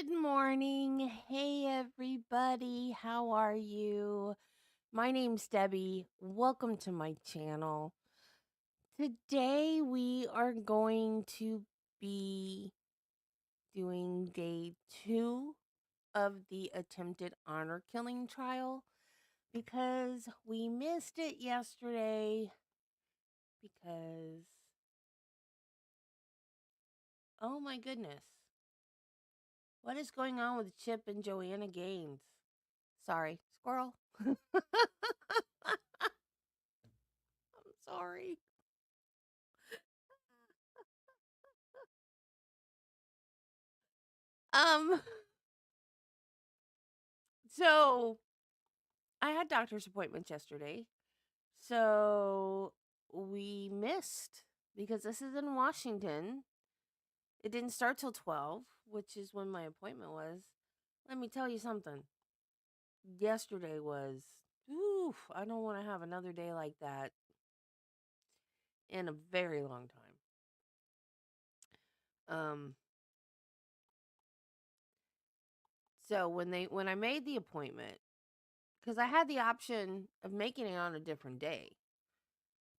Good morning. Hey, everybody. How are you? My name's Debbie. Welcome to my channel. Today, we are going to be doing day 2 of the attempted honor killing trial because we missed it yesterday because, oh my goodness, what is going on with Chip and Joanna Gaines? Sorry, squirrel. I'm sorry. Um, so I had doctor's appointments yesterday. So we missed because this is in Washington. It didn't start till 12, which is when my appointment was. Let me tell you something. Yesterday was, oof, I don't want to have another day like that in a very long time. So when I made the appointment, because I had the option of making it on a different day.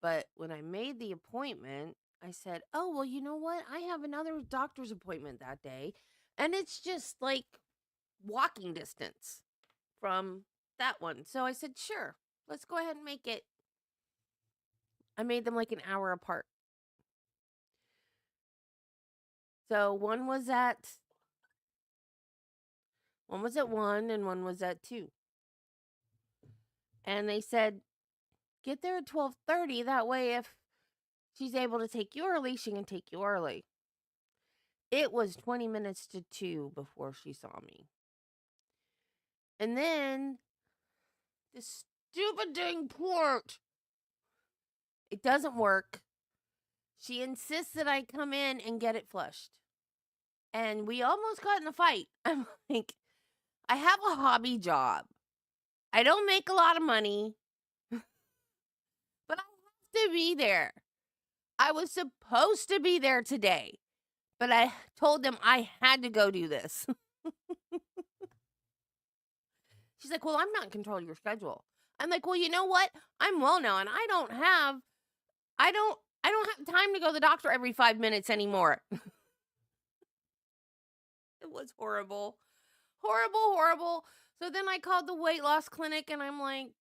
But when I made the appointment, I said, "Oh, well, you know what? I have another doctor's appointment that day, and it's just like walking distance from that one." So I said, "Sure, let's go ahead and make it." I made them like an hour apart. So one was at 1 and one was at 2. And they said, "Get there at 12:30, that way if she's able to take you early, she can take you early." It was 20 minutes to 2 before she saw me. And then this stupid dang port, it doesn't work. She insists that I come in and get it flushed. And we almost got in a fight. I'm like, I have a hobby job. I don't make a lot of money, but I have to be there. I was supposed to be there today, but I told them I had to go do this. She's like, "Well, I'm not in control of your schedule." I'm like, "Well, you know what? I'm well now, and I don't have time to go to the doctor every 5 minutes anymore." It was horrible. Horrible, horrible. So then I called the weight loss clinic and I'm like,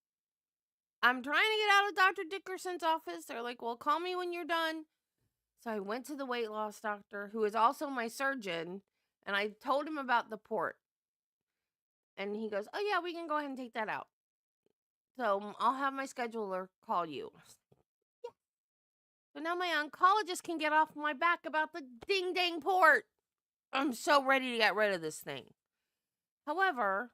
"I'm trying to get out of Dr. Dickerson's office." They're like, "Well, call me when you're done." So I went to the weight loss doctor, who is also my surgeon, and I told him about the port. And he goes, "Oh, yeah, we can go ahead and take that out. So I'll have my scheduler call you." Yeah. So now my oncologist can get off my back about the ding dang port. I'm so ready to get rid of this thing. However,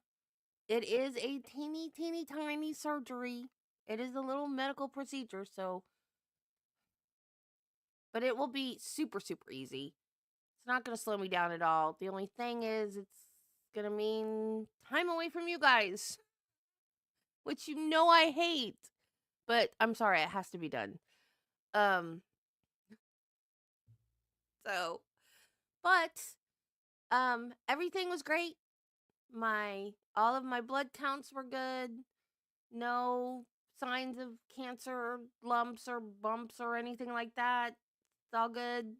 it is a teeny, teeny, tiny surgery. It is a little medical procedure, but it will be super, super easy. It's not going to slow me down at all. The only thing is, it's going to mean time away from you guys, which you know I hate. But I'm sorry, it has to be done. Um, so, everything was great. All of my blood counts were good. No signs of cancer, lumps or bumps or anything like that. It's all good.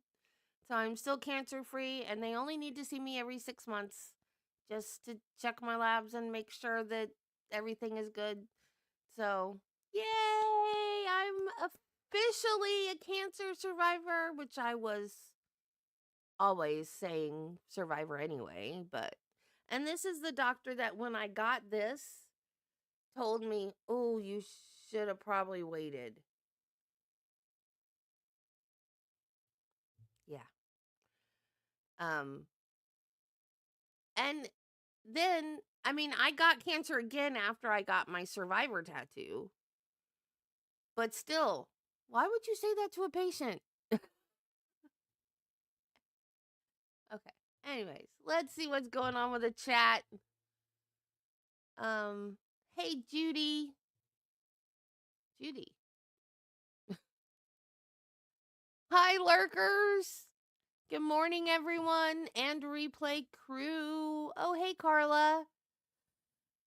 So I'm still cancer free, and they only need to see me every 6 months just to check my labs and make sure that everything is good. So, yay! I'm officially a cancer survivor, which I was always saying survivor anyway, and this is the doctor that when I got this told me, "Oh, you should have probably waited." Yeah. Um, and then, I mean, I got cancer again after I got my survivor tattoo, but still, why would you say that to a patient? Okay. Anyways, let's see what's going on with the chat. Um, hey, Judy. Judy. Hi, lurkers. Good morning, everyone, and replay crew. Oh, hey, Carla.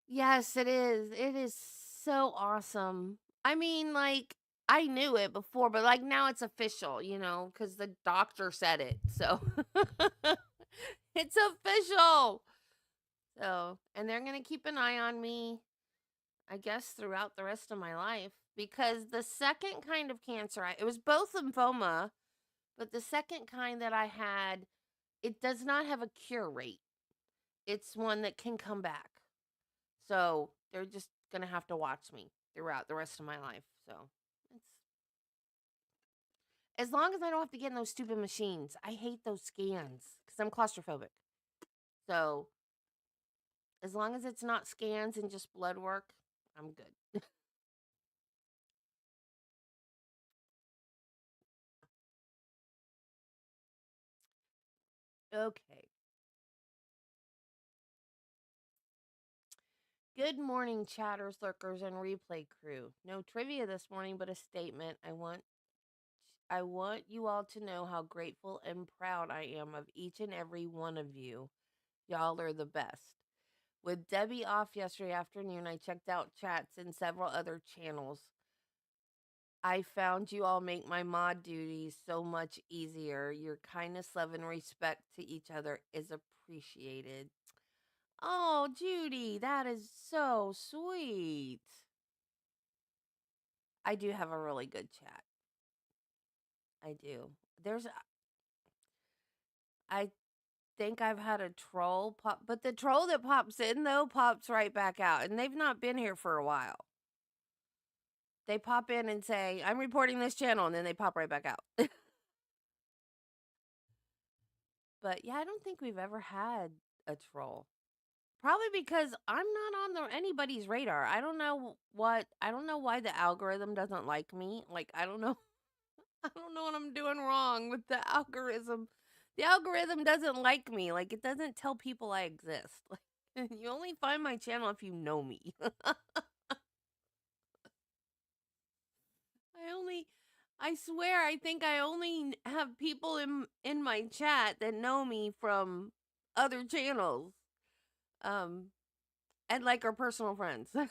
Yes, it is. It is so awesome. I mean, like, I knew it before, but like now it's official, because the doctor said it. So it's official. So, and they're going to keep an eye on me, I guess, throughout the rest of my life because the second kind of cancer, it was both lymphoma, but the second kind that I had, it does not have a cure rate. It's one that can come back. So they're just going to have to watch me throughout the rest of my life. So it's as long as I don't have to get in those stupid machines. I hate those scans because I'm claustrophobic. So as long as it's not scans and just blood work, I'm good. Okay. Good morning, chatters, lurkers, and replay crew. No trivia this morning, but a statement. I want you all to know how grateful and proud I am of each and every one of you. Y'all are the best. With Debbie off yesterday afternoon, I checked out chats and several other channels. I found you all make my mod duties so much easier. Your kindness, love, and respect to each other is appreciated. Oh, Judy, that is so sweet. I do have a really good chat. I do. I think I've had a troll pop, but the troll that pops in, though, pops right back out. And they've not been here for a while. They pop in and say, I'm reporting this channel, and then they pop right back out. But yeah, I don't think we've ever had a troll. Probably because I'm not on anybody's radar. I don't know why the algorithm doesn't like me. Like, I don't know. I don't know what I'm doing wrong with the algorithm. The algorithm doesn't like me. Like, it doesn't tell people I exist. Like, you only find my channel if you know me. I only I swear I think I only have people in my chat that know me from other channels. Um and like are personal friends. But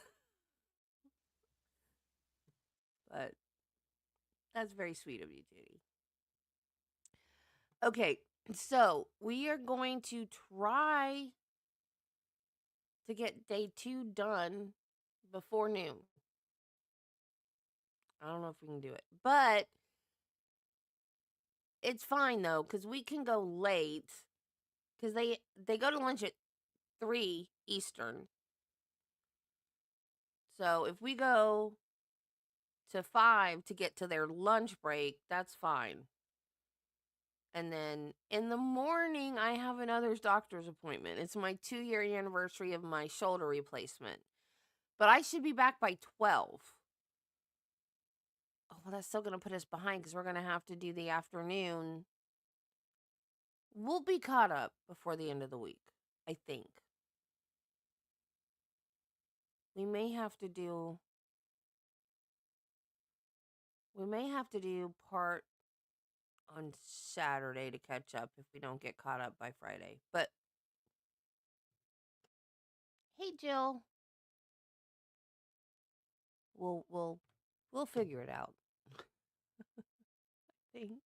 that's very sweet of you, Judy. Okay, so we are going to try to get day 2 done before noon. I don't know if we can do it. But it's fine though cuz we can go late cuz they go to lunch at 3 Eastern. So if we go to 5 to get to their lunch break, that's fine. And then in the morning, I have another doctor's appointment. It's my 2-year anniversary of my shoulder replacement. But I should be back by 12. Oh, well, that's still going to put us behind because we're going to have to do the afternoon. We'll be caught up before the end of the week, I think. We may have to do part on Saturday to catch up if we don't get caught up by Friday. But hey, Jill, we'll figure it out. I think.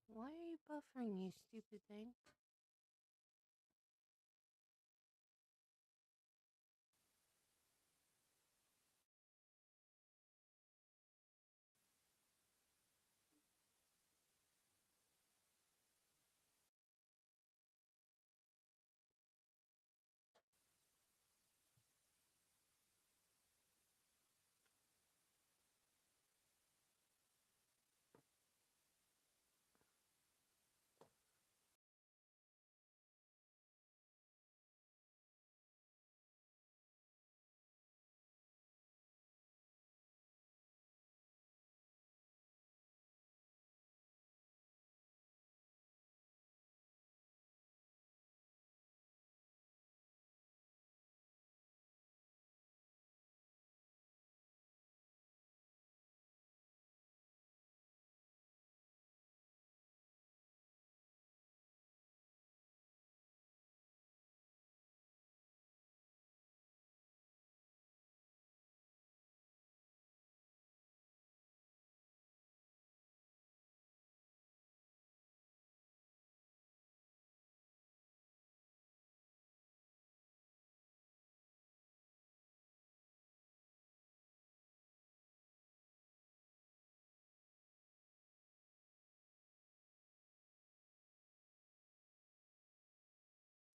Why are you buffering, you stupid thing?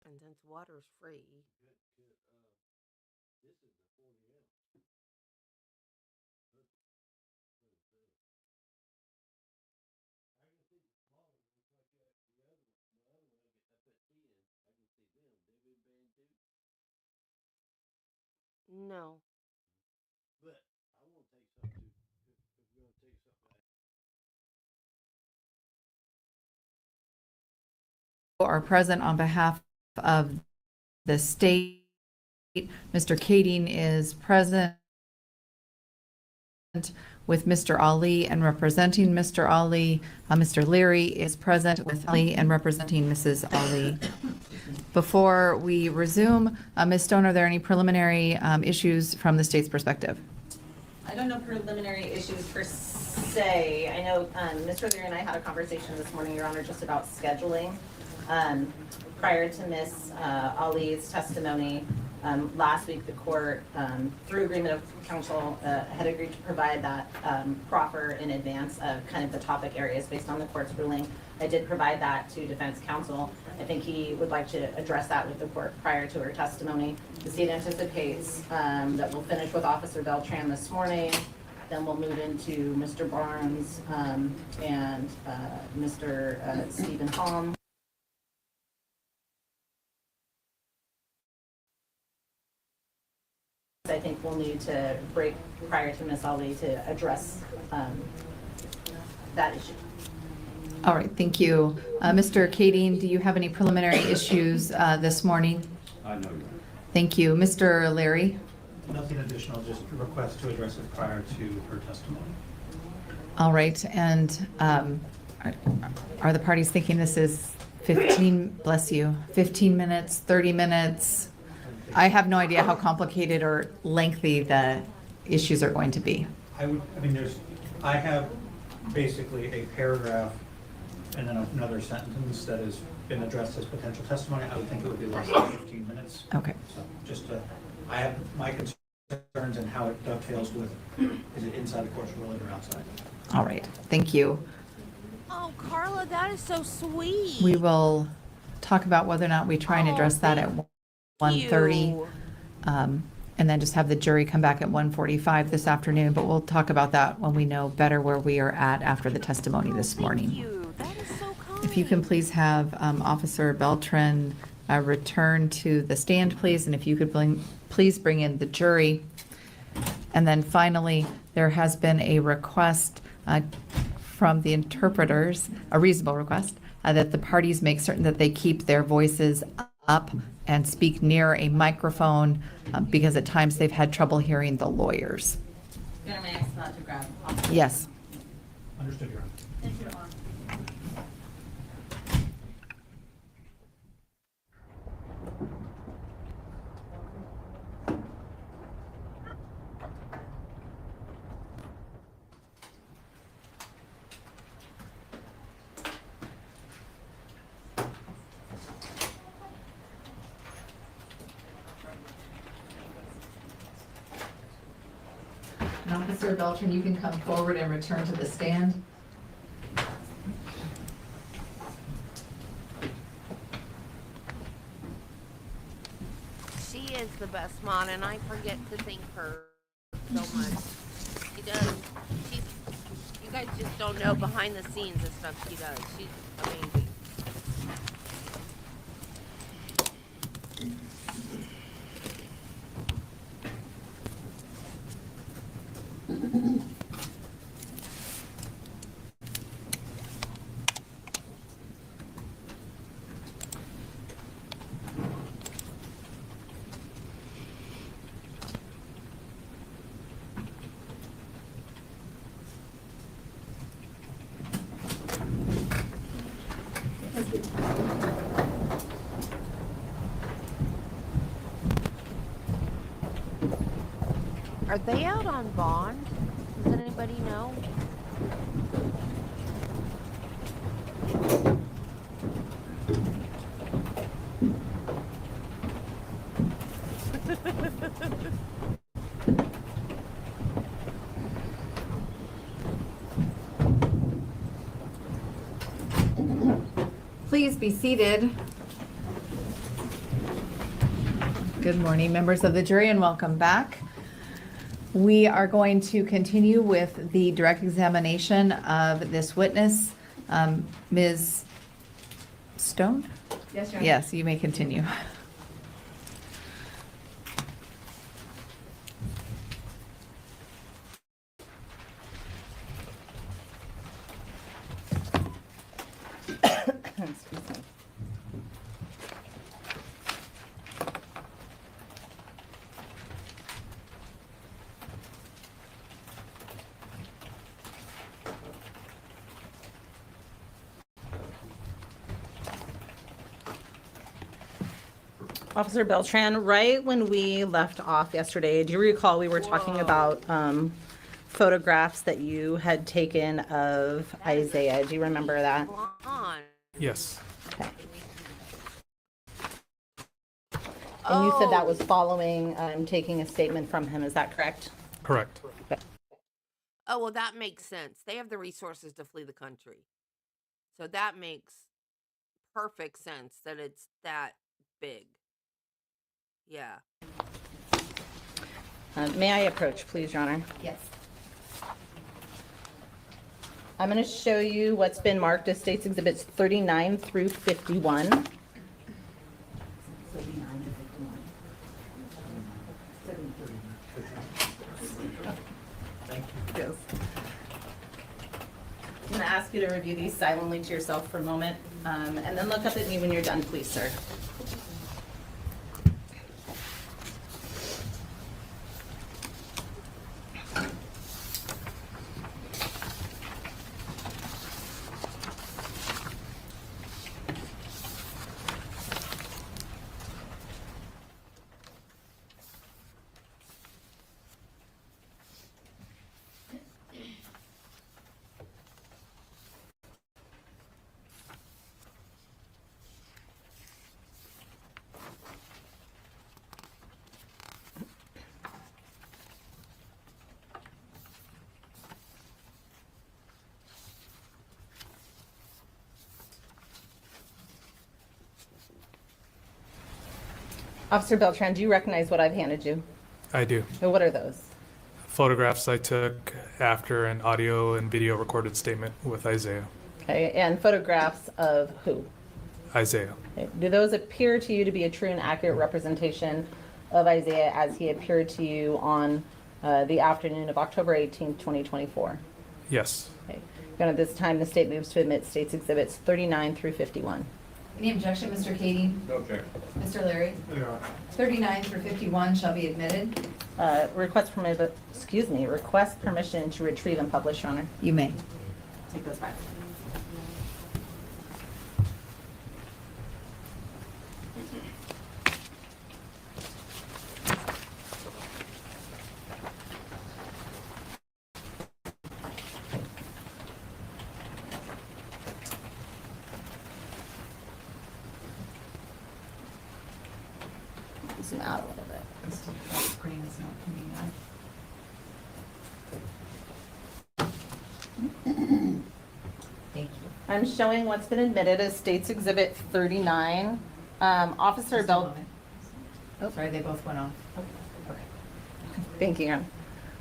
And since water's free. This is the 40 ounce. I can see the smaller ones like that. The other one, I get up at 10. I can see them. They've been banned too. No. But I want to take something to, if we're going to take something like are present on behalf of the state. Mr. Kading is present with Mr. Ali and representing Mr. Ali. Mr. Leary is present with Ali and representing Mrs. Ali. Before we resume, Ms. Stone, are there any preliminary issues from the state's perspective? I don't know preliminary issues per se. I know Mr. Leary and I had a conversation this morning, Your Honor, just about scheduling. Prior to Ms. Ali's testimony, last week the court, through agreement of counsel, had agreed to provide that proffer in advance of kind of the topic areas based on the court's ruling. I did provide that to defense counsel. I think he would like to address that with the court prior to her testimony. The state anticipates that we'll finish with Officer Beltran this morning. Then we'll move into Mr. Barnes and Mr. Stephen Halm. I think we'll need to break prior to Ms. Ali to address that issue. All right, thank you. Mr. Kading, do you have any preliminary issues this morning? I know you. Thank you. Mr. Leary? Nothing additional, just a request to address it prior to her testimony. All right, and are the parties thinking this is 15, bless you, 15 minutes, 30 minutes? I have no idea how complicated or lengthy the issues are going to be. I have basically a paragraph and then another sentence that has been addressed as potential testimony. I would think it would be less than 15 minutes. Okay. So just, I have my concerns and how it dovetails with, is it inside the court's ruling or outside? All right, thank you. Oh, Carla, that is so sweet. We will talk about whether or not we try and address that at 1:30. And then just have the jury come back at 1:45 this afternoon, but we'll talk about that when we know better where we are at after the testimony this morning. Thank you. That is so kind. If you can please have Officer Beltran return to the stand, please, and if you could please bring in the jury. And then finally, there has been a request from the interpreters, a reasonable request, that the parties make certain that they keep their voices up and speak near a microphone because at times they've had trouble hearing the lawyers. May I ask that to grab? Yes. Understood, Your Honor. Thank you, Your Honor. And Officer Beltran, you can come forward and return to the stand. She is the best mom, and I forget to thank her so much. She does. She's. You guys just don't know behind the scenes the stuff she does. She's amazing. Are they out on bond? Does anybody know? Please be seated. Good morning, members of the jury, and welcome back. We are going to continue with the direct examination of this witness, Ms. Stone? Yes, Your Honor. Yes, you may continue. Excuse me. Officer Beltran, right when we left off yesterday, do you recall we were talking about photographs that you had taken of Isaiah? Do you remember that? Come on. Yes, And you said that was Oh. following taking a statement from him, is that correct? correct. Oh, well, that makes sense. They have the resources to flee the country. So that makes perfect sense that it's that big. Yeah. May I approach, please, Your Honor? Yes. I'm going to show you what's been marked as States Exhibits 39 through 51. Yes. I'm going to ask you to review these silently to yourself for a moment, and then look up at me when you're done, please, sir. Officer Beltran, do you recognize what I've handed you? I do. What are those? Photographs I took after an audio and video recorded statement with Isaiah. Okay, and photographs of who? Isaiah. Okay. Do those appear to you to be a true and accurate representation of Isaiah as he appeared to you on the afternoon of October 18th, 2024? Yes. Okay. Again, at this time, the state moves to admit States Exhibits 39 through 51. Any objection, Mr. Katie? No objection. Mr. Larry? 39 through 51 shall be admitted. Request permission to retrieve and publish, Your Honor. You may. Take those back. Zoom out a little bit. Screen is not coming up. Thank you. I'm showing what's been admitted as States Exhibit 39. Officer Just a Bel, moment. Oh, sorry, they both went off. thank you, Your Honor.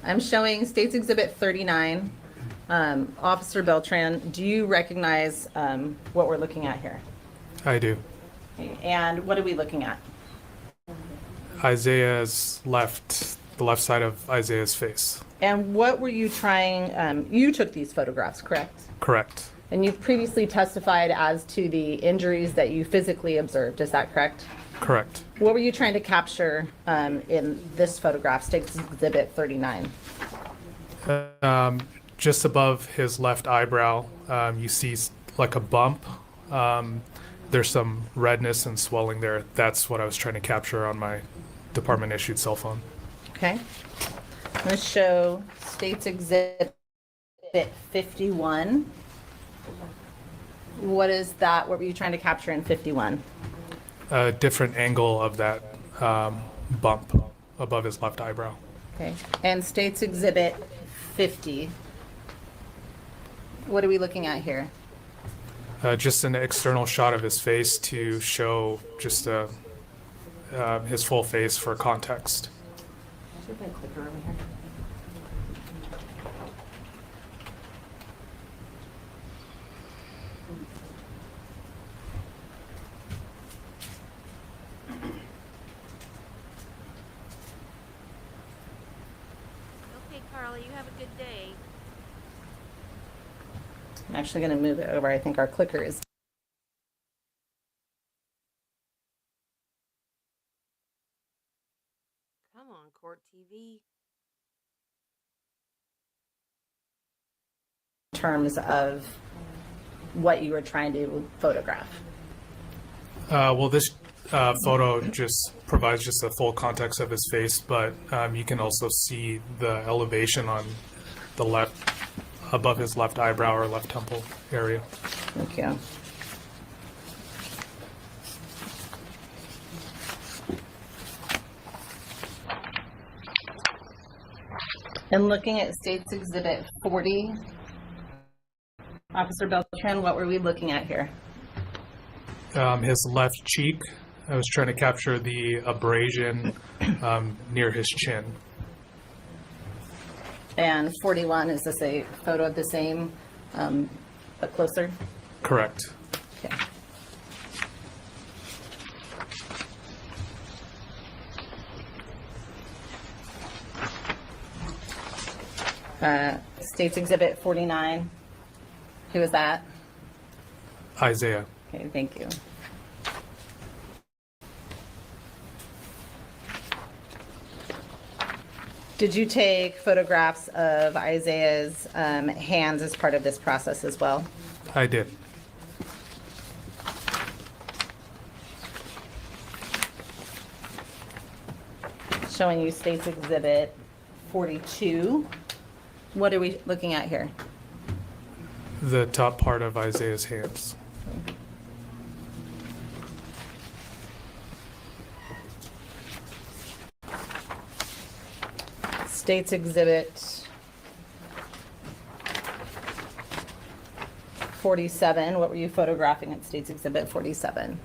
I'm showing States Exhibit 39. Officer Beltran, do you recognize what we're looking at here? I do. Okay, and what are we looking at? Isaiah's the left side of Isaiah's face. And what were you trying, you took these photographs, correct? Correct. And you've previously testified as to the injuries that you physically observed, is that correct? Correct. What were you trying to capture in this photograph, States Exhibit 39? Just above his left eyebrow, you see like a bump. There's some redness and swelling there. That's what I was trying to capture on my department issued cell phone. Okay. I'm going to show States Exhibit 51. What is that? What were you trying to capture in 51? A different angle of that bump above his left eyebrow. Okay. And States Exhibit 50. What are we looking at here? Just an external shot of his face to show just a his full face for context. Is there a clicker over here? Okay, Carla, you have a good day. I'm actually going to move it over. I think our clicker is. Come on, Court TV. In terms of what you were trying to photograph. Well, this photo just provides just a full context of his face, but you can also see the elevation on the left, above his left eyebrow or left temple area. Thank you. And looking at State's Exhibit 40, Officer Beltran, what were we looking at here? His left cheek, I was trying to capture the abrasion near his chin. And 41, is this a photo of the same, but closer? Correct. Okay. State's Exhibit 49, who is that? Isaiah. Okay, thank you. Did you take photographs of Isaiah's hands as part of this process as well? I did. Showing you State's Exhibit 42. What are we looking at here? The top part of Isaiah's hands. State's Exhibit 47. What were you photographing at State's Exhibit 47?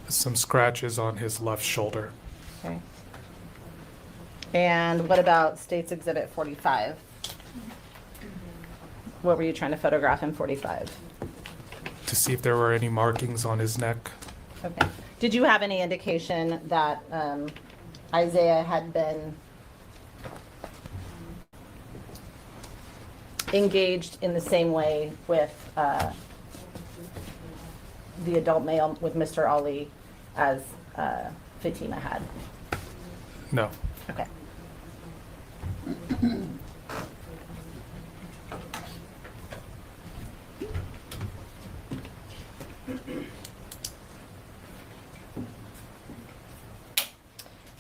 Some scratches on his left shoulder. Okay. And what about State's Exhibit 45? What were you trying to photograph in 45? To see if there were any markings on his neck. Okay. Did you have any indication that Isaiah had been engaged in the same way with the adult male, with Mr. Ali, as Fatima had? No. Okay.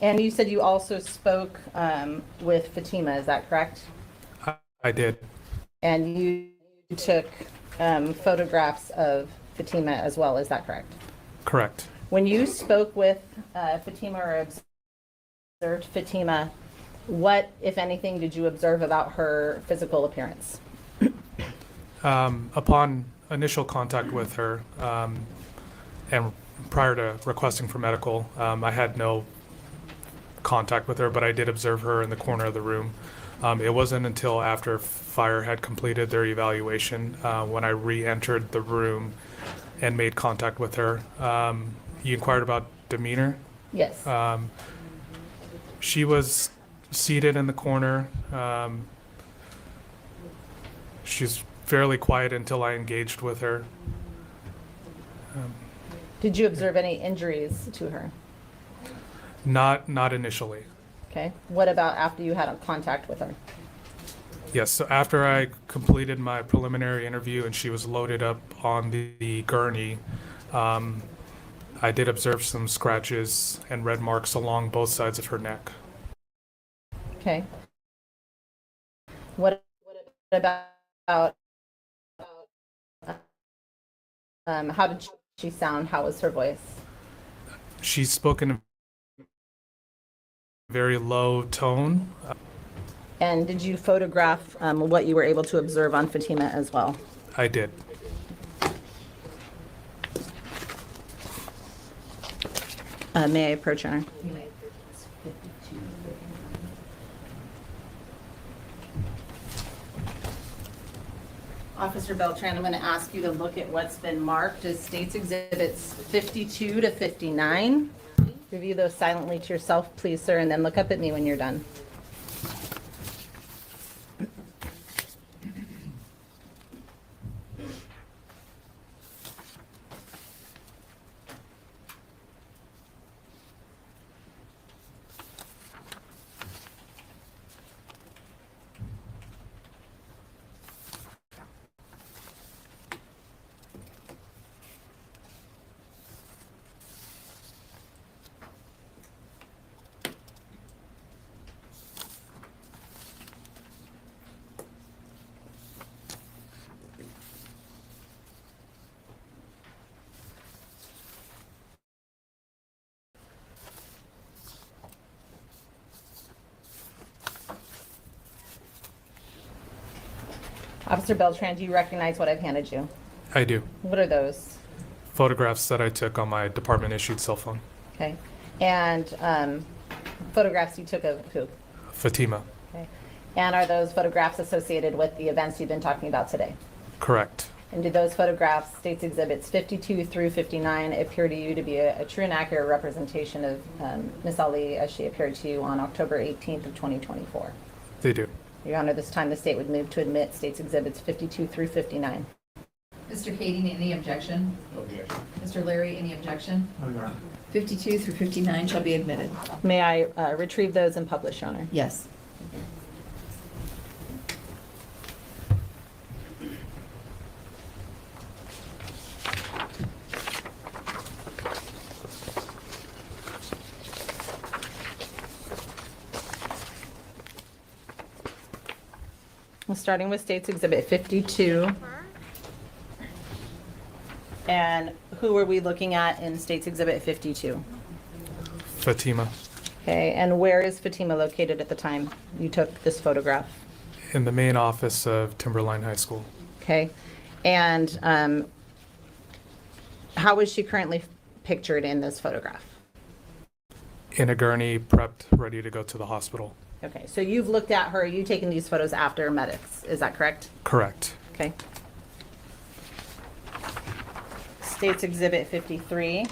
And you said you also spoke with Fatima, is that correct? I did. And you took photographs of Fatima as well, is that correct? Correct. When you spoke with Fatima or observed Fatima, what, if anything, did you observe about her physical appearance? Upon initial contact with her, and prior to requesting for medical, I had no contact with her, but I did observe her in the corner of the room. It wasn't until after fire had completed their evaluation when I re-entered the room and made contact with her. You inquired about demeanor? Yes. She was seated in the corner. She's fairly quiet until I engaged with her. Did you observe any injuries to her? Not initially. Okay. What about after you had a contact with her? Yes, so after I completed my preliminary interview and she was loaded up on the gurney, I did observe some scratches and red marks along both sides of her neck. Okay. What about how did she sound? How was her voice? She spoke in a very low tone. And did you photograph what you were able to observe on Fatima as well? I did. May I approach, Your Honor? Officer Beltran, I'm going to ask you to look at what's been marked as States Exhibits 52 to 59. Review those silently to yourself, please, sir, and then look up at me when you're done. Officer Beltran, do you recognize what I've handed you? I do. What are those? Photographs that I took on my department-issued cell phone. Okay. And photographs you took of who? Fatima. Okay. And are those photographs associated with the events you've been talking about today? Correct. And do those photographs, States Exhibits 52 through 59, appear to you to be a true and accurate representation of Ms. Ali as she appeared to you on October 18th of 2024? They do. Your Honor, this time the state would move to admit States Exhibits 52 through 59. Mr. Kading, any objection? Objection. Mr. Larry, any objection? No, Your Honor. 52 through 59 shall be admitted. May I retrieve those and publish, Your Honor? Yes. Starting with States Exhibit 52. And who are we looking at in States Exhibit 52? Fatima. Okay, and where is Fatima located at the time you took this photograph? In the main office of Timberline High School. Okay, and how is she currently pictured in this photograph? In a gurney, prepped, ready to go to the hospital. Okay, so you've looked at her, you've taken these photos after medics, is that correct? Correct. Okay. States Exhibit 53.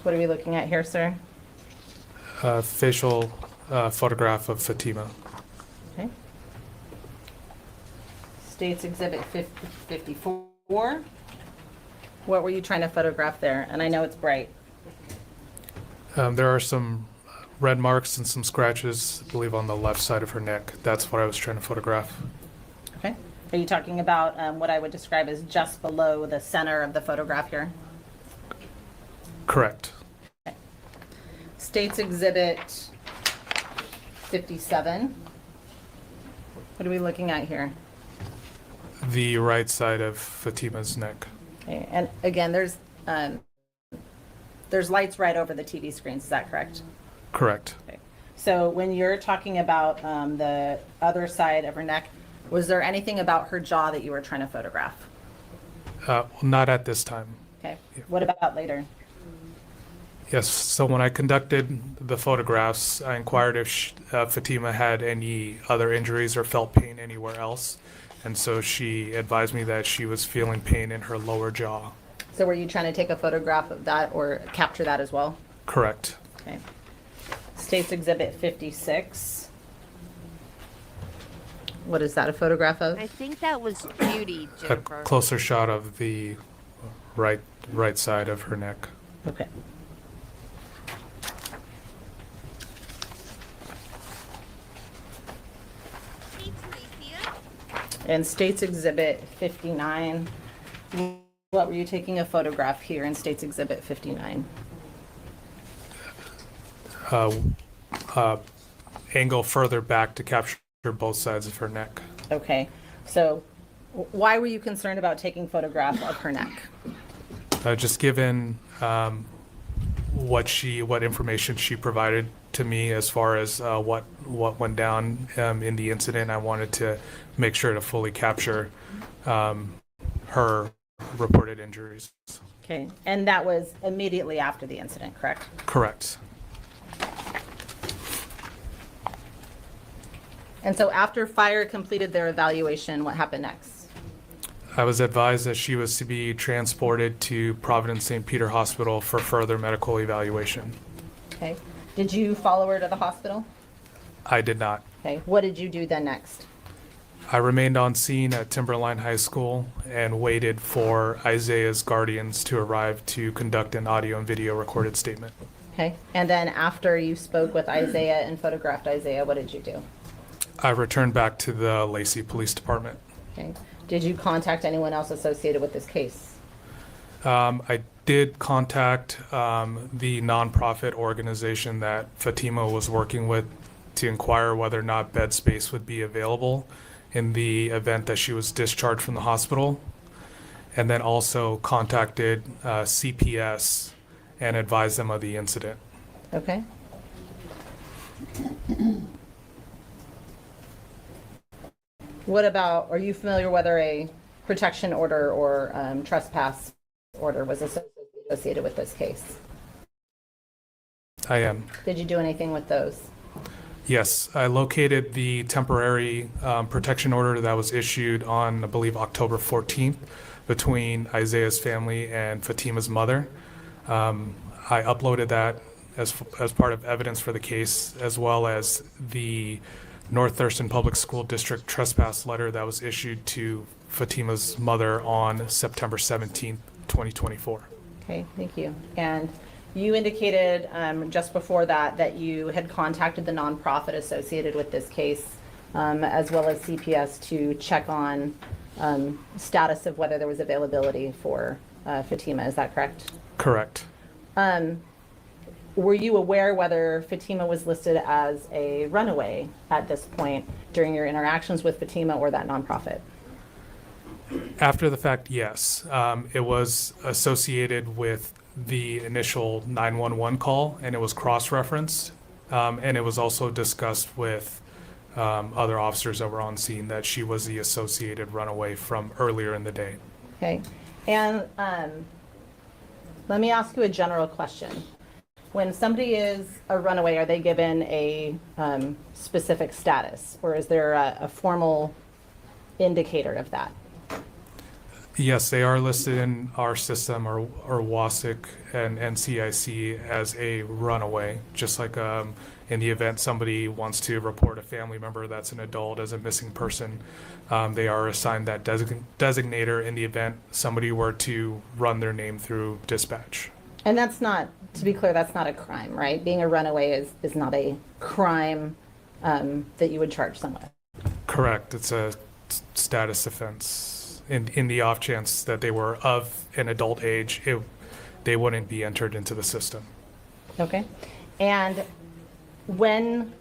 What are we looking at here, sir? Facial photograph of Fatima. Okay. States Exhibit 54. What were you trying to photograph there? And I know it's bright. There are some red marks and some scratches, I believe, on the left side of her neck. That's what I was trying to photograph. Okay. Are you talking about what I would describe as just below the center of the photograph here? Correct. Okay. States Exhibit 57. What are we looking at here? The right side of Fatima's neck. Okay. And again, there's lights right over the TV screens, is that correct? Correct. Okay. So when you're talking about the other side of her neck, was there anything about her jaw that you were trying to photograph? Not at this time. Okay. What about later? Yes, so when I conducted the photographs, I inquired if Fatima had any other injuries or felt pain anywhere else. And so she advised me that she was feeling pain in her lower jaw. So were you trying to take a photograph of that or capture that as well? Correct. Okay. States Exhibit 56. What is that a photograph of? I think that was Judy, A Jennifer. closer shot of the right side of her neck. Okay. And States Exhibit 59. What were you taking a photograph here in States Exhibit 59? Angle further back to capture both sides of her neck. Okay. So why were you concerned about taking photograph of her neck? Just given what information she provided to me as far as what went down in the incident, I wanted to make sure to fully capture her reported injuries. Okay, and that was immediately after the incident, correct? Correct. And so after fire completed their evaluation, what happened next? I was advised that she was to be transported to Providence St. Peter Hospital for further medical evaluation. Okay, did you follow her to the hospital? I did not. Okay, what did you do then next? I remained on scene at Timberline High School and waited for Isaiah's guardians to arrive to conduct an audio and video recorded statement. Okay, and then after you spoke with Isaiah and photographed Isaiah, what did you do? I returned back to the Lacey Police Department. Okay, did you contact anyone else associated with this case? I did contact the nonprofit organization that Fatima was working with to inquire whether or not bed space would be available in the event that she was discharged from the hospital, and then also contacted CPS and advised them of the incident. Okay. What about, are you familiar whether a protection order or trespass order was associated with this case? I am. Did you do anything with those? Yes, I located the temporary protection order that was issued on, I believe, October 14th between Isaiah's family and Fatima's mother. I uploaded that as part of evidence for the case, as well as the North Thurston Public School District trespass letter that was issued to Fatima's mother on September 17th, 2024. Okay, thank you. And you indicated just before that you had contacted the nonprofit associated with this case, as well as CPS to check on status of whether there was availability for Fatima. Is that correct? Correct. Were you aware whether Fatima was listed as a runaway at this point during your interactions with Fatima or that nonprofit? After the fact, yes. It was associated with the initial 911 call, and it was cross-referenced, and it was also discussed with other officers that were on scene that she was the associated runaway from earlier in the day. Okay, and let me ask you a general question. When somebody is a runaway, are they given a specific status, or is there a formal indicator of that? Yes, they are listed in our system or WASIC and NCIC as a runaway, just like in the event somebody wants to report a family member that's an adult as a missing person, they are assigned that designator in the event somebody were to run their name through dispatch. And that's not, to be clear, that's not a crime, right? Being a runaway is not a crime that you would charge someone. Correct. It's a status offense. In the off chance that they were of an adult age, they wouldn't be entered into the system. Okay. And when,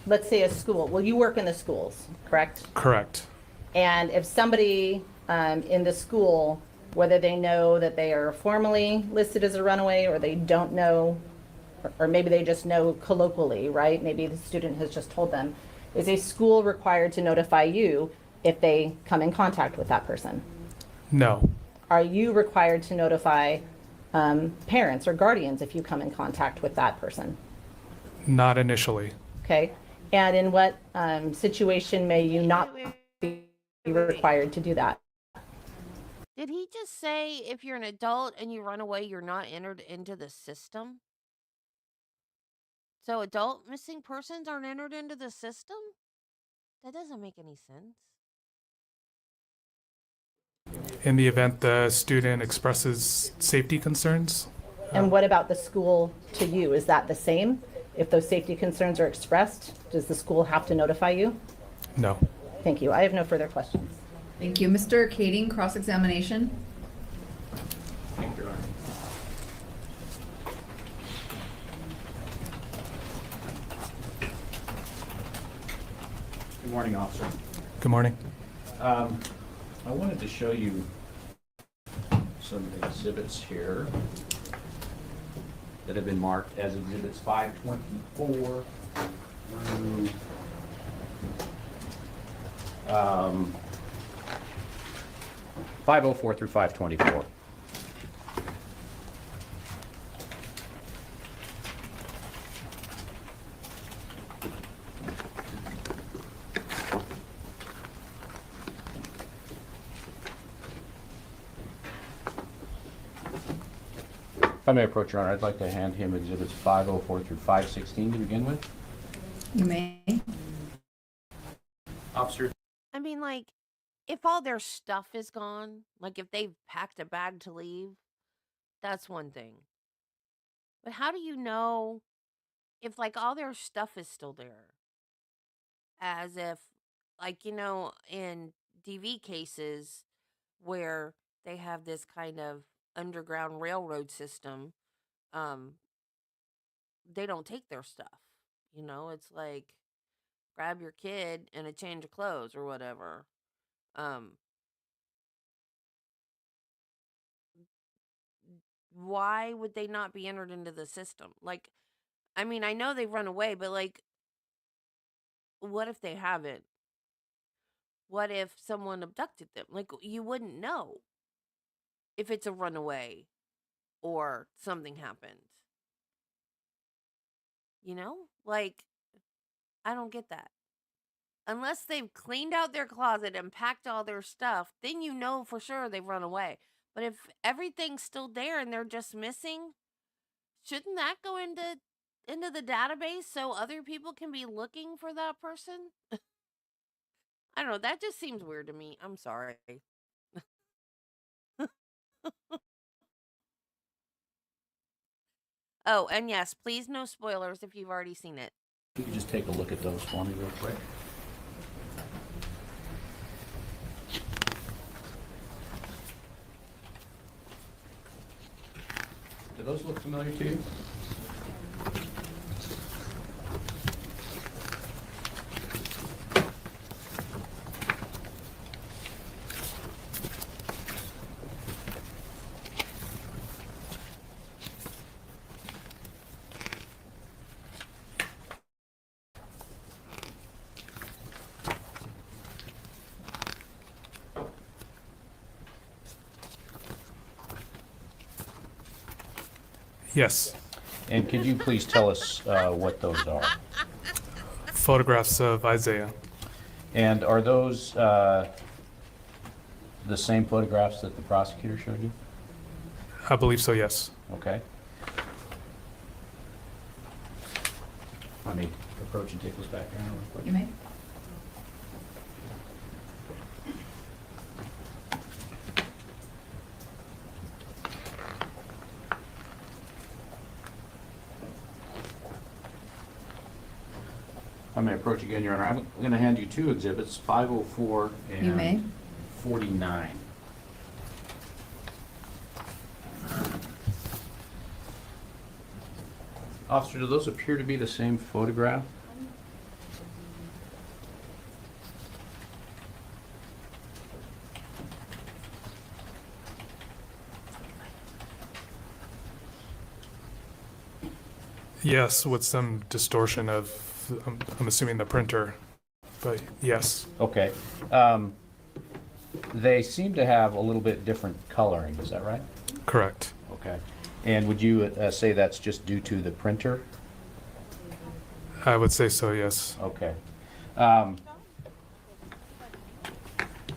let's say a school, well, you work in the schools, correct? Correct. And if somebody in the school, whether they know that they are formally listed as a runaway or they don't know, or maybe they just know colloquially, right? Maybe the student has just told them, is a school required to notify you if they come in contact with that person? No. Are you required to notify parents or guardians if you come in contact with that person? Not initially. Okay. And in what situation may you not be required to do that? Did he just say if you're an adult and you run away, you're not entered into the system? So adult missing persons aren't entered into the system? That doesn't make any sense. In the event the student expresses safety concerns, And what about the school to you? Is that the same? If those safety concerns are expressed, does the school have to notify you? no. Thank you. I have no further questions. Thank you. Mr. Kading, cross-examination. Thank you, Your Honor. Good morning, officer. Good morning. I wanted to show you some exhibits here that have been marked as exhibits 524 through 5 504 through 524. If I may approach, Your Honor, I'd like to hand him exhibits 504 through 516 to begin with. You may. Officer. I mean, like, if all their stuff is gone, like if they've packed a bag to leave, that's one thing. But how do you know if, like, all their stuff is still there? As if, like, in DV cases where they have this kind of underground railroad system, um, they don't take their stuff. It's like grab your kid and a change of clothes or whatever. Um, why would they not be entered into the system? Like, I mean, I know they've run away, but like, what if they haven't? What if someone abducted them? Like, you wouldn't know if it's a runaway or something happened. Like, I don't get that. Unless they've cleaned out their closet and packed all their stuff, then you know for sure they've run away. But if everything's still there and they're just missing, shouldn't that go into the database so other people can be looking for that person? I don't know. That just seems weird to me. I'm sorry. Oh, and yes, please no spoilers if you've already seen it. You can just take a look at those for me real quick. Do those look familiar to you? Yes. And could you please tell us what those are? Photographs of Isaiah. And are those the same photographs that the prosecutor showed you? I believe so, yes. Okay. Let me approach and take this back down real quick. You may. I may approach again, Your Honor. I'm going to hand you two exhibits, 504 and You may. 49. Officer, do those appear to be the same photograph? Yes, with some distortion of, I'm assuming the printer, but yes. Okay. They seem to have a little bit different coloring, is that right? Correct. Okay. And would you say that's just due to the printer? I would say so, yes. Okay.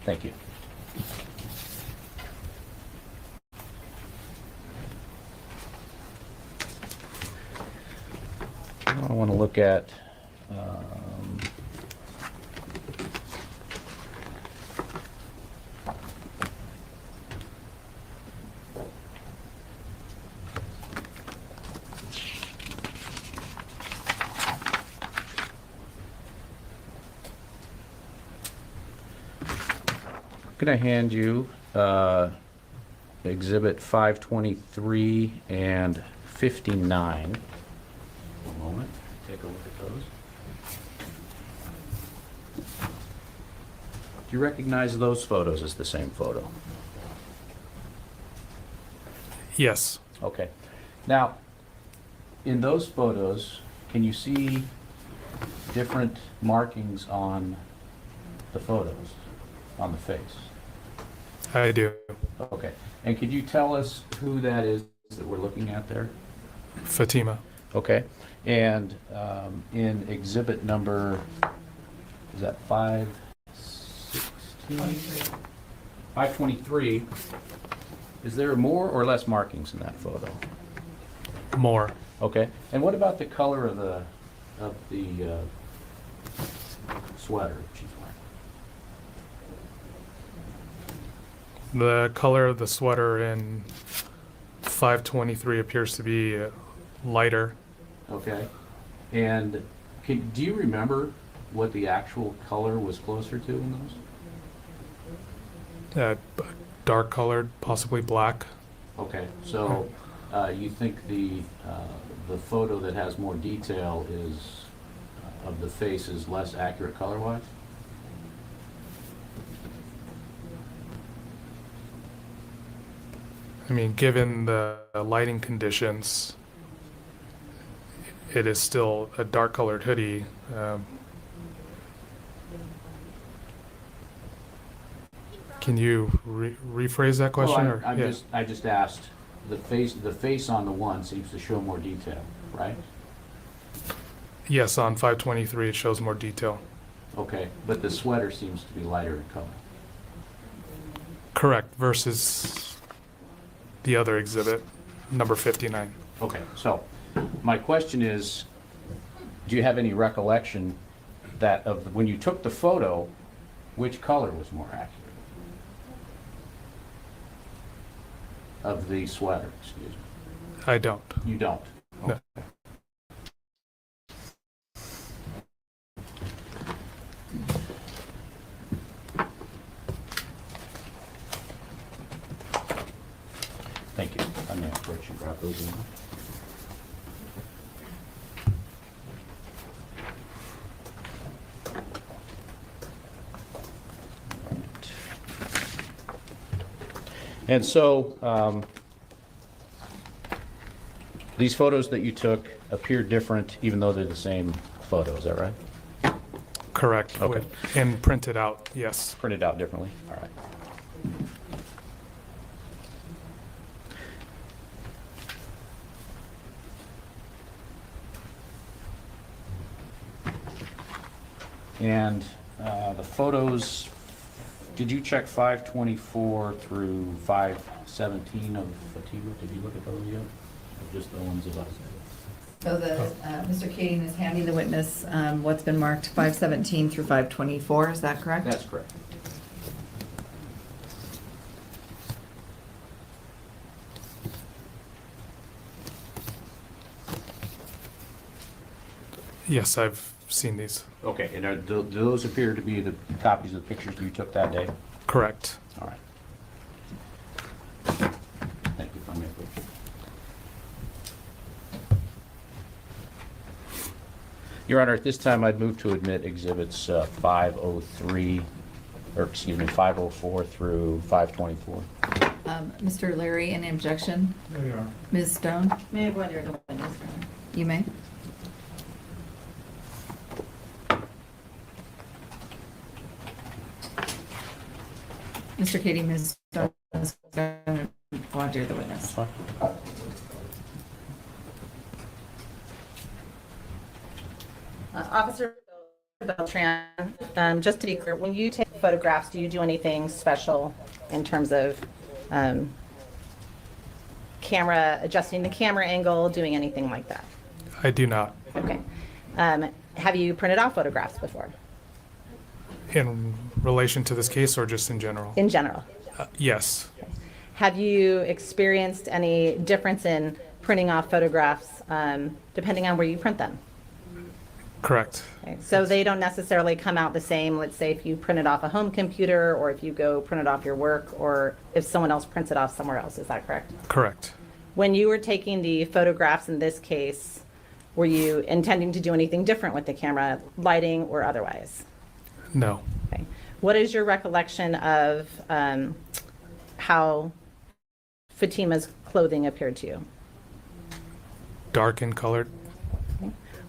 Thank you. I want to look at I'm going to hand you Exhibit 523 and 59. One moment. Take a look at those. Do you recognize those photos as the same photo? Yes. Okay. Now, in those photos, can you see different markings on the photos, on the face? I do. Okay. And could you tell us who that is that we're looking at there? Fatima. Okay. And in exhibit number, is that 516? 523, is there more or less markings in that photo? More. Okay. And what about the color of the sweater she's wearing? The color of the sweater in 523 appears to be lighter. Okay. And do you remember what the actual color was closer to in those? Dark colored, possibly black. Okay. So you think the photo that has more detail is of the face is less accurate color-wise? I mean, given the lighting conditions, it is still a dark colored hoodie. Can you rephrase that question? Well, or I just asked, the face on the one seems to show more detail, right? Yes, on 523 it shows more detail. Okay, but the sweater seems to be lighter in color. Correct, versus the other exhibit, number 59. Okay, so my question is, do you have any recollection that of when you took the photo, which color was more accurate? Of the sweater, excuse me. I don't. You don't? No. Okay. Thank you. I'm going to let you grab those in. And so, these photos that you took appear different even though they're the same photo, is that right? Correct. Okay. And printed out, yes. Printed out differently? All right. And the photos, did you check 524 through 517 of Fatima? Did you look at those yet? Or just the ones above? So Mr. Kading is handing the witness what's been marked 517 through 524, is that correct? That's correct. Yes, I've seen these. Okay, and do those appear to be the copies of the pictures you took that day? Correct. All right. Thank you for my approach. Your Honor, at this time, I'd move to admit exhibits 503, or excuse me, 504 through 524. Mr. Larry, any objection? There you are. Ms. Stone, May I go under the witness? you may. Mr. Kading, Ms. Stone is going to go under the witness. Fine. Officer Beltran, just to be clear, when you take photographs, do you do anything special in terms of adjusting the camera angle, doing anything like that? I do not. Okay. Have you printed off photographs before? In relation to this case or just in general? In general. Yes. Have you experienced any difference in printing off photographs depending on where you print them? Correct. Okay, so they don't necessarily come out the same, let's say if you print it off a home computer or if you go print it off your work or if someone else prints it off somewhere else, is that correct? Correct. When you were taking the photographs in this case, were you intending to do anything different with the camera, lighting or otherwise? No. Okay. What is your recollection of how Fatima's clothing appeared to you? Dark and colored?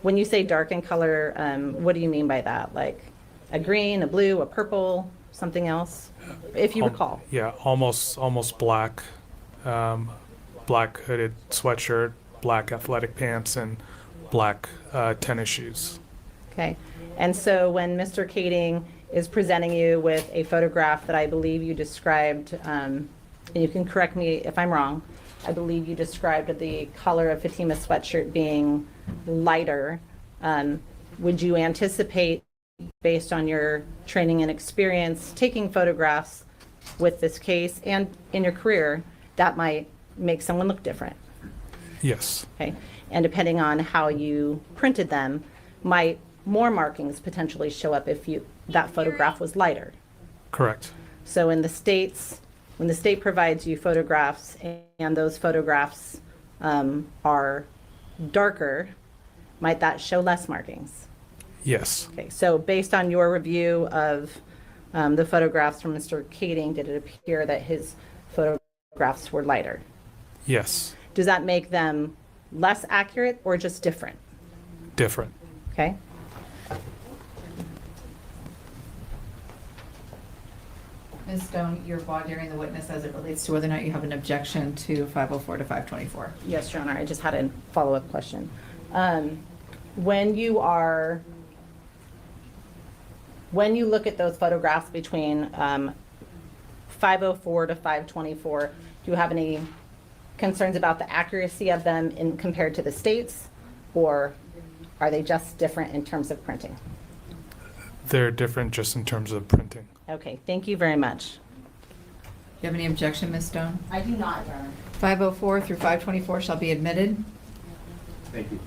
When you say dark in color, what do you mean by that? Like a green, a blue, a purple? something else, if you recall? Yeah, almost black, black hooded sweatshirt, black athletic pants, and black tennis shoes. Okay. And so when Mr. Kading is presenting you with a photograph that I believe you described, and you can correct me if I'm wrong, I believe you described the color of Fatima's sweatshirt being lighter. Would you anticipate, based on your training and experience, taking photographs with this case and in your career that might make someone look different? Yes, Okay. And depending on how you printed them, might more markings potentially show up if that photograph was lighter. correct. So in the states, when the state provides you photographs and those photographs are darker, might that show less markings? Yes, Okay, so based on your review of the photographs from Mr. Kading, did it appear that his photographs were lighter? yes, Does that make them less accurate or just different? different. Okay? Ms. Stone, you're voir diring the witness as it relates to whether or not you have an objection to 504 to 524. Yes, Your Honor, I just had a follow-up question. When you look at those photographs between 504 to 524, do you have any concerns about the accuracy of them in compared to the states, or are they just different in terms of printing? They're different just in terms of printing. Okay, thank you very much. Do you have any objection, Ms. Stone? I do not, Your Honor. 504 through 524 shall be admitted. Thank you.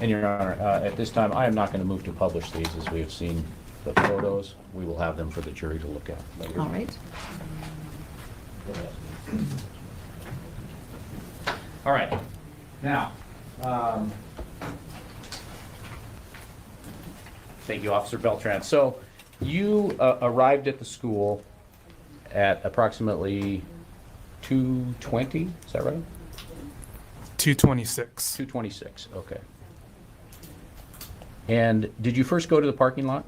And Your Honor, at this time, I am not going to move to publish these as we have seen the photos. We will have them for the jury to look at later. All right. All right. Now, thank you, Officer Beltran. So you arrived at the school at approximately 2:20, is that right? 226. 2:26, okay. And did you first go to the parking lot?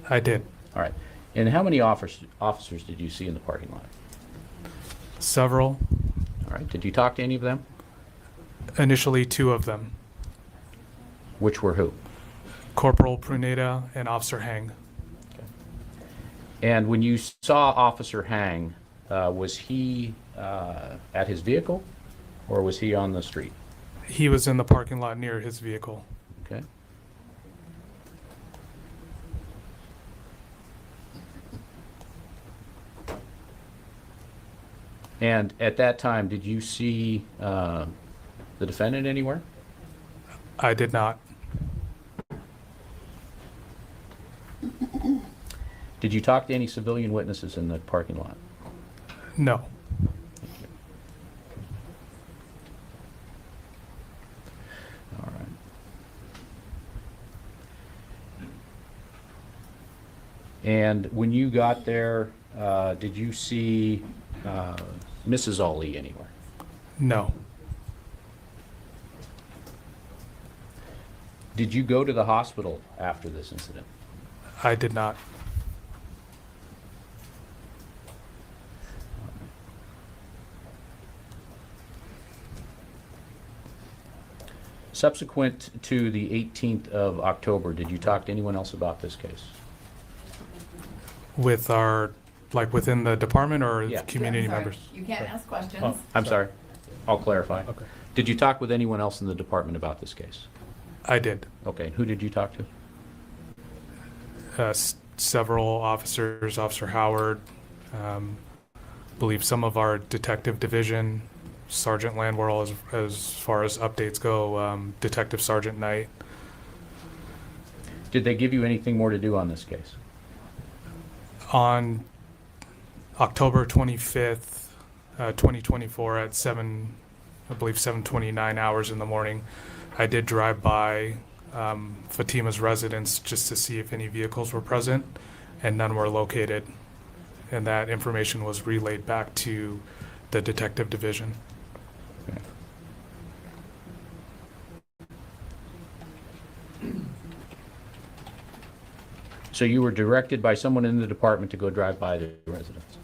I did. All right. And how many officers did you see in the parking lot? Several. All right. Did you talk to any of them? Initially, two of them. Which were who? Corporal Pruneda and Officer Hang. And when you saw Officer Hang, was he at his vehicle or was he on the street? He was in the parking lot near his vehicle. Okay. And at that time, did you see the defendant anywhere? I did not. Did you talk to any civilian witnesses in the parking lot? No. All right. And when you got there, did you see Mrs. Ali anywhere? No. Did you go to the hospital after this incident? I did not. Subsequent to the 18th of October, did you talk to anyone else about this case? With our, like within the department or Yeah. community Sorry, members? You can't ask questions. Oh, I'm sorry. I'll clarify. Okay. Did you talk with anyone else in the department about this case? I did. Okay, who did you talk to? Several officers, Officer Howard, believe some of our detective division, Sergeant Landwell, as far as updates go, Detective Sergeant Knight. Did they give you anything more to do on this case? On October 25th, 2024 at 7:29 hours in the morning, I did drive by Fatima's residence just to see if any vehicles were present, and none were located. And that information was relayed back to the detective division. Okay. So you were directed by someone in the department to go drive by the residence?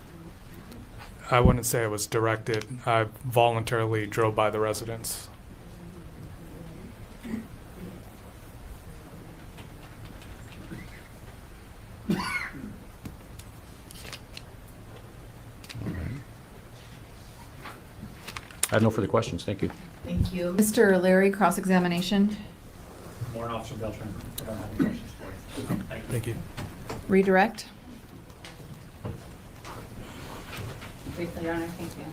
I wouldn't say I was directed. I voluntarily drove by the residence. I have no further questions. Thank you. Thank you. Mr. Larry, cross-examination. Warrant Officer Beltran, I don't have any questions for you. Thank you. Thank you. Redirect. Briefly, Your Honor, thank you.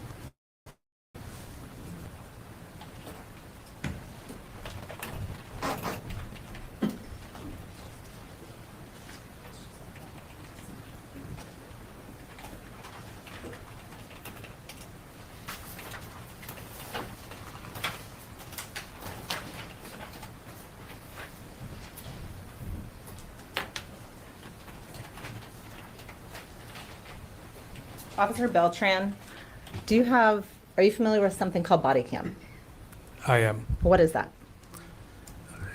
Officer Beltran, are you familiar with something called body cam? I am. What is that?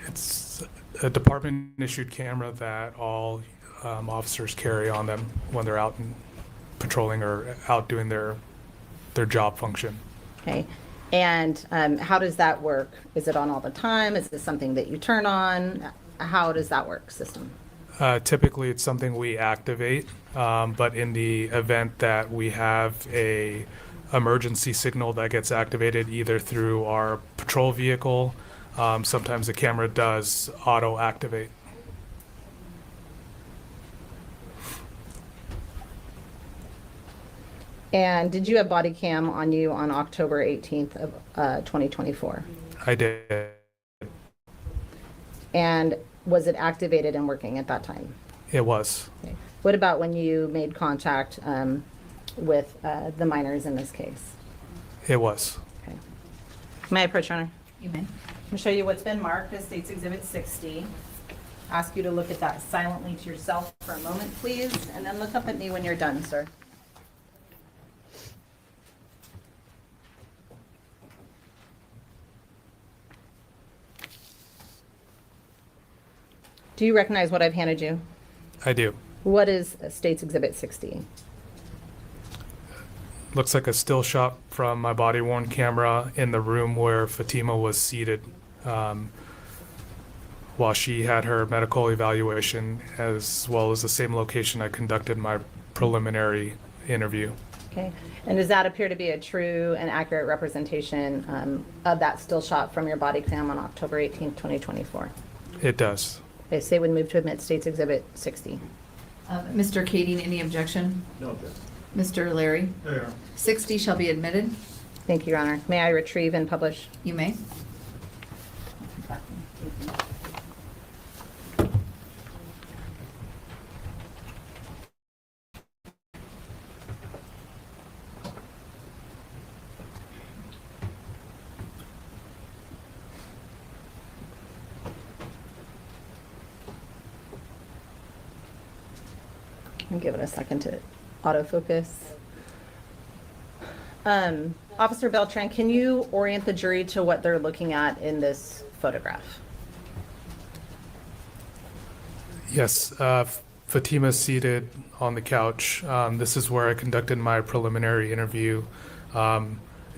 It's a department-issued camera that all officers carry on them when they're out and patrolling or out doing their job function. Okay, and how does that work? Is it on all the time? Is it something that you turn on? How does that work, system? Typically, it's something we activate, but in the event that we have a emergency signal that gets activated either through our patrol vehicle, sometimes the camera does auto-activate. And did you have body cam on you on October 18th of 2024? I did. And was it activated and working at that time? It was. Okay. What about when you made contact with the minors in this case? It was. Okay. May I approach, Your Honor? You may. I'm going to show you what's been marked as State's Exhibit 60. Ask you to look at that silently to yourself for a moment, please, and then look up at me when you're done, sir. Do you recognize what I've handed you? I do. What is State's Exhibit 60? Looks like a still shot from my body-worn camera in the room where Fatima was seated while she had her medical evaluation, as well as the same location I conducted my preliminary interview. Okay, and does that appear to be a true and accurate representation of that still shot from your body cam on October 18th, 2024? It does. Okay, State would move to admit State's Exhibit 60. Mr. Kading, any objection? No objection. Mr. Larry? There. 60 shall be admitted. Thank you, Your Honor. May I retrieve and publish? You may. I'll give it a second to autofocus. Officer Beltran, can you orient the jury to what they're looking at in this photograph? Yes, Fatima's seated on the couch. This is where I conducted my preliminary interview.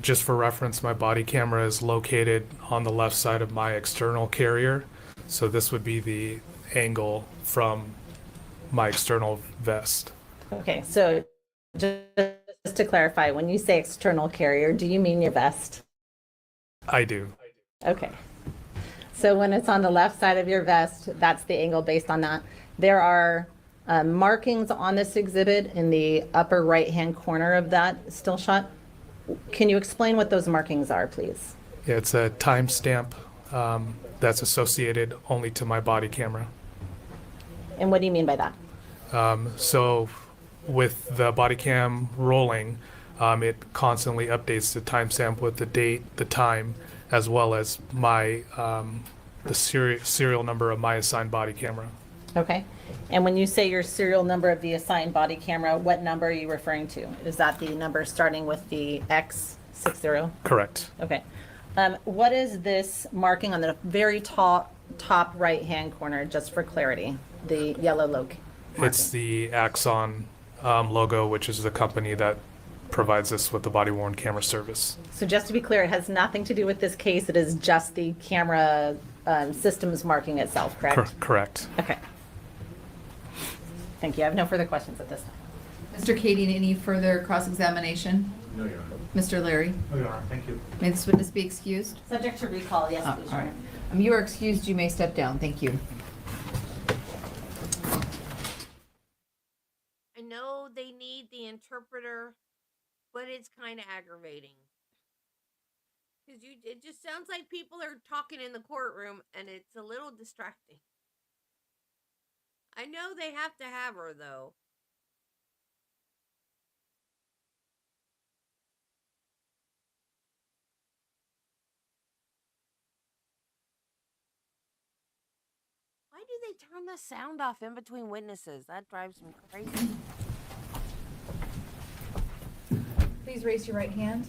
Just for reference, my body camera is located on the left side of my external carrier. So this would be the angle from my external vest. Okay, so just to clarify, when you say external carrier, do you mean your vest? I do. Okay. So when it's on the left side of your vest, that's the angle based on that. There are markings on this exhibit in the upper right-hand corner of that still shot. Can you explain what those markings are, please? Yeah, it's a timestamp that's associated only to my body camera. And what do you mean by that? So with the body cam rolling, it constantly updates the timestamp with the date, the time, as well as my the serial number of my assigned body camera. Okay. And when you say your serial number of the assigned body camera, what number are you referring to? Is that the number starting with the X60? Correct. Okay. What is this marking on the very top right-hand corner, just for clarity? The yellow It's the Axon logo, which is the company that provides us with the body-worn camera service. So just to be clear, it has nothing to do with this case. It is just the camera systems marking itself, correct? Correct. Okay. Thank you. I have no further questions at this time. Mr. Kading, any further cross-examination? No, Your Honor. Mr. Larry, Oh, Your Honor, thank you. may this witness be excused? Subject to recall, yes, Oh, please. all Your right. Honor. You are excused. You may step down. Thank you. I know they need the interpreter, but it's kind of aggravating. Because it just sounds like people are talking in the courtroom, and it's a little distracting. I know they have to have her, though. Why do they turn the sound off in between witnesses? That drives me crazy. Please raise your right hand.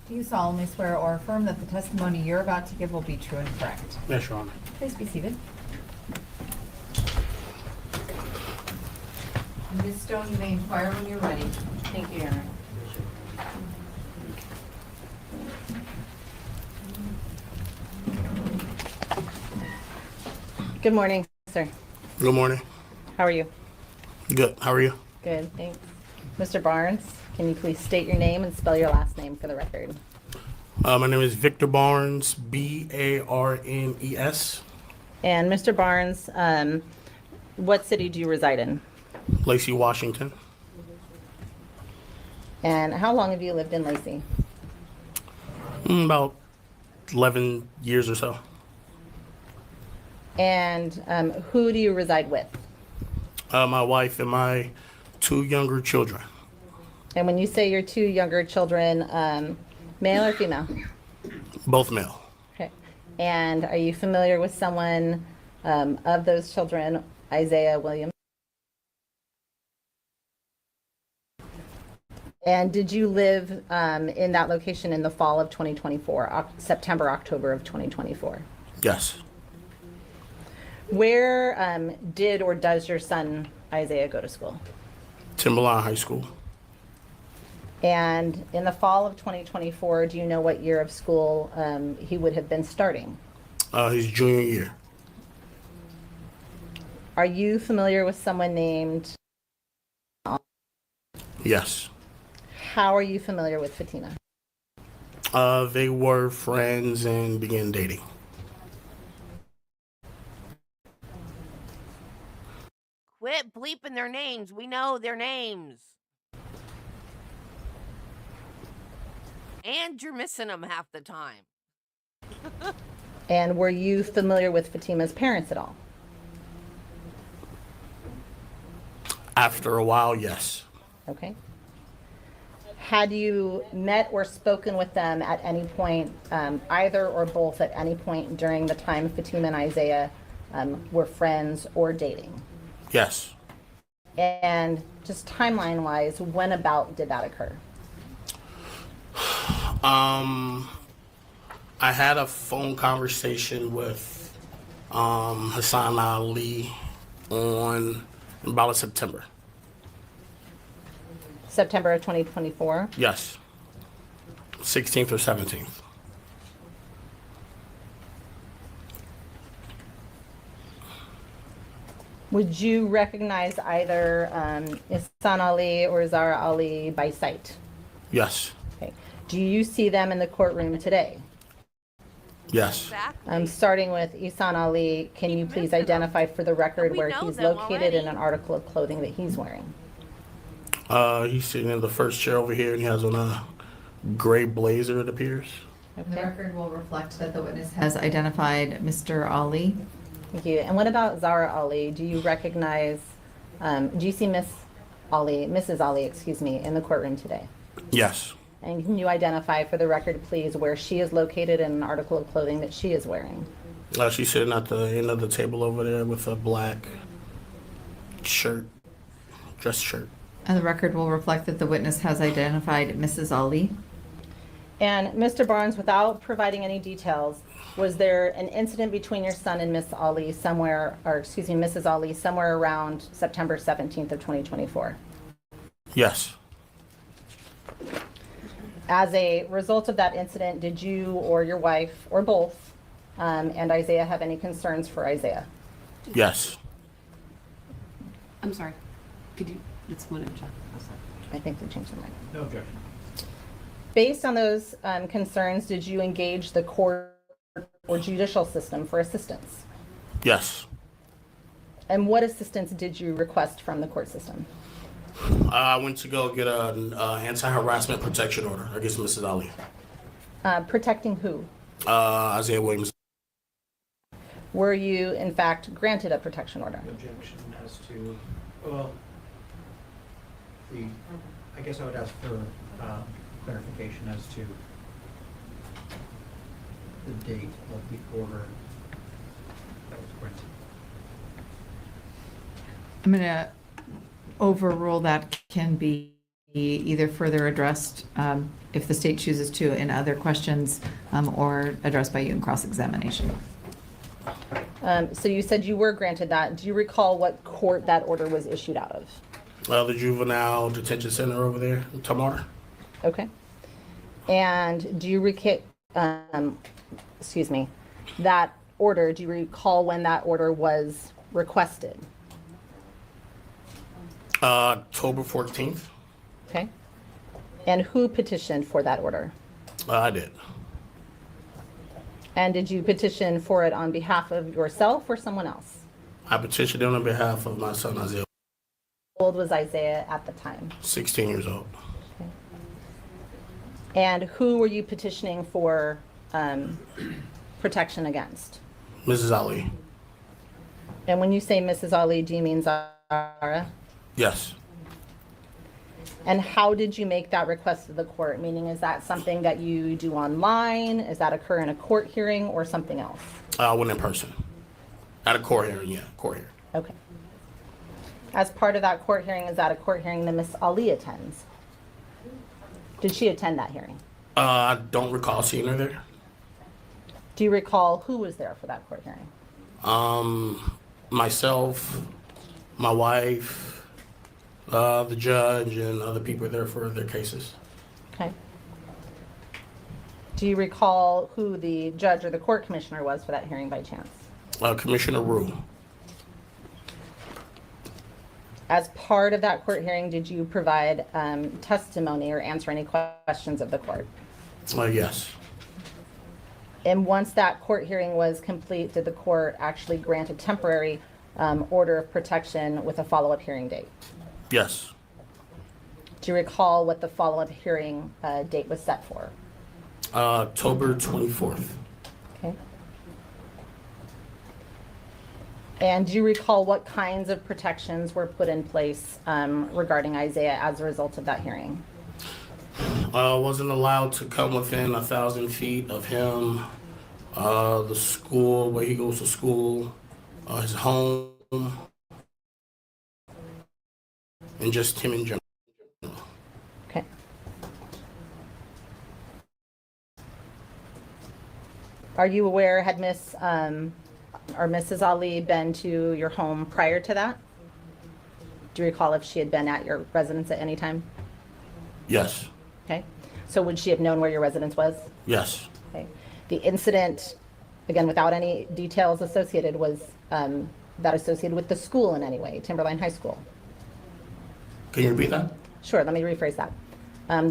Do you solemnly swear or affirm that the testimony you're about to give will be true and correct? Yes, Your Honor. Please be seated. Ms. Stone, you may inquire when you're ready. Thank you, Your Honor. Good morning, sir. Good morning. How are you? Good. How are you? Good, thanks. Mr. Barnes, can you please state your name and spell your last name for the record? My name is Victor Barnes, Barnes. And Mr. Barnes, what city do you reside in? Lacey, Washington. And how long have you lived in Lacey? About 11 years or so. And who do you reside with? My wife and my 2 younger children. And when you say your 2 younger children, male or female? Both male. Okay. And are you familiar with someone of those children, Isaiah Williams? And did you live in that location in the fall of 2024, September, October of 2024? Yes. Where did or does your son Isaiah go to school? Timberline High School. And in the fall of 2024, do you know what year of school he would have been starting? His junior year. Are you familiar with someone named? Yes. How are you familiar with Fatima? They were friends and began dating. Quit bleeping their names. We know their names. And you're missing them half the time. And were you familiar with Fatima's parents at all? After a while, yes. Okay. Had you met or spoken with them at any point, either or both at any point during the time Fatima and Isaiah were friends or dating? Yes. And just timeline-wise, when about did that occur? I had a phone conversation with Ihsan Ali on about September. September of 2024? Yes. 16th or 17th. Would you recognize either Ihsan Ali or Zahraa Ali by sight? Yes. Okay. Do you see them in the courtroom today? Yes. Exactly. Starting with Ihsan Ali, can you please identify for the record We where know he's them located and already. an article of clothing that he's wearing? He's sitting in the first chair over here, and he has on a gray blazer, it appears. The Okay, record will reflect that the witness has identified Mr. Ali. thank you. And what about Zahraa Ali? Do you recognize, do you see Mrs. Ali, excuse me, in the courtroom today? Yes. And can you identify for the record, please, where she is located and an article of clothing that she is wearing? She's sitting at the end of the table over there with a black shirt, dress shirt. And the record will reflect that the witness has identified Mrs. Ali. And Mr. Barnes, without providing any details, was there an incident between your son and Miss Ali somewhere, or excuse me, Mrs. Ali, somewhere around September 17th of 2024? Yes. As a result of that incident, did you or your wife, or both, and Isaiah have any concerns for Isaiah? Yes. I'm sorry. Could you, it's one of I think they changed their mind. No objection. Based on those concerns, did you engage the court or judicial system for assistance? Yes. And what assistance did you request from the court system? I went to go get an anti-harassment protection order against Mrs. Ali. Protecting who? Isaiah Williams. Were you, in fact, granted a protection order? Objection as to, well, I guess I would ask for clarification as to the date of the order that was granted. I'm going to overrule that can be either further addressed if the state chooses to in other questions or addressed by you in cross-examination. So you said you were granted that. Do you recall what court that order was issued out of? The juvenile detention center over there in Tamar. Okay. And do you excuse me, that order, do you recall when that order was requested? October 14th. Okay. And who petitioned for that order? I did. And did you petition for it on behalf of yourself or someone else? I petitioned on behalf of my son Isaiah. How old was Isaiah at the time? 16 years old. Okay. And who were you petitioning for protection against? Mrs. Ali. And when you say Mrs. Ali, do you mean Zahraa? Yes. And how did you make that request to the court? Meaning, is that something that you do online? Is that occur in a court hearing or something else? I went in person. At a court hearing, yeah, court hearing. Okay. As part of that court hearing, is that a court hearing that Miss Ali attends? Did she attend that hearing? I don't recall seeing her there. Do you recall who was there for that court hearing? Myself, my wife, the judge, and other people there for their cases. Okay. Do you recall who the judge or the court commissioner was for that hearing by chance? Commissioner Rue. As part of that court hearing, did you provide testimony or answer any questions of the court? Yes. And once that court hearing was complete, did the court actually grant a temporary order of protection with a follow-up hearing date? Yes. Do you recall what the follow-up hearing date was set for? October 24th. Okay. And do you recall what kinds of protections were put in place regarding Isaiah as a result of that hearing? Wasn't allowed to come within 1,000 feet of him, the school, where he goes to school, his home, and just him in general. Okay. Are you aware, had Miss or Mrs. Ali been to your home prior to that? Do you recall if she had been at your residence at any time? Yes. Okay. So would she have known where your residence was? Yes. Okay. The incident, again, without any details associated, was that associated with the school in any way, Timberline High School? Can you repeat that? Sure, let me rephrase that.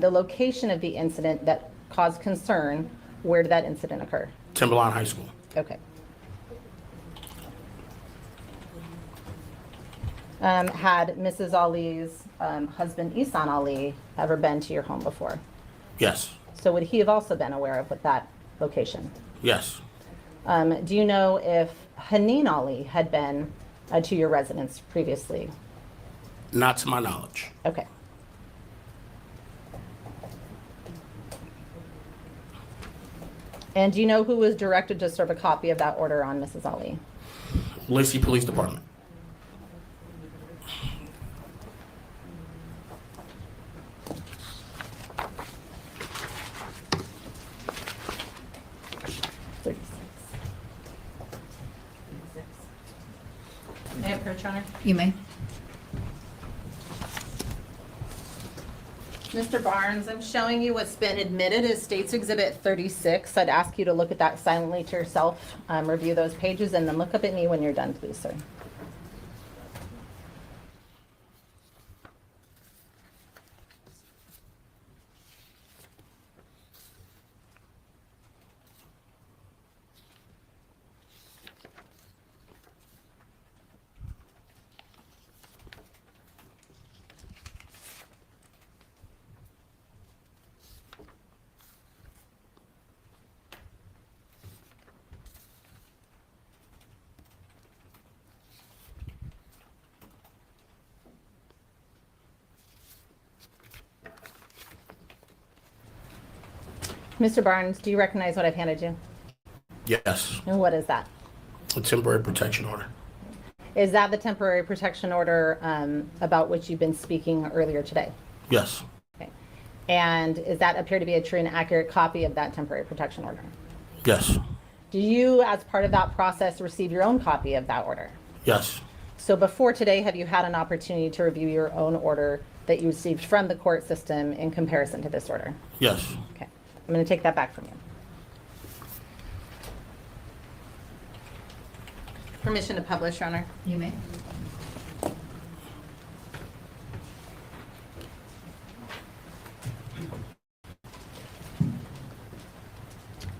The location of the incident that caused concern, where did that incident occur? Timberline High School. Okay. Had Mrs. Ali's husband, Ihsan Ali, ever been to your home before? Yes. So would he have also been aware of what that location? Yes. Do you know if Haneen Ali had been to your residence previously? Not to my knowledge. Okay. And do you know who was directed to serve a copy of that order on Mrs. Ali? Lacey Police Department. publish, Your Honor? You may. Mr. Barnes, I'm showing you what's been admitted as State's Exhibit 36. I'd ask you to look at that silently to yourself, review those pages, and then look up at me when you're done, please, sir. Mr. Barnes, do you recognize what I've handed you? Yes, And what is that? a temporary protection order. Is that the temporary protection order about which you've been speaking earlier today? Yes, Okay. And does that appear to be a true and accurate copy of that temporary protection order? yes, Do you, as part of that process, receive your own copy of that order? yes, So before today, have you had an opportunity to review your own order that you received from the court system in comparison to this order? yes. Okay, I'm going to take that back from you. Permission to publish, Your Honor. You may.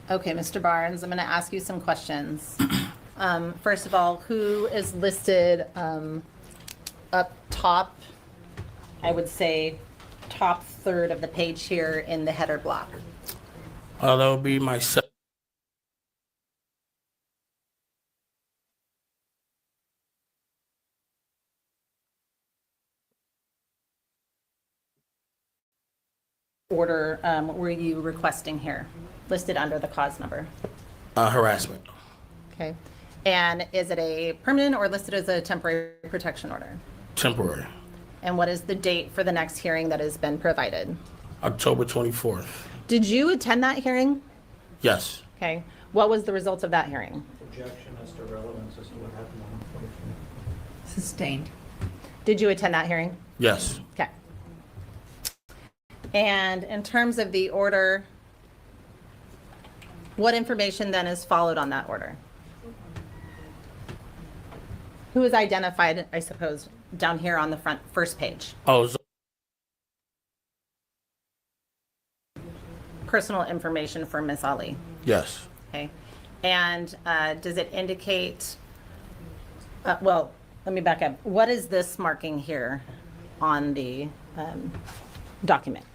Okay, Mr. Barnes, I'm going to ask you some questions. First of all, who is listed up top, I would say top third of the page here in the header block? That would be my Order were you requesting here, listed under the cause number? harassment. Okay. And is it a permanent or listed as a temporary protection order? Temporary. And what is the date for the next hearing that has been provided? October 24th. Did you attend that hearing? Yes. Okay. What was the result of that hearing? Objection as to relevance as to what happened on the 24th. Sustained. Did you attend that hearing? Yes. Okay. And in terms of the order, what information then is followed on that order? Who is identified, I suppose, down here on the front first page? Oh, Personal information for Miss Ali. yes. Okay. And does it indicate, well, let me back up. What is this marking here on the document?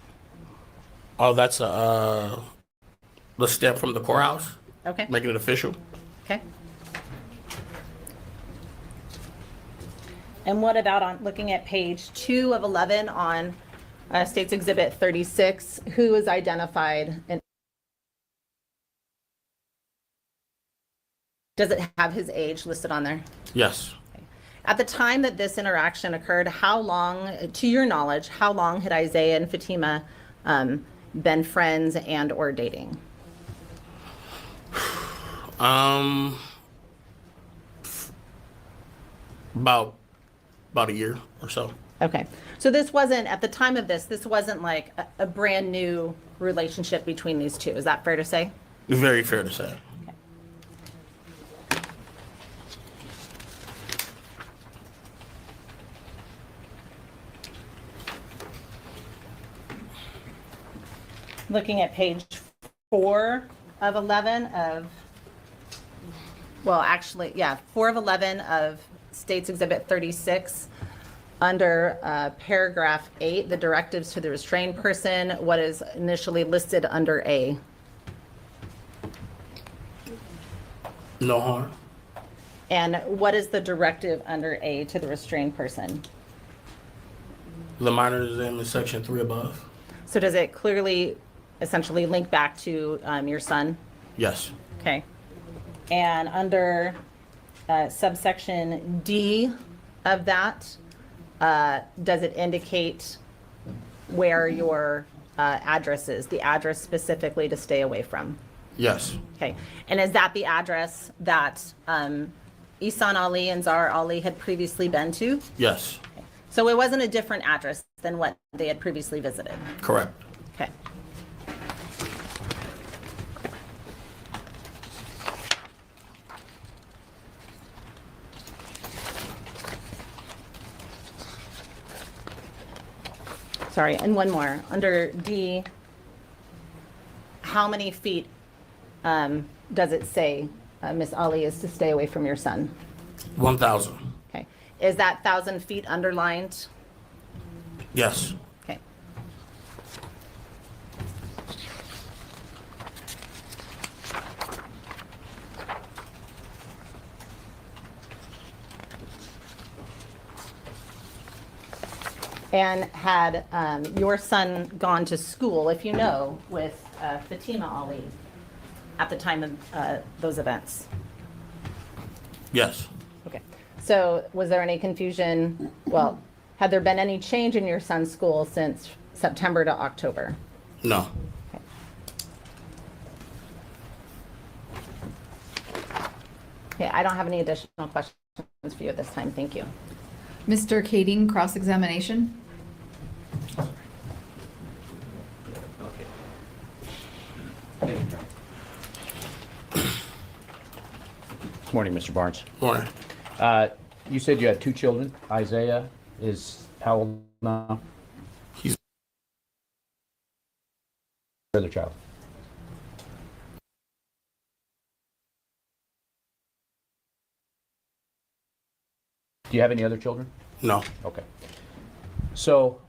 Oh, that's the stamp from the courthouse, Okay. making it official. Okay. And what about on looking at page 2 of 11 on State's Exhibit 36? Who is identified and does it have his age listed on there? Yes. At the time that this interaction occurred, how long, to your knowledge, how long had Isaiah and Fatima been friends and or dating? About a year or so. Okay, so this wasn't, at the time of this wasn't like a brand new relationship between these two. Is that fair to say? Very fair to say. Looking at page 4 of 11 of, well, actually, yeah, 4 of 11 of State's Exhibit 36, under paragraph 8, the directives to the restrained person, what is initially listed under A? No harm. And what is the directive under A to the restrained person? The minor is in section 3 above. So does it clearly essentially link back to your son? Yes. Okay. And under subsection D of that, does it indicate where your address is, the address specifically to stay away from? Yes. Okay. And is that the address that Ihsan Ali and Zahraa Ali had previously been to? Yes, So it wasn't a different address than what they had previously visited? correct. Okay. Sorry, and one more. Under D, how many feet does it say Miss Ali is to stay away from your son? 1,000. Okay. Is that 1,000 feet underlined? Yes, Okay. And had your son gone to school, if you know, with Fatima Ali at the time of those events? yes, Okay. So was there any confusion? Well, had there been any change in your son's school since September to October? no. Okay, I don't have any additional questions for you at this time. Thank you. Mr. Kading, cross-examination? Good morning, Mr. Barnes. Morning. You said you had 2 children. Isaiah is how old now? He's The other child. Do you have any other children? no, Okay. So,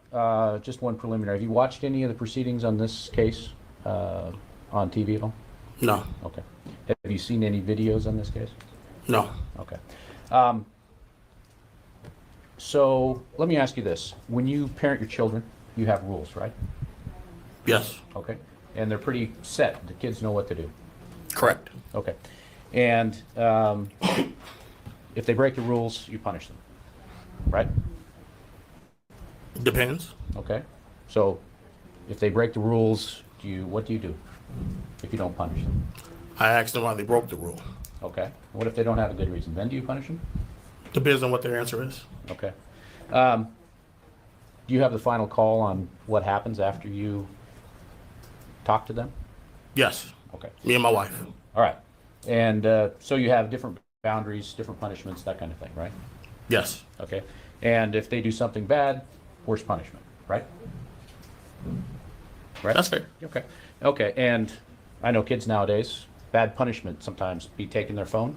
just one preliminary. Have you watched any of the proceedings on this case on TV at all? no, Okay. Have you seen any videos on this case? no, Okay. So, let me ask you this. When you parent your children, you have rules, right? yes, Okay. And they're pretty set. The kids know what to do. correct. Okay. And if they break the rules, you punish them, right? Depends. Okay. So if they break the rules, what do you do if you don't punish them? I asked them why they broke the rule. Okay. What if they don't have a good reason? Then do you punish them? Depends on what their answer is. Okay. Do you have the final call on what happens after you talk to them? Yes, Okay. me and my wife. All right. And so you have different boundaries, different punishments, that kind of thing, right? Yes, Okay. And if they do something bad, worse punishment, right? Right? that's fair. Okay. Okay. And I know kids nowadays, bad punishment sometimes be taking their phone.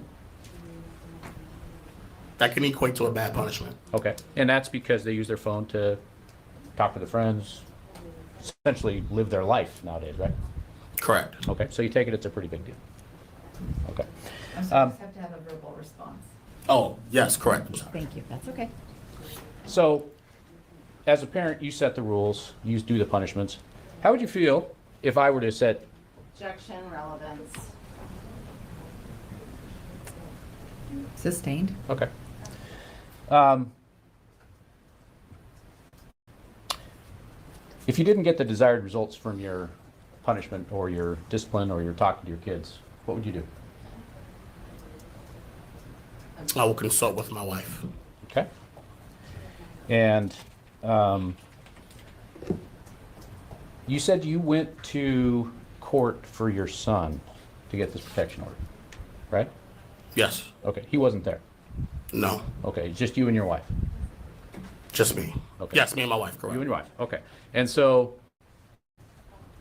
That can equate to a bad punishment. Okay. And that's because they use their phone to talk to their friends, essentially live their life nowadays, right? Correct. Okay. So you take it, it's a pretty big deal. Okay. I'm sorry, I have to have a verbal response. Oh, yes, correct. I'm sorry. Thank you, that's okay. So, as a parent, you set the rules, you do the punishments. How would you feel if I were to set, Objection, relevance. Sustained. okay. If you didn't get the desired results from your punishment or your discipline or your talking to your kids, what would you do? I will consult with my wife. Okay. And you said you went to court for your son to get this protection order, right? Yes, Okay, he wasn't there. no, Okay, just you and your wife. just me. Okay. Yes, me and my wife, You correct. and your wife. Okay. And so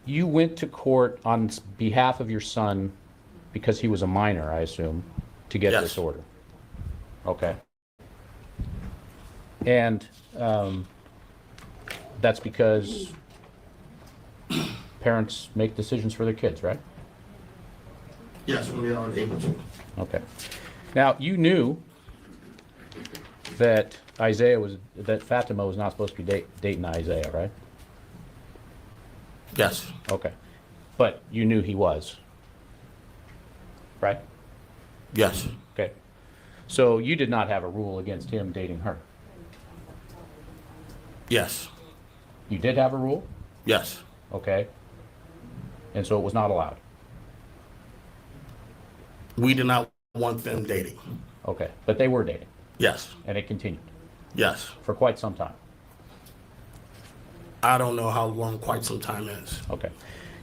you went to court on behalf of your son because he was a minor, I assume, to get Yes. this order. Okay. And that's because parents make decisions for their kids, right? Yes, when we are able to. Okay. Now, you knew that that Fatima was not supposed to be dating Isaiah, right? Yes, Okay. But you knew he was, right? yes, Okay. So you did not have a rule against him dating her. yes, You did have a rule? yes. Okay. And so it was not allowed. We did not want them dating. Okay, but they were dating, Yes, and it continued yes. for quite some time. I don't know how long quite some time is. Okay.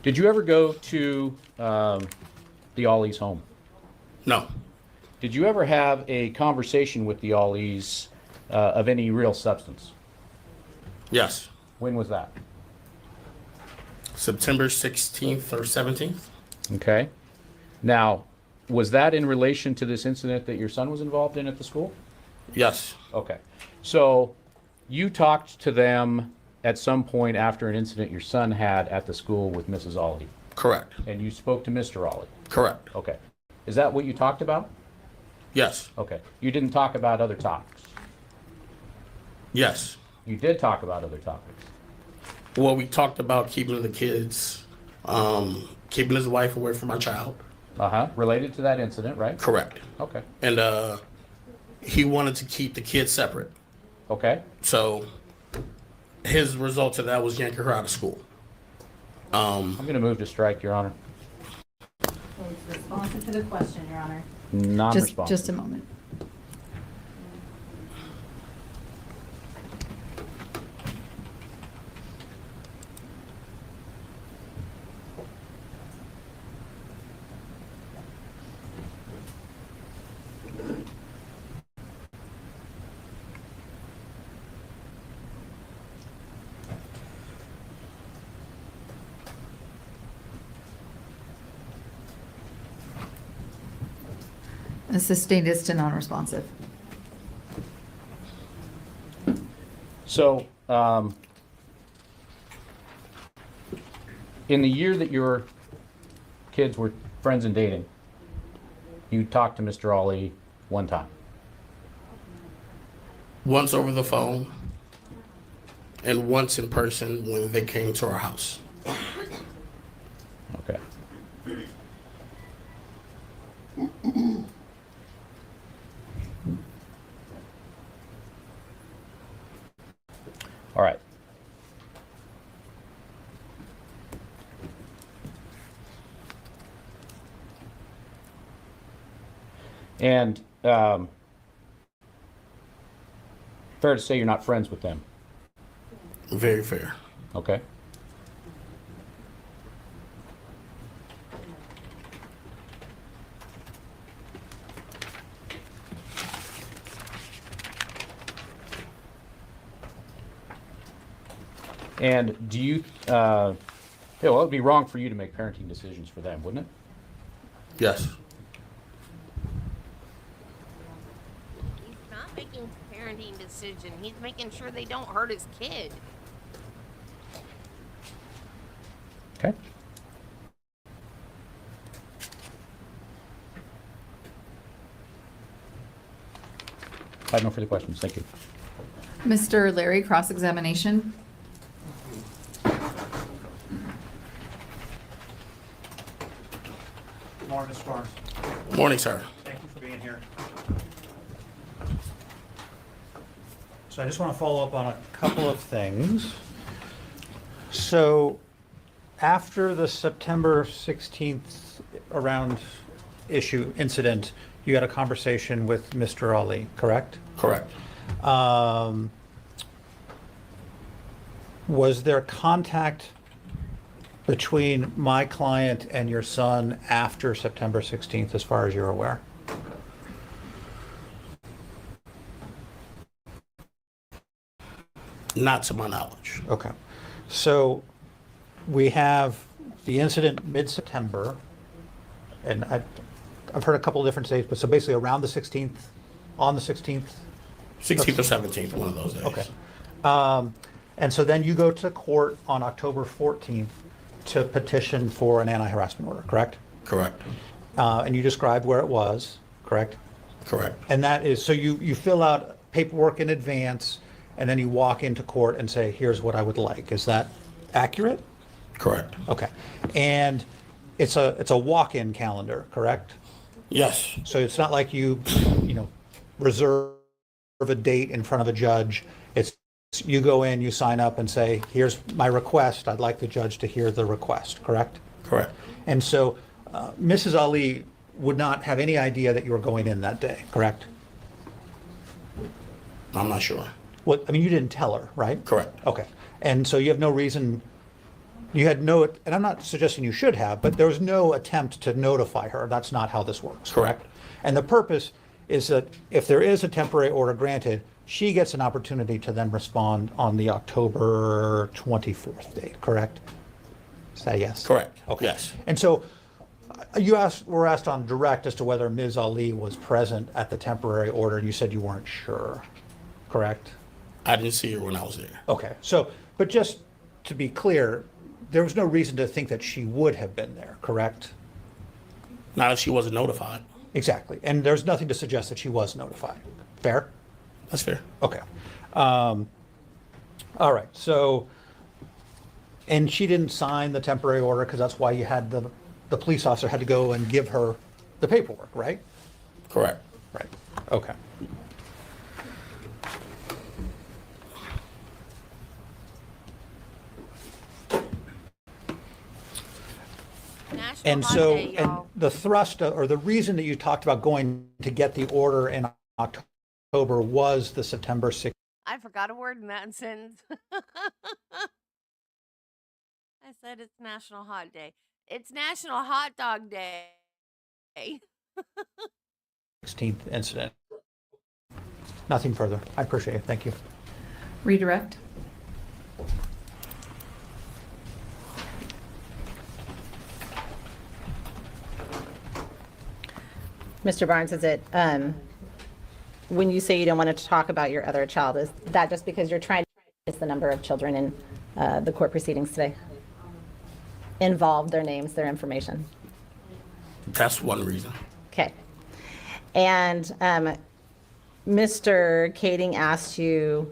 Did you ever go to the Ollie's home? No, Did you ever have a conversation with the Ollies of any real substance? yes. When was that? September 16th or 17th? Okay. Now, was that in relation to this incident that your son was involved in at the school? Yes, Okay. So you talked to them at some point after an incident your son had at the school with Mrs. Ollie, correct, and you spoke to Mr. Ollie. correct. Okay. Is that what you talked about? Yes, Okay. You didn't talk about other topics. yes. You did talk about other topics. Well, we talked about keeping the kids, keeping his wife away from my child. Uh-huh. Related to that incident, right? Correct. Okay. And he wanted to keep the kids separate. Okay. So his result to that was yanking her out of school. I'm going to move to strike, Your Honor. Responsive to the question, Your Honor. Non-responsive. Just a moment. Sustained is to non-responsive. So, in the year that your kids were friends and dating, you talked to Mr. Ollie one time. Once over the phone and once in person when they came to our house. Okay. All right. And fair to say you're not friends with them, Very fair. okay? And do you, well, it would be wrong for you to make parenting decisions for them, wouldn't it? Yes. He's not making a parenting decision. He's making sure they don't hurt his kid. Okay. I have no further questions. Thank you. Mr. Larry, cross-examination. Morning, Mr. Barnes. Morning, sir. Thank you for being here. So I just want to follow up on a couple of things. So after the September 16th around incident, you had a conversation with Mr. Ali, correct? Correct. Was there contact between my client and your son after September 16th, as far as you're aware? Not to my knowledge. Okay. So we have the incident mid-September, and I've heard a couple of different dates, but so basically around the 16th, on the 16th? 16th or 17th, one of those days. Okay. And so then you go to court on October 14th to petition for an anti-harassment order, correct? Correct. And you described where it was, correct? Correct. And that is, so you fill out paperwork in advance, and then you walk into court and say, here's what I would like. Is that accurate? Correct. Okay. And it's a walk-in calendar, correct? Yes. So it's not like you reserve a date in front of a judge. It's you go in, you sign up and say, here's my request. I'd like the judge to hear the request, correct? Correct. And so Mrs. Ali would not have any idea that you were going in that day, correct? I'm not sure. What, I mean, you didn't tell her, right? Correct. Okay. And so you have no reason, you had no, and I'm not suggesting you should have, but there was no attempt to notify her. That's not how this works, correct? And the purpose is that if there is a temporary order granted, she gets an opportunity to then respond on the October 24th date, correct? Is that a yes? Correct. Okay. Yes. And so were asked on direct as to whether Ms. Ali was present at the temporary order, and you said you weren't sure, correct? I didn't see her when I was there. Okay, so, but just to be clear, there was no reason to think that she would have been there, correct? Not if she wasn't notified. Exactly, and there's nothing to suggest that she was notified. Fair? That's fair. Okay. All right, so, and she didn't sign the temporary order because that's why you had the police officer had to go and give her the paperwork, right? Correct. Right, okay. National And Hot so, Day, and y'all. the thrust or the reason that you talked about going to get the order in October was the September 6th. I forgot a word in that sentence. I said it's National Hot Day. It's National Hot Dog Day. 16th incident. Nothing further. I appreciate it. Thank you. Redirect. Mr. Barnes, is it, when you say you don't want to talk about your other child, is that just because you're trying to reduce the number of children in the court proceedings today? Involve their names, their information. That's one reason. Okay. And Mr. Kading asked you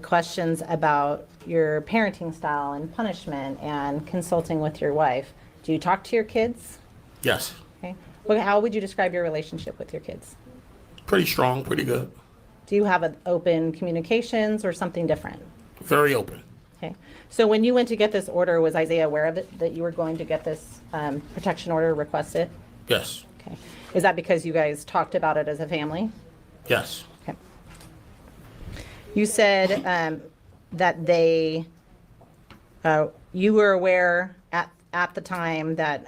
questions about your parenting style and punishment and consulting with your wife. Do you talk to your kids? Yes. Okay. Well, how would you describe your relationship with your kids? Pretty strong, pretty good. Do you have an open communications or something different? Very open. Okay. So when you went to get this order, was Isaiah aware of it, that you were going to get this protection order requested? Yes. Okay. Is that because you guys talked about it as a family? Yes. Okay. You said that they, you were aware at the time that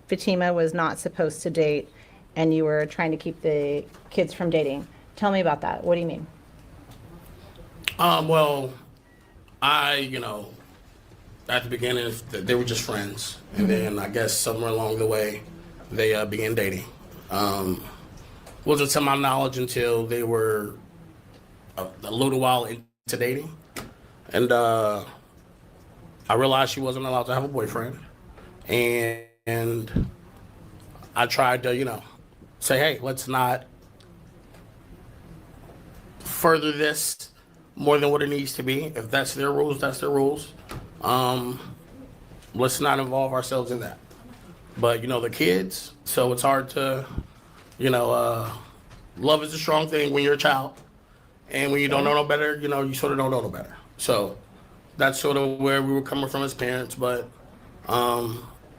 Fatima was not supposed to date and you were trying to keep the kids from dating. Tell me about that. What do you mean? Well, at the beginning, they were just friends. And then I guess somewhere along the way, they began dating. Wasn't to my knowledge until they were a little while into dating. And I realized she wasn't allowed to have a boyfriend. And I tried to, say, hey, let's not further this more than what it needs to be. If that's their rules, that's their rules. Let's not involve ourselves in that. But, the kids, so it's hard to, love is a strong thing when you're a child. And when you don't know no better, you sort of don't know no better. So that's sort of where we were coming from as parents. But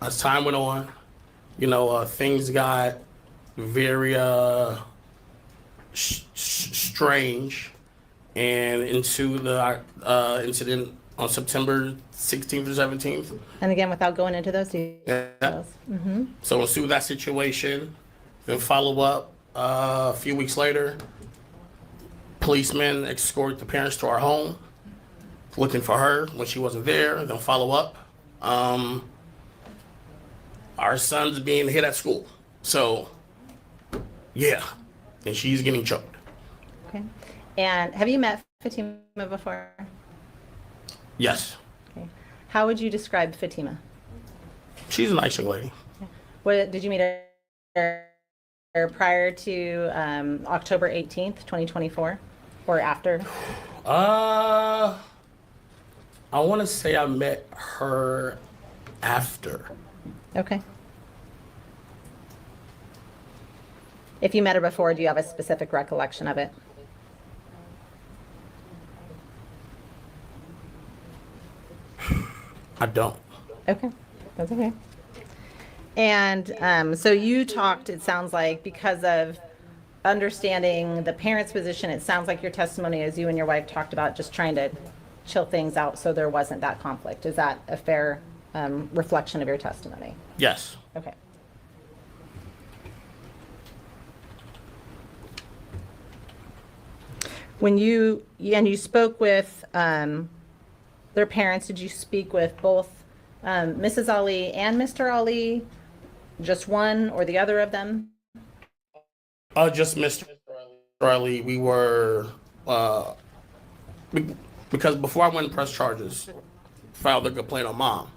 as time went on, things got very strange, and into the incident on September 16th or 17th. And again, without going into those details. Yeah. So ensued that situation, then follow up a few weeks later. Policemen escort the parents to our home, looking for her when she wasn't there. Then follow up. Our son's being hit at school. So, yeah, and she's getting choked. Okay. And have you met Fatima before? Yes, Okay. How would you describe Fatima? she's a nice young lady. What did you meet her prior to October 18th, 2024, or after? I want to say I met her after. Okay. If you met her before, do you have a specific recollection of it? I don't. Okay, that's okay. And so you talked, it sounds like, because of understanding the parent's position, it sounds like your testimony, as you and your wife talked about, just trying to chill things out so there wasn't that conflict. Is that a fair reflection of your testimony? Yes. Okay. When you spoke with their parents, did you speak with both Mrs. Ali and Mr. Ali, just one or the other of them? Just Mr. Ali. We were because before I went and pressed charges, filed a complaint on mom.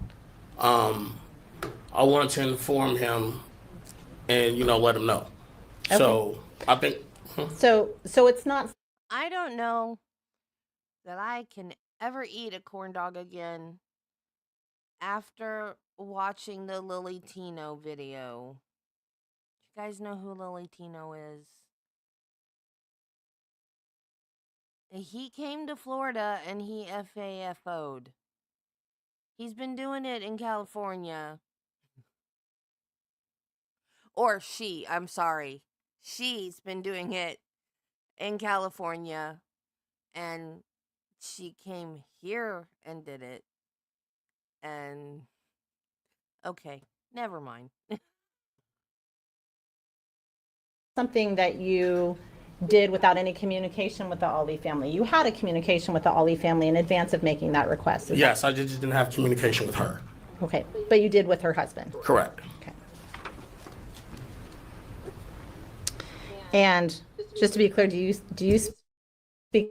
I wanted to inform him and let him know. Okay. So I think. So it's not. I don't know that I can ever eat a corn dog again after watching the Lily Tino video. You guys know who Lily Tino is? He came to Florida and he FAFO'd. He's been doing it in California. Or she, I'm sorry. She's been doing it in California. And she came here and did it. And okay, never mind. Something that you did without any communication with the Ali family. You had a communication with the Ali family in advance of making that request. Yes, I just didn't have communication with her. Okay, but you did with her husband. Correct. Okay. And just to be clear, do you speak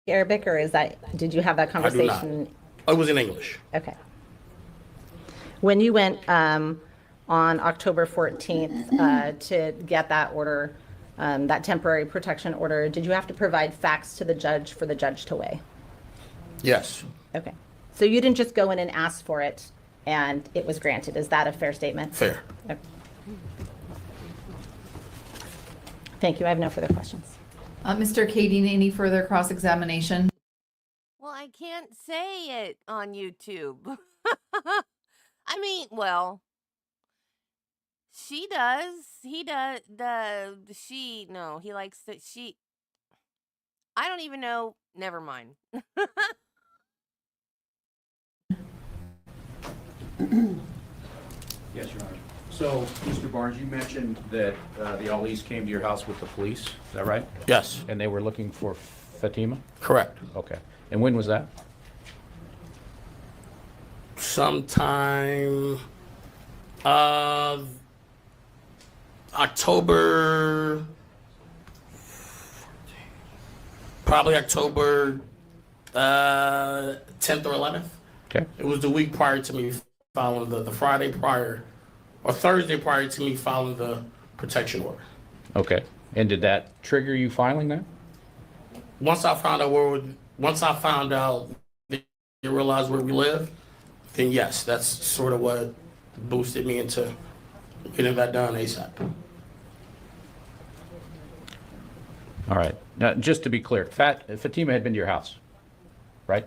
Arabic, or did you have that conversation? I do not. It was in English. Okay. When you went on October 14th to get that order, that temporary protection order, did you have to provide facts to the judge for the judge to weigh? Yes. Okay. So you didn't just go in and ask for it and it was granted. Is that a fair statement? Fair. Okay. Thank you. I have no further questions. Mr. Kading, any further cross-examination? Well, I can't say it on YouTube. I mean, well, she does. He does. No, he likes that. I don't even know. Never mind. Yes, Your Honor. So, Mr. Barnes, you mentioned that the Alis came to your house with the police, is that right? Yes. And they were looking for Fatima? Correct. Okay. And when was that? Sometime October, probably October 10th or 11th. Okay. It was the week prior to me filing the Friday prior, or Thursday prior to me filing the protection order. Okay. And did that trigger you filing that? Once I found out they realized where we live, then yes, that's sort of what boosted me into getting that done ASAP. All right. Now, just to be clear, Fatima had been to your house, right?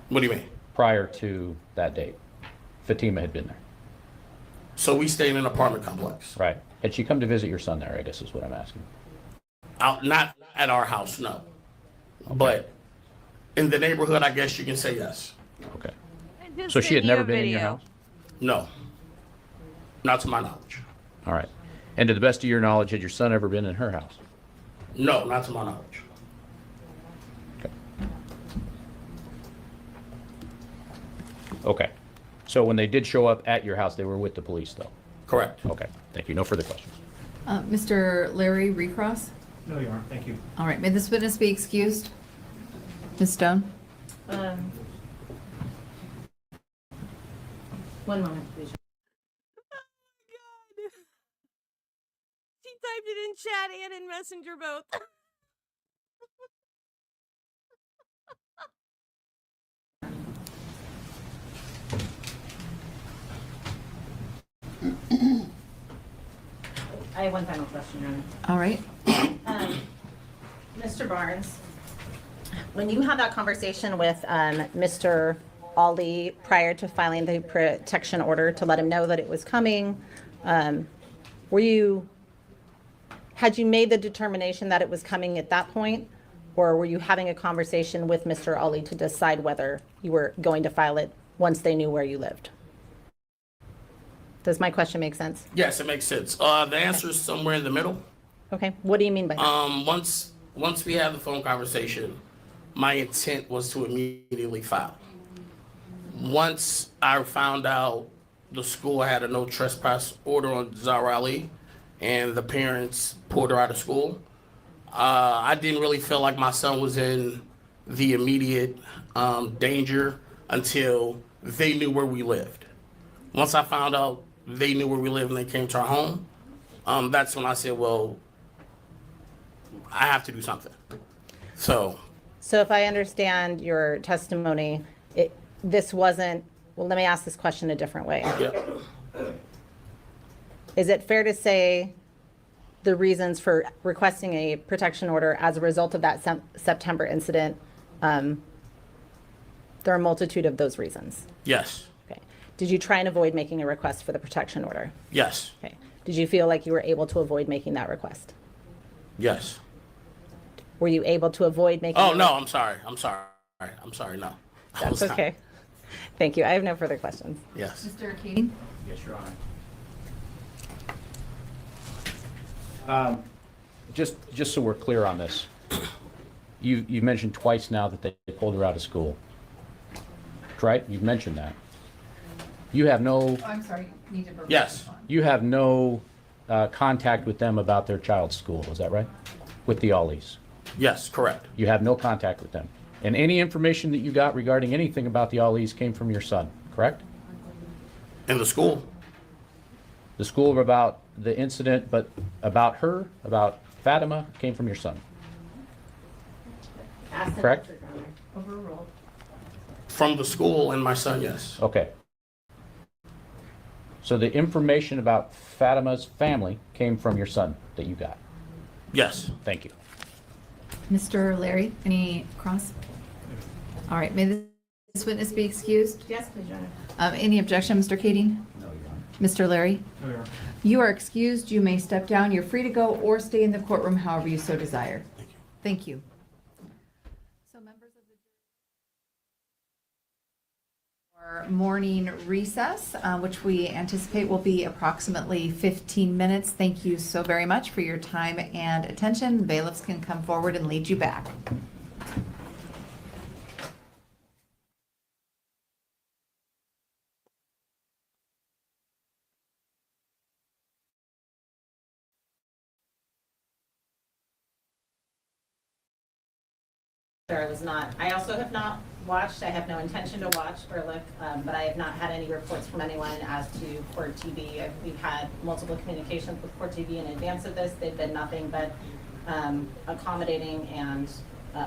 What do you mean? Prior to that date, Fatima had been there. So we stayed in an apartment complex. Right. Had she come to visit your son there, I guess is what I'm asking. Not at our house, no. But in the neighborhood, I guess you can say yes. Okay. I just So she sent had you never a been in your video. house? No. Not to my knowledge. All right. And to the best of your knowledge, had your son ever been in her house? No, not to my knowledge. Okay. Okay. So when they did show up at your house, they were with the police, though? Correct. Okay. Thank you. No further questions. Mr. Larry Recross? No, you aren't. Thank you. All right, may this witness be excused? Ms. Stone? One moment, please. God. She typed it in chat and in Messenger both. I have one final question, Your Honor. All right. Mr. Barnes, when you had that conversation with Mr. Ali prior to filing the protection order to let him know that it was coming, had you made the determination that it was coming at that point? Or were you having a conversation with Mr. Ali to decide whether you were going to file it once they knew where you lived? Does my question make sense? Yes, it makes sense. The answer is somewhere in the middle. Okay, what do you mean by that? Once we had the phone conversation, my intent was to immediately file. Once I found out the school had a no trespass order on Zahraa Ali, and the parents pulled her out of school, I didn't really feel like my son was in the immediate danger until they knew where we lived. Once I found out they knew where we lived and they came to our home, that's when I said, well, I have to do something. So if I understand your testimony, this wasn't, well, let me ask this question a different way. yeah, Is it fair to say the reasons for requesting a protection order as a result of that September incident, there are a multitude of those reasons? yes, Okay. Did you try and avoid making a request for the protection order? yes, Okay. Did you feel like you were able to avoid making that request? yes. Were you able to avoid making? Oh, no, I'm sorry, no. I That's was not. okay. Thank you. I have no further questions. Yes. Mr. Keating? Yes, Your Honor. Just so we're clear on this, you mentioned twice now that they pulled her out of school. Right? You've mentioned that. You have no, I'm sorry, need to. Yes. you have no contact with them about their child's school, is that right? With the Ollie's. Yes, correct. You have no contact with them. And any information that you got regarding anything about the Ollie's came from your son, correct? In the school? The school about the incident, but about her, about Fatima, came from your son. Correct? Overruled. From the school and my son, yes. Okay. So the information about Fatima's family came from your son that you got. Yes. Thank you. Mr. Larry, any cross? All right, may this witness be excused? Yes, please, Your Honor. Any objection, Mr. Keating? No, Your Honor. Mr. Larry? You are excused. You may step down. You're free to go or stay in the courtroom however you so desire. Thank you. So members of the our morning recess, which we anticipate will be approximately 15 minutes. Thank you so very much for your time and attention. Bailiffs can come forward and lead you back. I was not, I also have not watched, I have no intention to watch or look, but I have not had any reports from anyone as to Court TV. We've had multiple communications with Court TV in advance of this. They've been nothing but accommodating and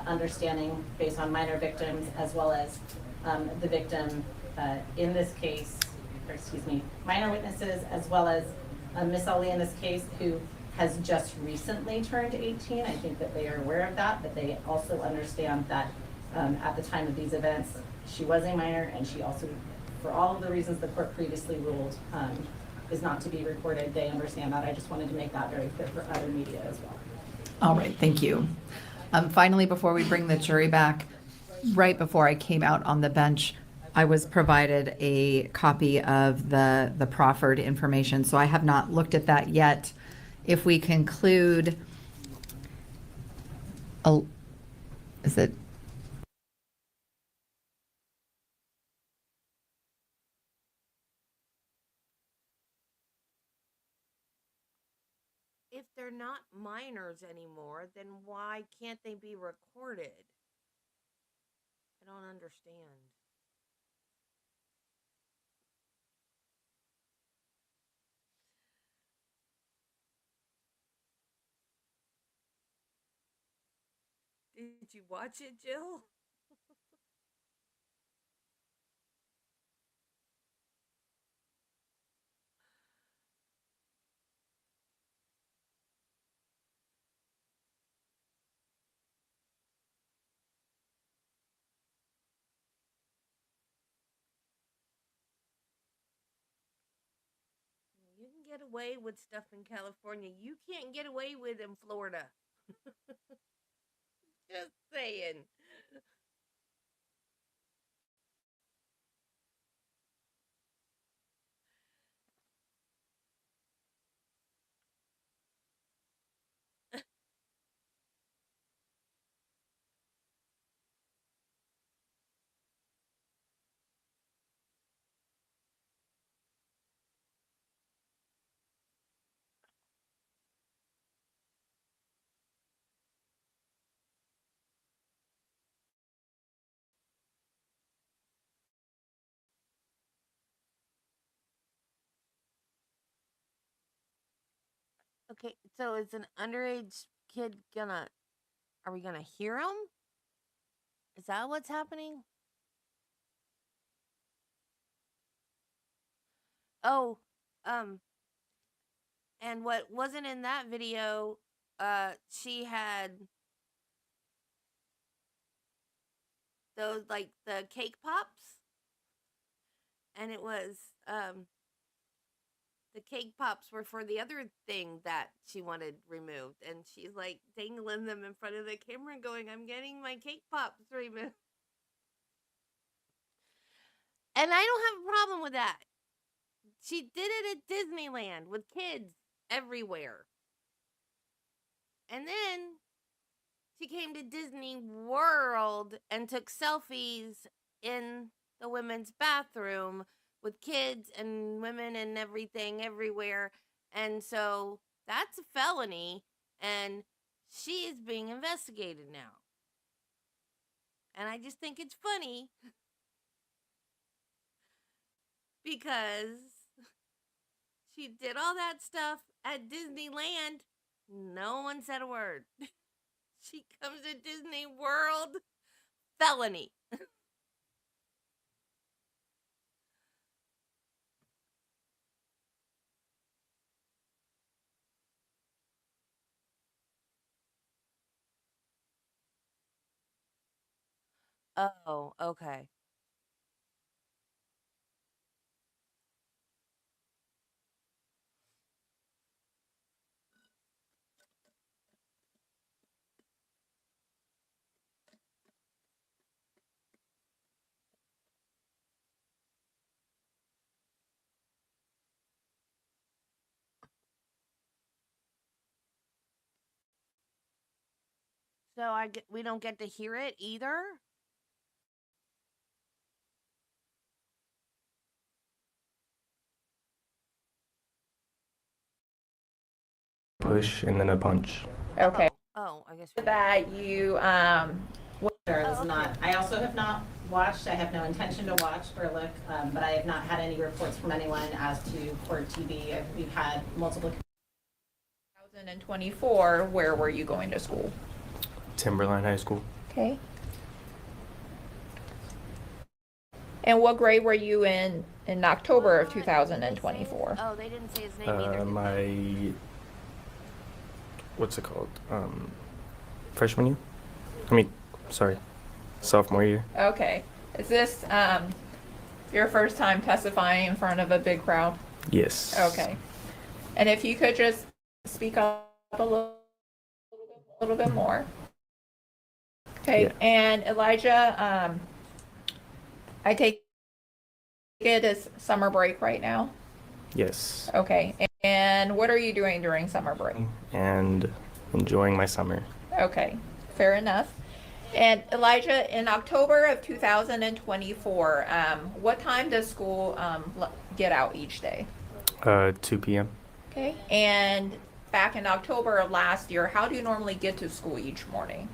understanding based on minor victims as well as the victim in this case, or excuse me, minor witnesses as well as Miss Ali in this case who has just recently turned 18. I think that they are aware of that, but they also understand that at the time of these events, she was a minor, and she also, for all of the reasons the court previously ruled, is not to be recorded. They understand that. I just wanted to make that very clear for other media as well. All right, thank you. Finally, before we bring the jury back, right before I came out on the bench, I was provided a copy of the proffered information, so I have not looked at that yet. If we conclude, is it? If they're not minors anymore, then why can't they be recorded? I don't understand. Did you watch it, Jill? You can get away with stuff in California you can't get away with in Florida. Just saying. Okay, so is an underage kid gonna? Are we gonna hear him? Is that what's happening? Oh, um, and what wasn't in that video? She had those like the cake pops, and it was the cake pops were for the other thing that she wanted removed, and she's like dangling them in front of the camera, going, "I'm getting my cake pops removed," and I don't have a problem with that. She did it at Disneyland with kids everywhere. And then she came to Disney World and took selfies in the women's bathroom with kids and women and everything everywhere. And so that's a felony, and she is being investigated now. And I just think it's funny because she did all that stuff at Disneyland. No one said a word. She comes to Disney World. Felony. Oh, okay. So we don't get to hear it either. Push and then a punch. Okay. Oh, I guess. That you, There is not. I also have not watched. I have no intention to watch or look, but I have not had any reports from anyone as to court TV. We've had multiple. 2024, where were you going to school? Timberline High School. Okay. And what grade were you in October of 2024? Oh, they didn't say his name either. Did they? My what's it called? Freshman year? Sorry, sophomore year. Okay. Is this your first time testifying in front of a big crowd? Yes. Okay. And if you could just speak up a little bit more. Okay. Yeah. And Elijah, I take it as summer break right now. Yes. Okay. And what are you doing during summer break? And enjoying my summer. Okay. Fair enough. And Elijah, in October of 2024, what time does school get out each day? 2 p.m. Okay. And back in October of last year, how do you normally get to school each morning?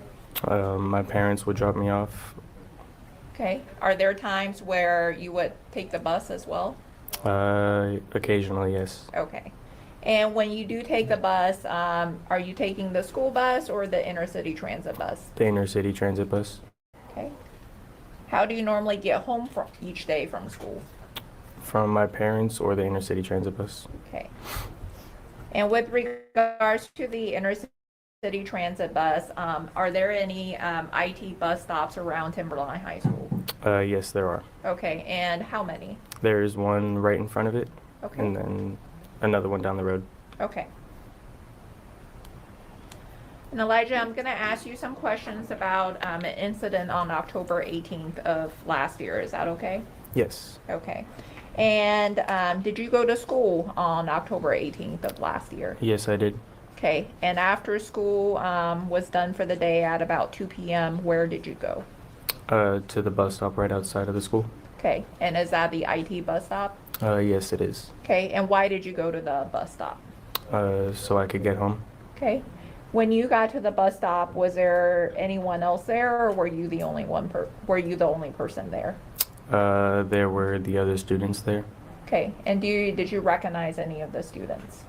My parents would drop me off. Okay. Are there times where you would take the bus as well? Occasionally, yes. Okay. And when you do take the bus, are you taking the school bus or the inner city transit bus? The inner city transit bus. Okay. How do you normally get home from each day from school? From my parents or the inner city transit bus. Okay. And with regards to the inner city transit bus, are there any IT bus stops around Timberline High School? Yes, there are. Okay. And how many? There's one right in front of it. Okay. And then another one down the road. Okay. And Elijah, I'm going to ask you some questions about an incident on October 18th of last year. Is that okay? Yes. Okay. And did you go to school on October 18th of last year? Yes, I did. Okay. And after school was done for the day at about 2 p.m., where did you go? To the bus stop right outside of the school. Okay. And is that the IT bus stop? Yes, it is. Okay. And why did you go to the bus stop? So I could get home. Okay. When you got to the bus stop, was there anyone else there, or were you the only were you the only person there? There were the other students there. Okay. And did you recognize any of the students?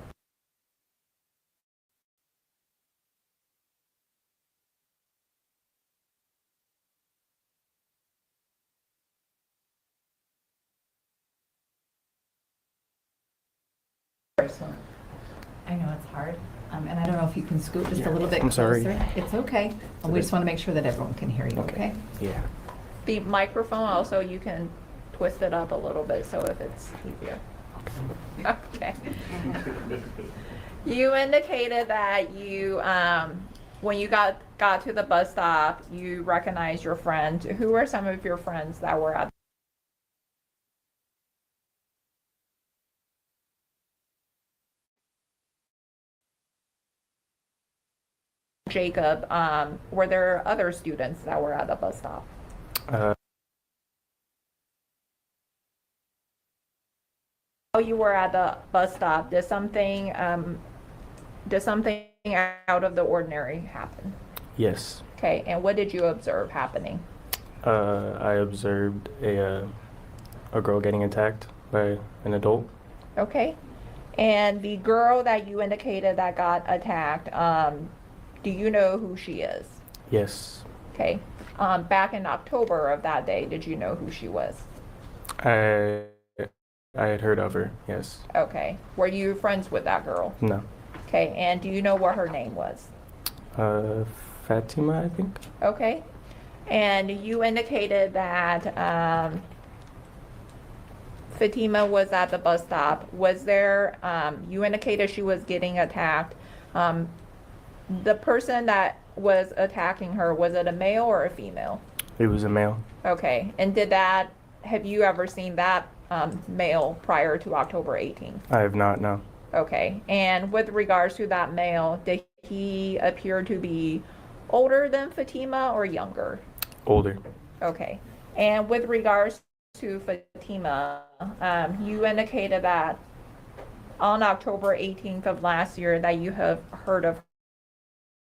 I know it's hard, and I don't know if you can scoot just a little bit I'm sorry. closer. It's okay. We just want to make sure that everyone can hear you, okay? Yeah. The microphone also, you can twist it up a little bit so if it's easier. Okay. You indicated that you, when you got to the bus stop, you recognized your friend. Who were some of your friends that were at Jacob? Were there other students that were at the bus stop? While you were at the bus stop, did something out of the ordinary happen? Yes. Okay, and what did you observe happening? I observed a girl getting attacked by an adult. Okay, and the girl that you indicated that got attacked, do you know who she is? Yes. Okay, back in October of that day, did you know who she was? I had heard of her. Yes. Okay, were you friends with that girl? No. Okay, and do you know what her name was? Fatima, I think. Okay, and you indicated that Fatima was at the bus stop. Was there, you indicated she was getting attacked. The person that was attacking her, was it a male or a female? It was a male. Okay, and have you ever seen that male prior to October 18th? I have not, no. Okay, and with regards to that male, did he appear to be older than Fatima or younger? Older. Okay, and with regards to Fatima, you indicated that on October 18th of last year that you have heard of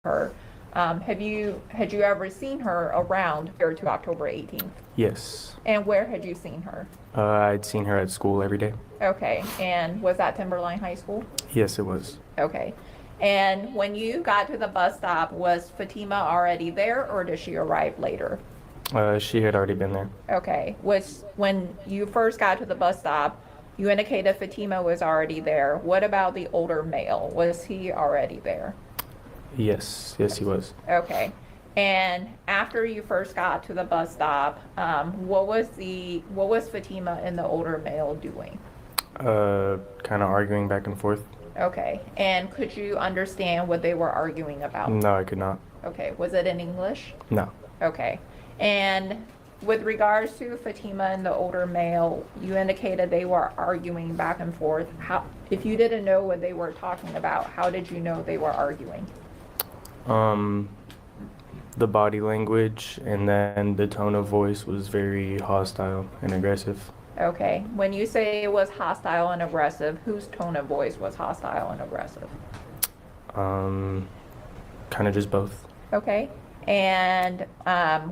her. Had you ever seen her around prior to October 18th? Yes. And where had you seen her? I'd seen her at school every day. Okay, and was that Timberline High School? Yes, it was. Okay, and when you got to the bus stop, was Fatima already there or did she arrive later? She had already been there. Okay, when you first got to the bus stop, you indicated Fatima was already there. What about the older male? Was he already there? Yes, yes, he was. Okay, and after you first got to the bus stop, what was Fatima and the older male doing? Kind of arguing back and forth. Okay, and could you understand what they were arguing about? No, I could not. Okay, was it in English? No. Okay, and with regards to Fatima and the older male, you indicated they were arguing back and forth. If you didn't know what they were talking about, how did you know they were arguing? The body language and then the tone of voice was very hostile and aggressive. Okay, when you say it was hostile and aggressive, whose tone of voice was hostile and aggressive? Kind of just both. Okay, and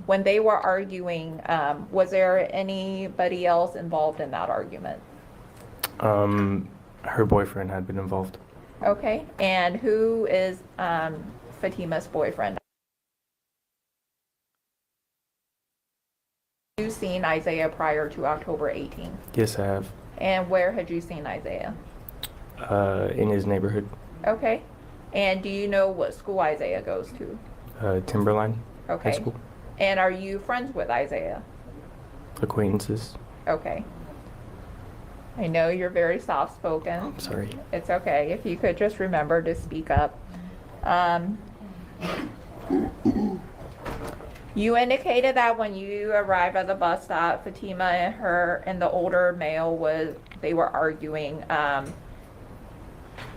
when they were arguing, was there anybody else involved in that argument? Her boyfriend had been involved. Okay, and who is Fatima's boyfriend? Have you seen Isaiah prior to October 18th? Yes, I have. And where had you seen Isaiah? In his neighborhood. Okay, and do you know what school Isaiah goes to? Timberline Okay. High School. And are you friends with Isaiah? Acquaintances. Okay. I know you're very soft-spoken. Sorry. It's okay. If you could just remember to speak up. You indicated that when you arrived at the bus stop, Fatima and her and the older male they were arguing.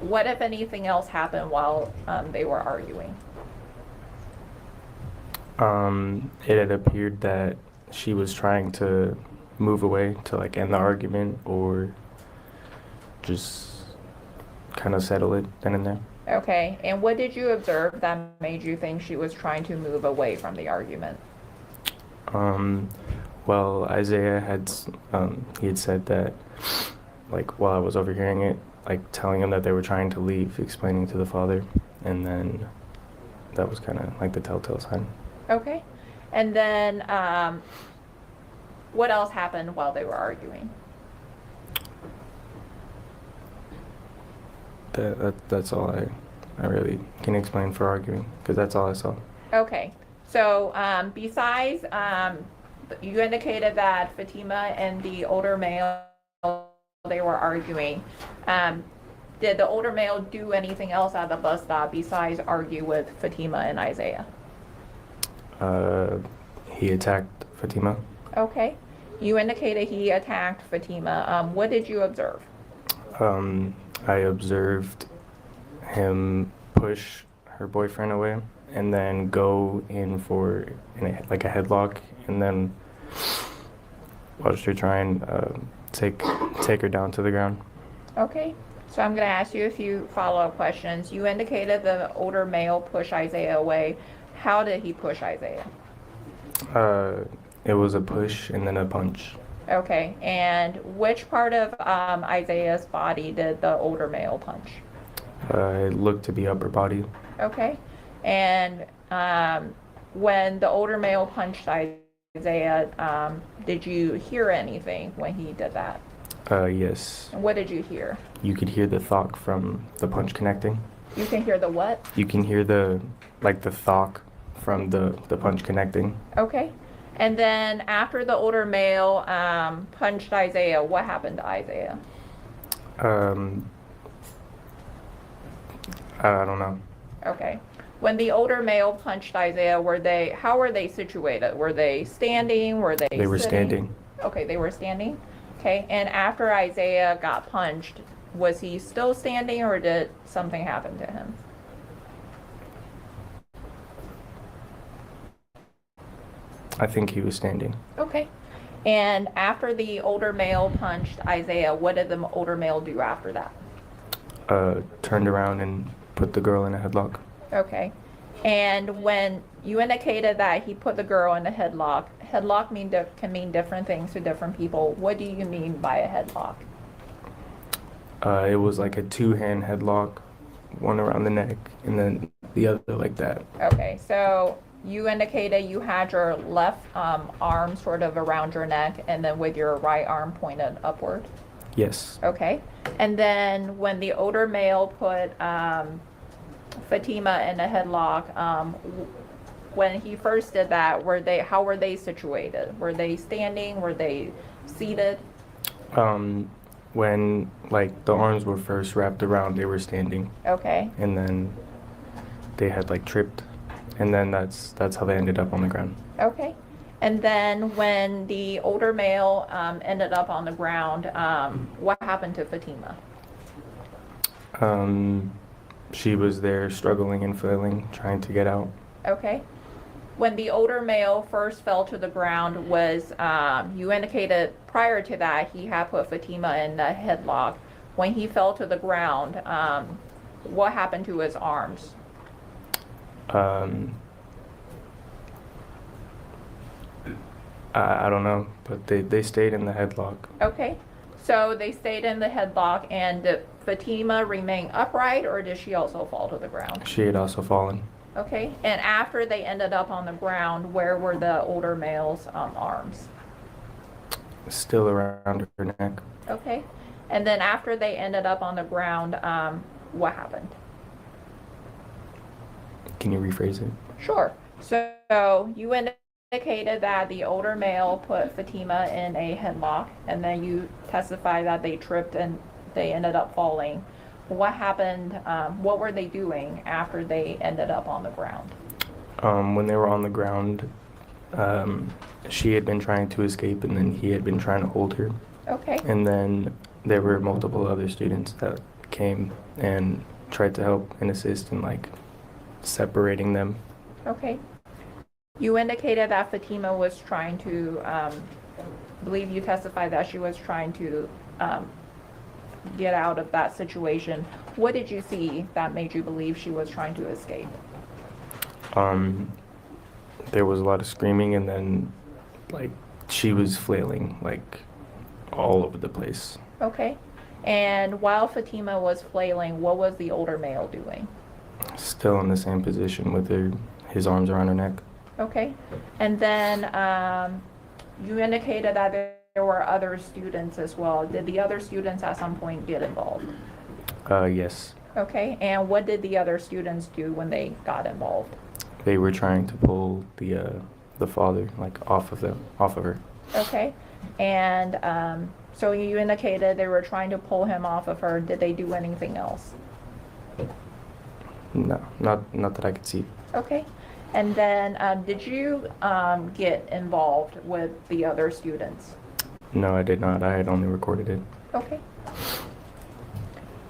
What, if anything else, happened while they were arguing? It had appeared that she was trying to move away to like end the argument or just kind of settle it then and there. Okay, and what did you observe that made you think she was trying to move away from the argument? Well, Isaiah had he had said that, like, while I was overhearing it, like telling him that they were trying to leave, explaining to the father, and then that was kind of like the telltale sign. Okay, and then what else happened while they were arguing? That's all I really can explain for arguing, because that's all I saw. Okay, so besides, you indicated that Fatima and the older male, they were arguing. Did the older male do anything else at the bus stop besides argue with Fatima and Isaiah? He attacked Fatima. Okay, you indicated he attacked Fatima. What did you observe? I observed him push her boyfriend away and then go in for like a headlock, and then watched her try and take her down to the ground. Okay, so I'm going to ask you a few follow-up questions. You indicated the older male pushed Isaiah away. How did he push Isaiah? It was a push and then a punch. Okay, and which part of Isaiah's body did the older male punch? It looked to be upper body. Okay, and when the older male punched Isaiah, did you hear anything when he did that? Yes. And what did you hear? You could hear the thok from the punch connecting. You can hear the what? You can hear the thok from the punch connecting. Okay, and then after the older male punched Isaiah, what happened to Isaiah? I don't know. Okay. When the older male punched Isaiah, how were they situated? Were they standing? Were they They were sitting? standing. Okay, they were standing. Okay, and after Isaiah got punched, was he still standing or did something happen to him? I think he was standing. Okay. And after the older male punched Isaiah, what did the older male do after that? Turned around and put the girl in a headlock. Okay. And when you indicated that he put the girl in a headlock, can mean different things to different people. What do you mean by a headlock? It was like a two-hand headlock, one around the neck and then the other like that. Okay, so you indicated you had your left arm sort of around your neck and then with your right arm pointed upward. Yes. Okay, and then when the older male put Fatima in a headlock, when he first did that, how were they situated? Were they standing? Were they seated? When like the arms were first wrapped around, they were standing. Okay. And then they had like tripped, and then that's how they ended up on the ground. Okay. And then when the older male ended up on the ground, what happened to Fatima? She was there struggling and flailing, trying to get out. Okay. When the older male first fell to the ground, you indicated prior to that he had put Fatima in a headlock. When he fell to the ground, what happened to his arms? I don't know, but they stayed in the headlock. Okay. So they stayed in the headlock, and did Fatima remain upright, or did she also fall to the ground? She had also fallen. Okay. And after they ended up on the ground, where were the older male's arms? Still around her neck. Okay. And then after they ended up on the ground, what happened? Can you rephrase it? Sure. So you indicated that the older male put Fatima in a headlock, and then you testified that they tripped and they ended up falling. What happened? What were they doing after they ended up on the ground? When they were on the ground, she had been trying to escape, and then he had been trying to hold her. Okay. And then there were multiple other students that came and tried to help and assist in like separating them. Okay. You indicated that Fatima was trying to, believe you testified that she was trying to get out of that situation. What did you see that made you believe she was trying to escape? There was a lot of screaming, and then like she was flailing like all over the place. Okay. And while Fatima was flailing, what was the older male doing? Still in the same position with his arms around her neck. Okay. And then you indicated that there were other students as well. Did the other students at some point get involved? Yes. Okay. And what did the other students do when they got involved? They were trying to pull the father like off of her. Okay. And so you indicated they were trying to pull him off of her. Did they do anything else? No, not that I could see. Okay. And then did you get involved with the other students? No, I did not. I had only recorded it. Okay.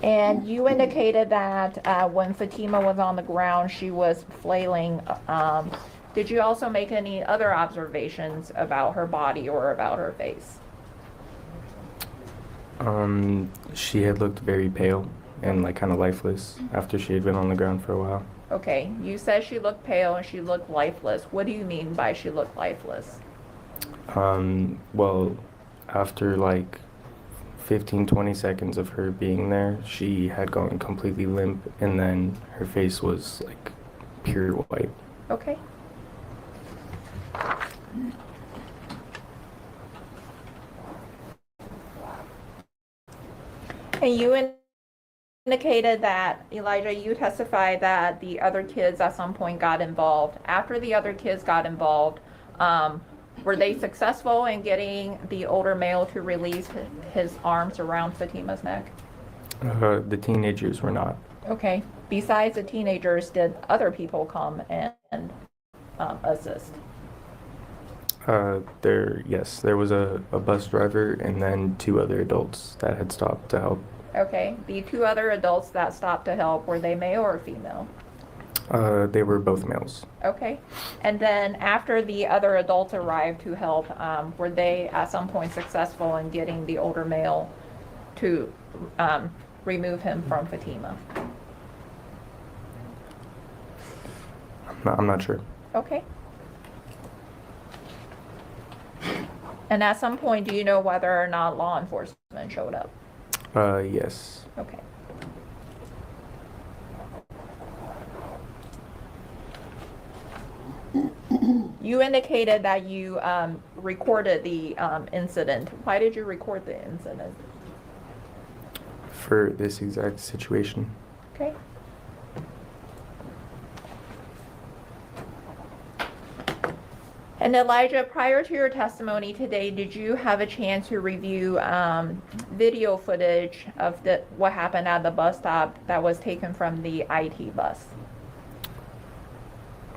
And you indicated that when Fatima was on the ground, she was flailing. Did you also make any other observations about her body or about her face? She had looked very pale and like kind of lifeless after she had been on the ground for a while. Okay, you said she looked pale and she looked lifeless. What do you mean by she looked lifeless? Well, after like 15-20 seconds of her being there, she had gone completely limp, and then her face was like pure white. Okay. And you indicated that, Elijah, you testified that the other kids at some point got involved. After the other kids got involved, were they successful in getting the older male to release his arms around Fatima's neck? The teenagers were not. Okay. Besides the teenagers, did other people come and assist? Yes, there was a bus driver and then 2 other adults that had stopped to help. Okay. The 2 other adults that stopped to help, were they male or female? They were both males. Okay. And then after the other adults arrived to help, were they at some point successful in getting the older male to remove him from Fatima? I'm not sure. Okay. And at some point, do you know whether or not law enforcement showed up? Yes. Okay. You indicated that you recorded the incident. Why did you record the incident? For this exact situation. Okay. And Elijah, prior to your testimony today, did you have a chance to review video footage of what happened at the bus stop that was taken from the IT bus?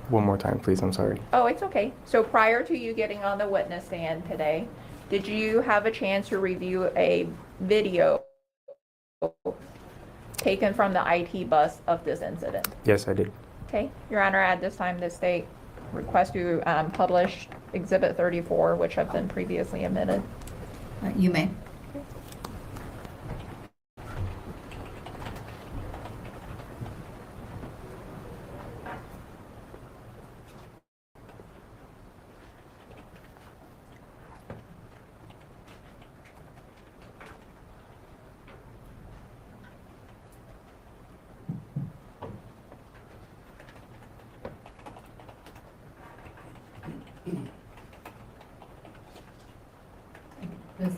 One more time, please. I'm sorry. Oh, it's okay. So prior to you getting on the witness stand today, did you have a chance to review a video taken from the IT bus of this incident? Yes, I did. Okay, Your Honor, at this time, the state requests to publish Exhibit 34, which have been previously admitted. You may.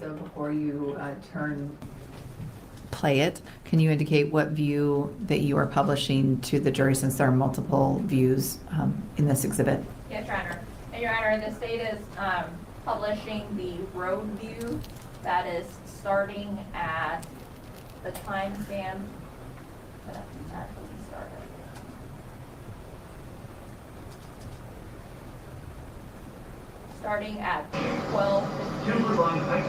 So before you play it, can you indicate what view that you are publishing to the jury, since there are multiple views in this exhibit? Yes, Your Honor. And Your Honor, the state is publishing the road view that is starting at the timestamp that actually started. Starting at 12:15.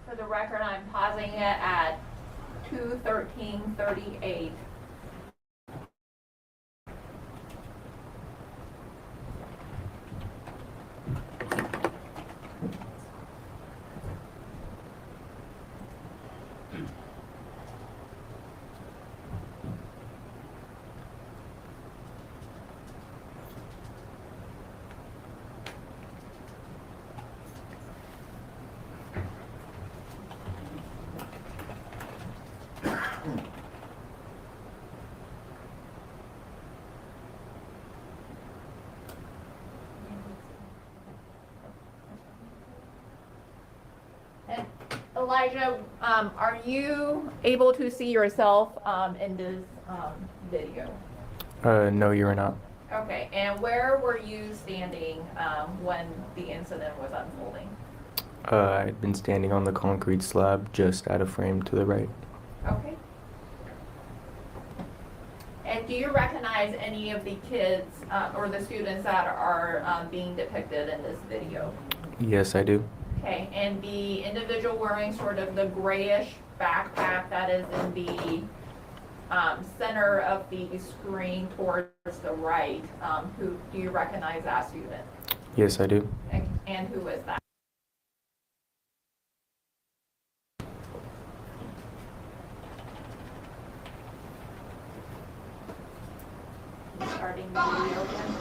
For the record, I'm pausing it at 2:13:38. And Elijah, are you able to see yourself in this video? No, you are not. Okay, and where were you standing when the incident was unfolding? I'd been standing on the concrete slab just out of frame to the right. Okay. And do you recognize any of the kids or the students that are being depicted in this video? Yes, I do. Okay, and the individual wearing sort of the grayish backpack that is in the center of the screen towards the right, who do you recognize that student? Yes, I do. And who is that? Starting the video again.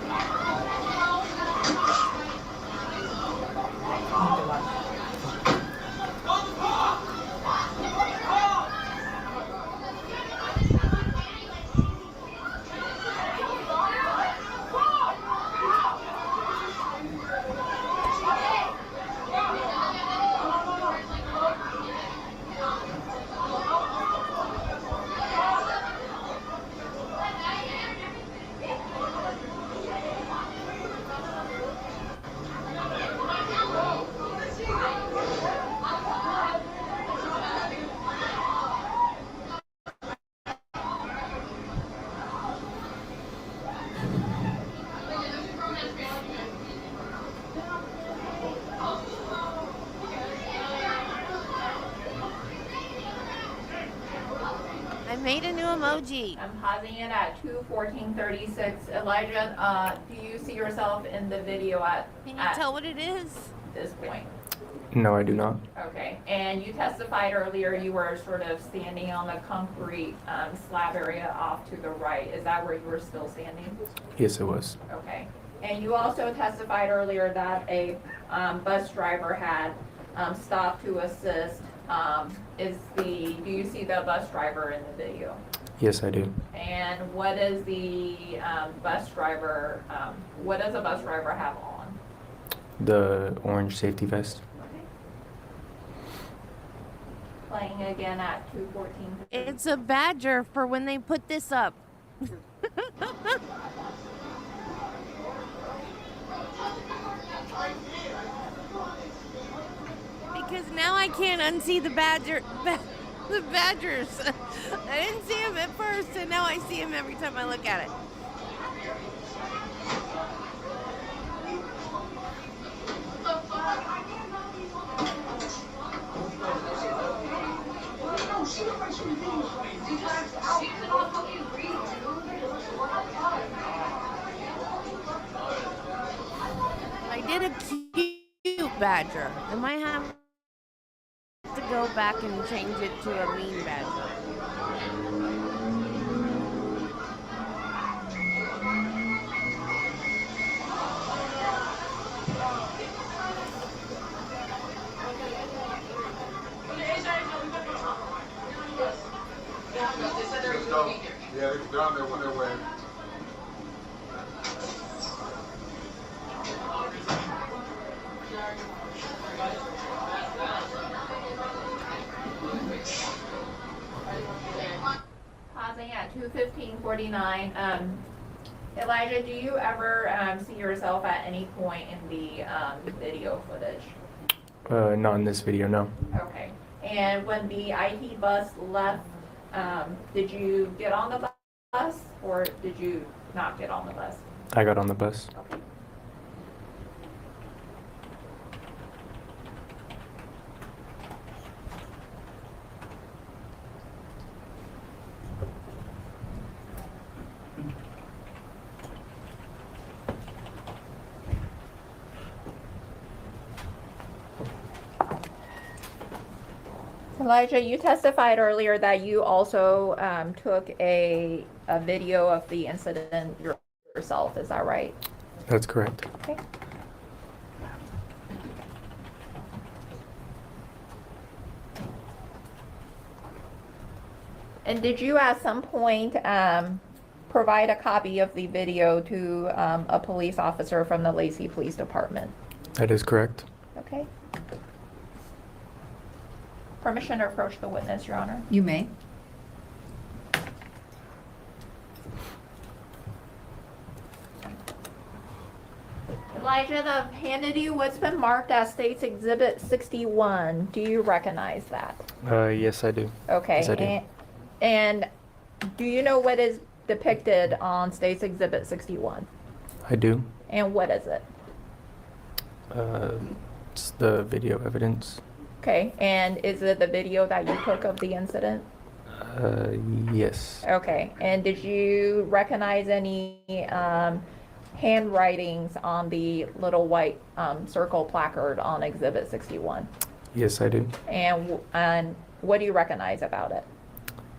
I made a new emoji. I'm pausing it at 2:14:36. Elijah, do you see yourself in the video at Can you tell what it is? this point? No, I do not. Okay, and you testified earlier you were sort of standing on the concrete slab area off to the right. Is that where you were still standing? Yes, it was. Okay, and you also testified earlier that a bus driver had stopped to assist. Do you see the bus driver in the video? Yes, I do. And what is the bus driver, what does a bus driver have on? The orange safety vest. Okay. Playing again at 2:14. It's a badger for when they put this up. Because now I can't unsee the badgers. I didn't see him at first, and now I see him every time I look at it. I did a cute badger. I might have to go back and change it to a mean badger. Yeah, they're on their way. Pausing at 2:15:49. Elijah, do you ever see yourself at any point in the video footage? Not in this video, no. Okay. And when the IT bus left, did you get on the bus or did you not get on the bus? I got on the bus. Okay. Elijah, you testified earlier that you also took a video of the incident yourself. Is that right? That's correct. Okay. And did you at some point provide a copy of the video to a police officer from the Lacey Police Department? That is correct. Okay. Permission to approach the witness, Your Honor. You may. Elijah, the handed you what's been marked as State's Exhibit 61. Do you recognize that? Yes, I do. Okay. Yes, I do. And do you know what is depicted on State's Exhibit 61? I do. And what is it? It's the video evidence. Okay. And is it the video that you took of the incident? Yes. Okay. And did you recognize any handwritings on the little white circle placard on Exhibit 61? Yes, I do. And what do you recognize about it?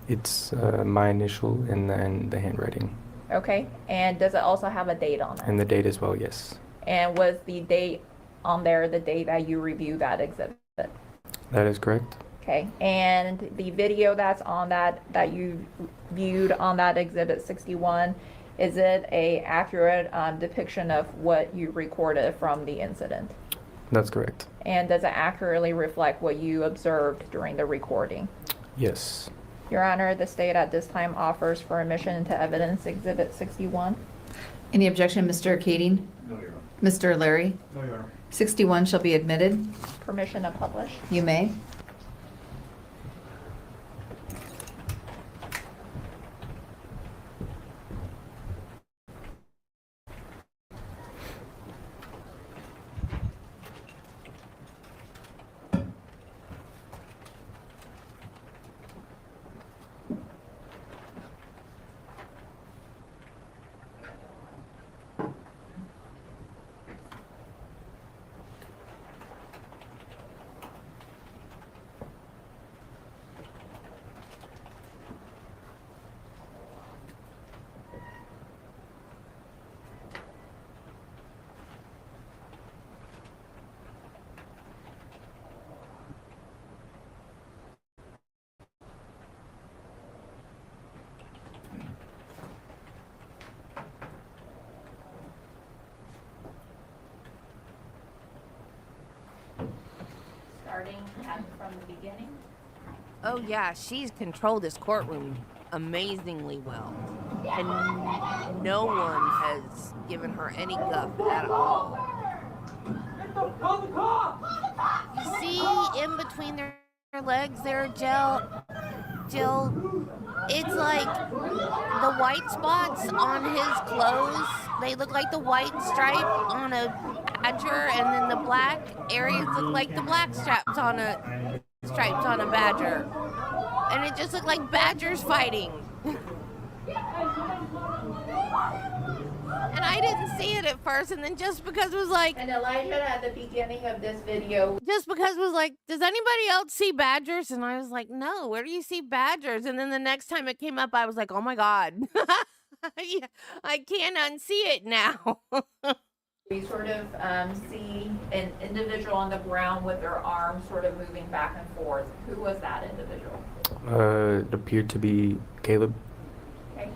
It's my initial and then the handwriting. Okay. And does it also have a date on it? And the date as well, yes. And was the date on there the date that you reviewed that exhibit? That is correct. Okay. And the video that's on that you viewed on that Exhibit 61, is it a accurate depiction of what you recorded from the incident? That's correct. And does it accurately reflect what you observed during the recording? Yes. Your Honor, the state at this time offers for admission into evidence Exhibit 61. Any objection, Mr. Kading? No, Your Honor. Mr. Larry? No, Your Honor. 61 shall be admitted. Permission to publish. You may. Starting from the beginning. Oh yeah, she's controlled this courtroom amazingly well. And no one has given her any guff at all. You see in between their legs there, Jill, it's like the white spots on his clothes, they look like the white stripe on a badger, and then the black areas look like the black stripes on a badger. And it just looked like badgers fighting. And I didn't see it at first, and then just because it was like, And Elijah, at the beginning of this video, just because it was like, does anybody else see badgers? And I was like, no, where do you see badgers? And then the next time it came up, I was like, oh my God. Yeah, I can't unsee it now. we sort of see an individual on the ground with their arms sort of moving back and forth. Who was that individual? It appeared to be Caleb. Okay.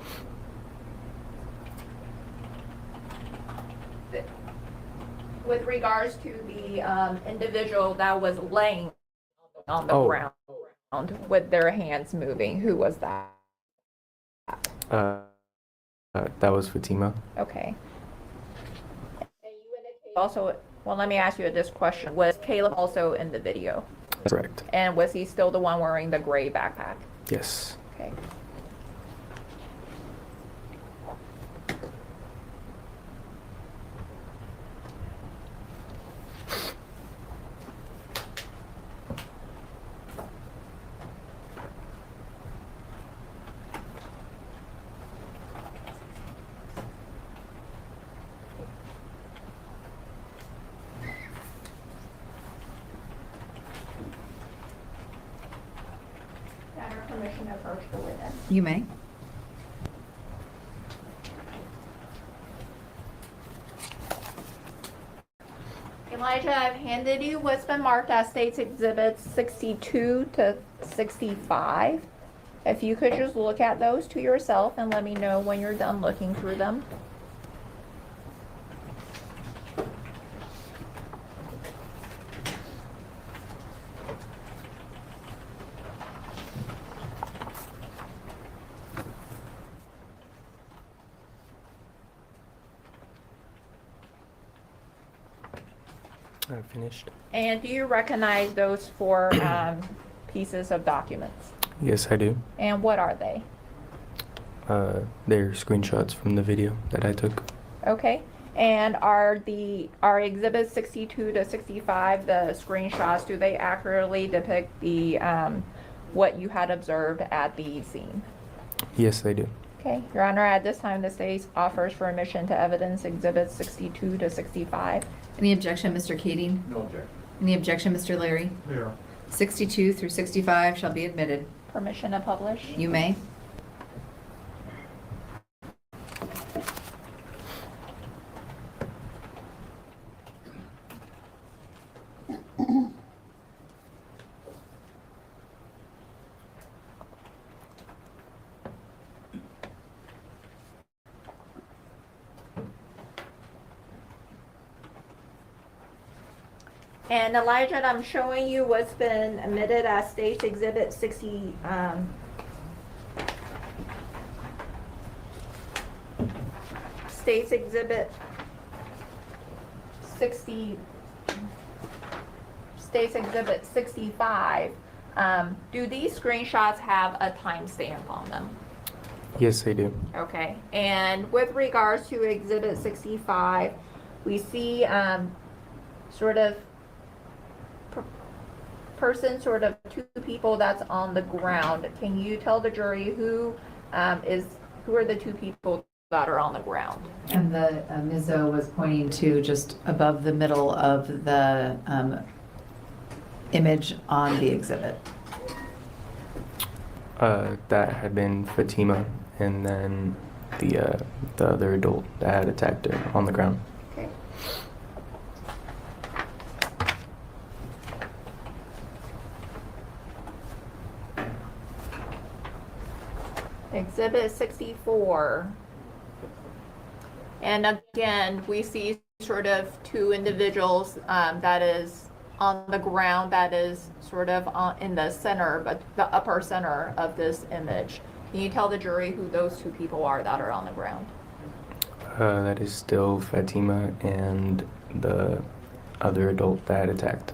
With regards to the individual that was laying on the Oh. ground with their hands moving, who was that? That was Fatima. Okay. Also, well, let me ask you this question. Was Caleb also in the video? Correct. And was he still the one wearing the gray backpack? Yes. Okay. Permission to approach the witness. You may. Elijah, I've handed you what's been marked as State's Exhibits 62 to 65. If you could just look at those to yourself and let me know when you're done looking through them. I finished. And do you recognize those four pieces of documents? Yes, I do. And what are they? They're screenshots from the video that I took. Okay. And are exhibits 62 to 65, the screenshots, do they accurately depict the what you had observed at the scene? Yes, they do. Okay, Your Honor, at this time, the state offers for admission to evidence exhibits 62 to 65. Any objection, Mr. Keating? No objection. Any objection, Mr. Larry? Here. 62 through 65 shall be admitted. Permission to publish? You may. And Elijah, I'm showing you what's been admitted as State's Exhibit 60, State's Exhibit 60, State's Exhibit 65. Do these screenshots have a timestamp on them? Yes, they do. Okay, and with regards to Exhibit 65, we see sort of person, sort of two people that's on the ground. Can you tell the jury who are the two people that are on the ground? And the Ms. O was pointing to just above the middle of the image on the exhibit. That had been Fatima, and then the other adult that had attacked her on the ground. Okay. Exhibit 64. And again, we see sort of two individuals that is on the ground, that is sort of in the center, but the upper center of this image. Can you tell the jury who those two people are that are on the ground? That is still Fatima and the other adult that attacked.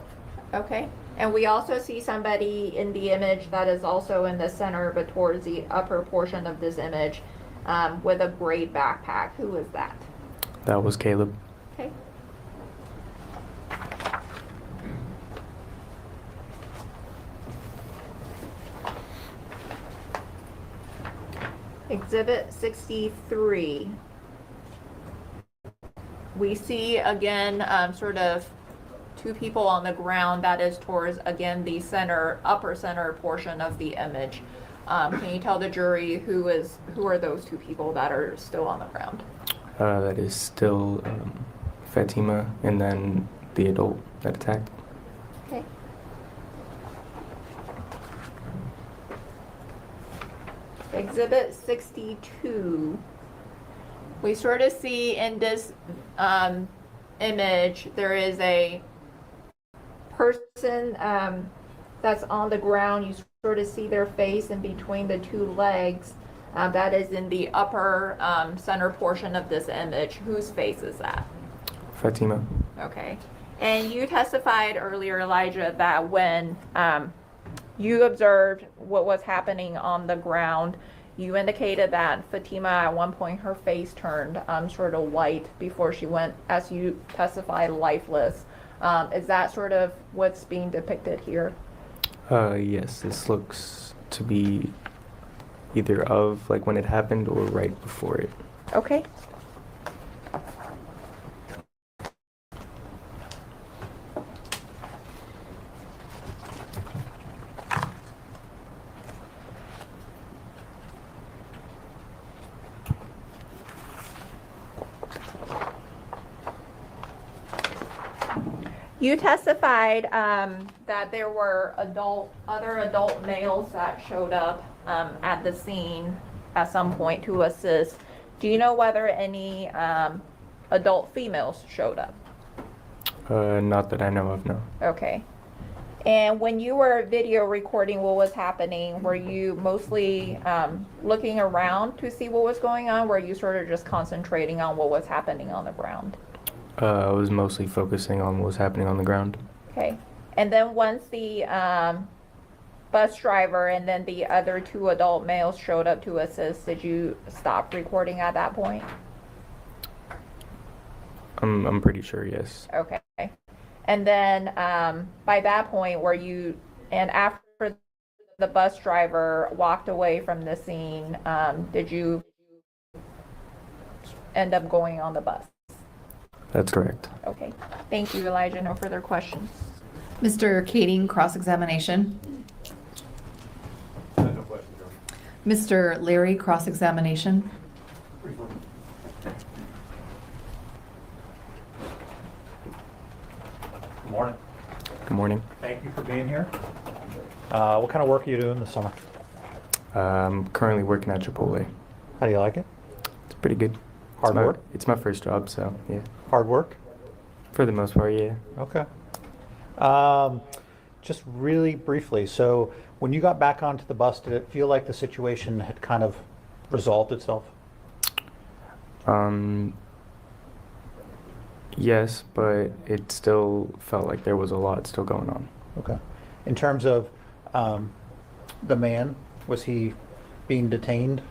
Okay. And we also see somebody in the image that is also in the center, but towards the upper portion of this image with a gray backpack. Who is that? That was Caleb. Okay. Exhibit 63. We see again, sort of two people on the ground. That is towards, again, the upper center portion of the image. Can you tell the jury who are those two people that are still on the ground? That is still Fatima and then the adult that attacked. Okay. Exhibit 62. We sort of see in this image, there is a person that's on the ground. You sort of see their face in between the two legs. That is in the upper center portion of this image. Whose face is that? Fatima. Okay. And you testified earlier, Elijah, that when you observed what was happening on the ground, you indicated that Fatima, at one point, her face turned sort of white before she went, as you testified, lifeless. Is that sort of what's being depicted here? Yes, this looks to be either of like when it happened or right before it. Okay. You testified that there were other adult males that showed up at the scene at some point to assist. Do you know whether any adult females showed up? Not that I know of, no. Okay. And when you were video recording what was happening, were you mostly looking around to see what was going on? Were you sort of just concentrating on what was happening on the ground? I was mostly focusing on what was happening on the ground. Okay. And then once the bus driver and then the other two adult males showed up to assist, did you stop recording at that point? I'm pretty sure, yes. Okay. And then by that point, and after the bus driver walked away from the scene, did you end up going on the bus? That's correct. Okay. Thank you, Elijah. No further questions. Mr. Kading, cross-examination. No question, Joe. Mr. Leary, cross-examination. Good morning. Good morning. Thank you for being here. What kind of work are you doing this summer? I'm currently working at Chipotle. How do you like it? It's pretty good. Hard work? It's my first job, so yeah. Hard work? For the most part, yeah. Okay. Just really briefly, so when you got back onto the bus, did it feel like the situation had kind of resolved itself? Yes, but it still felt like there was a lot still going on. Okay. In terms of the man, was he being detained?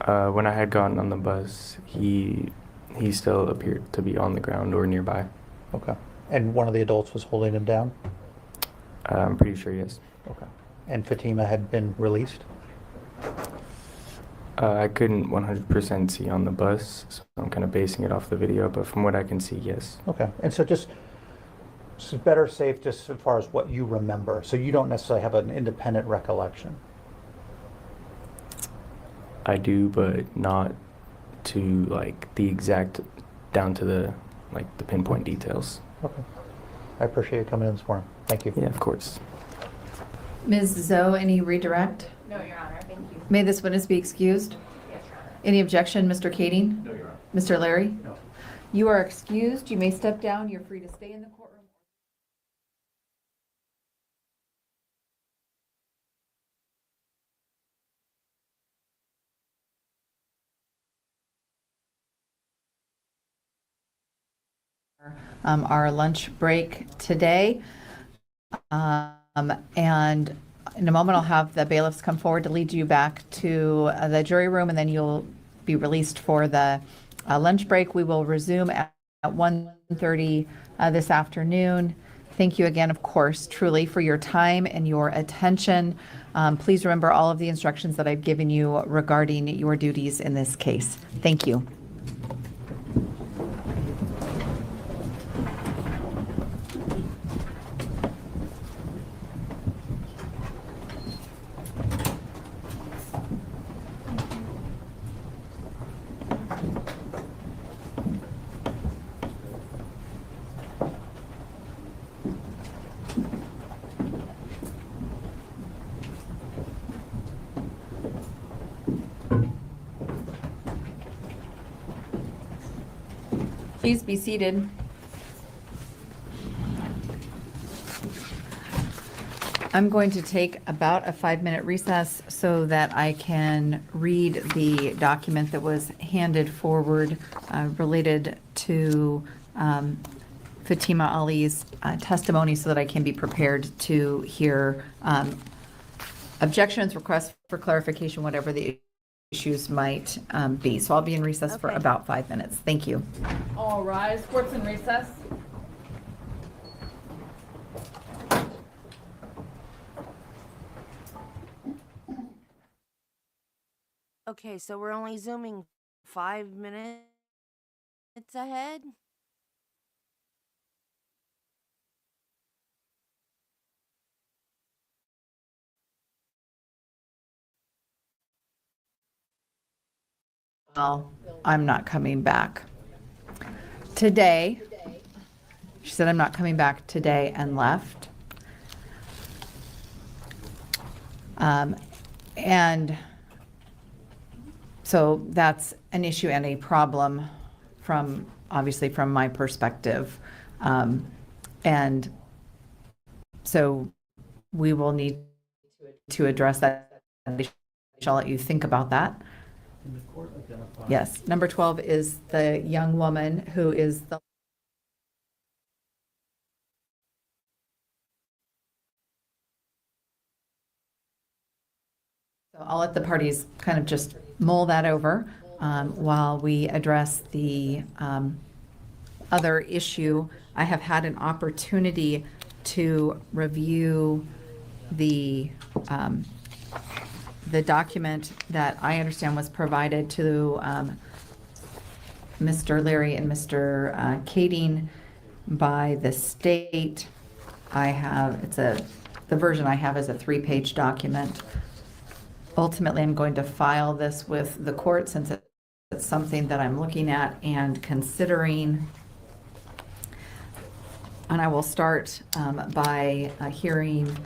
When I had gotten on the bus, he still appeared to be on the ground or nearby. Okay. And one of the adults was holding him down? I'm pretty sure, yes. Okay. And Fatima had been released? I couldn't 100% see on the bus, so I'm kind of basing it off the video, but from what I can see, yes. Okay. And so just better safe just as far as what you remember. So you don't necessarily have an independent recollection. I do, but not to like the exact, down to the pinpoint details. Okay. I appreciate you coming in this morning. Thank you. Yeah, of course. Ms. Zoe, any redirect? No, Your Honor. Thank you. May this witness be excused? Yes, Your Honor. Any objection, Mr. Kading? No, Your Honor. Mr. Larry? No. You are excused. You may step down. You're free to stay in the courtroom. Our lunch break today. And in a moment, I'll have the bailiffs come forward to lead you back to the jury room, and then you'll be released for the lunch break. We will resume at 1:30 this afternoon. Thank you again, of course, truly for your time and your attention. Please remember all of the instructions that I've given you regarding your duties in this case. Thank you. Please be seated. I'm going to take about a 5-minute recess so that I can read the document that was handed forward related to Fatima Ali's testimony so that I can be prepared to hear objections, requests for clarification, whatever the issues might be. So I'll be in recess for Okay. about 5 minutes. Thank you. All rise. Court's in recess. Okay, so we're only zooming 5 minutes ahead. Well, I'm not coming back today. She said, I'm not coming back today, and left. And so that's an issue and a problem obviously from my perspective. And so we will need to address that. I'll let you think about that. Can the court identify? Yes. Number 12 is the young woman who is the So I'll let the parties kind of just mull that over while we address the other issue. I have had an opportunity to review the document that I understand was provided to Mr. Leary and Mr. Kading by the state. The version I have is a 3-page document. Ultimately, I'm going to file this with the court since it's something that I'm looking at and considering. And I will start by hearing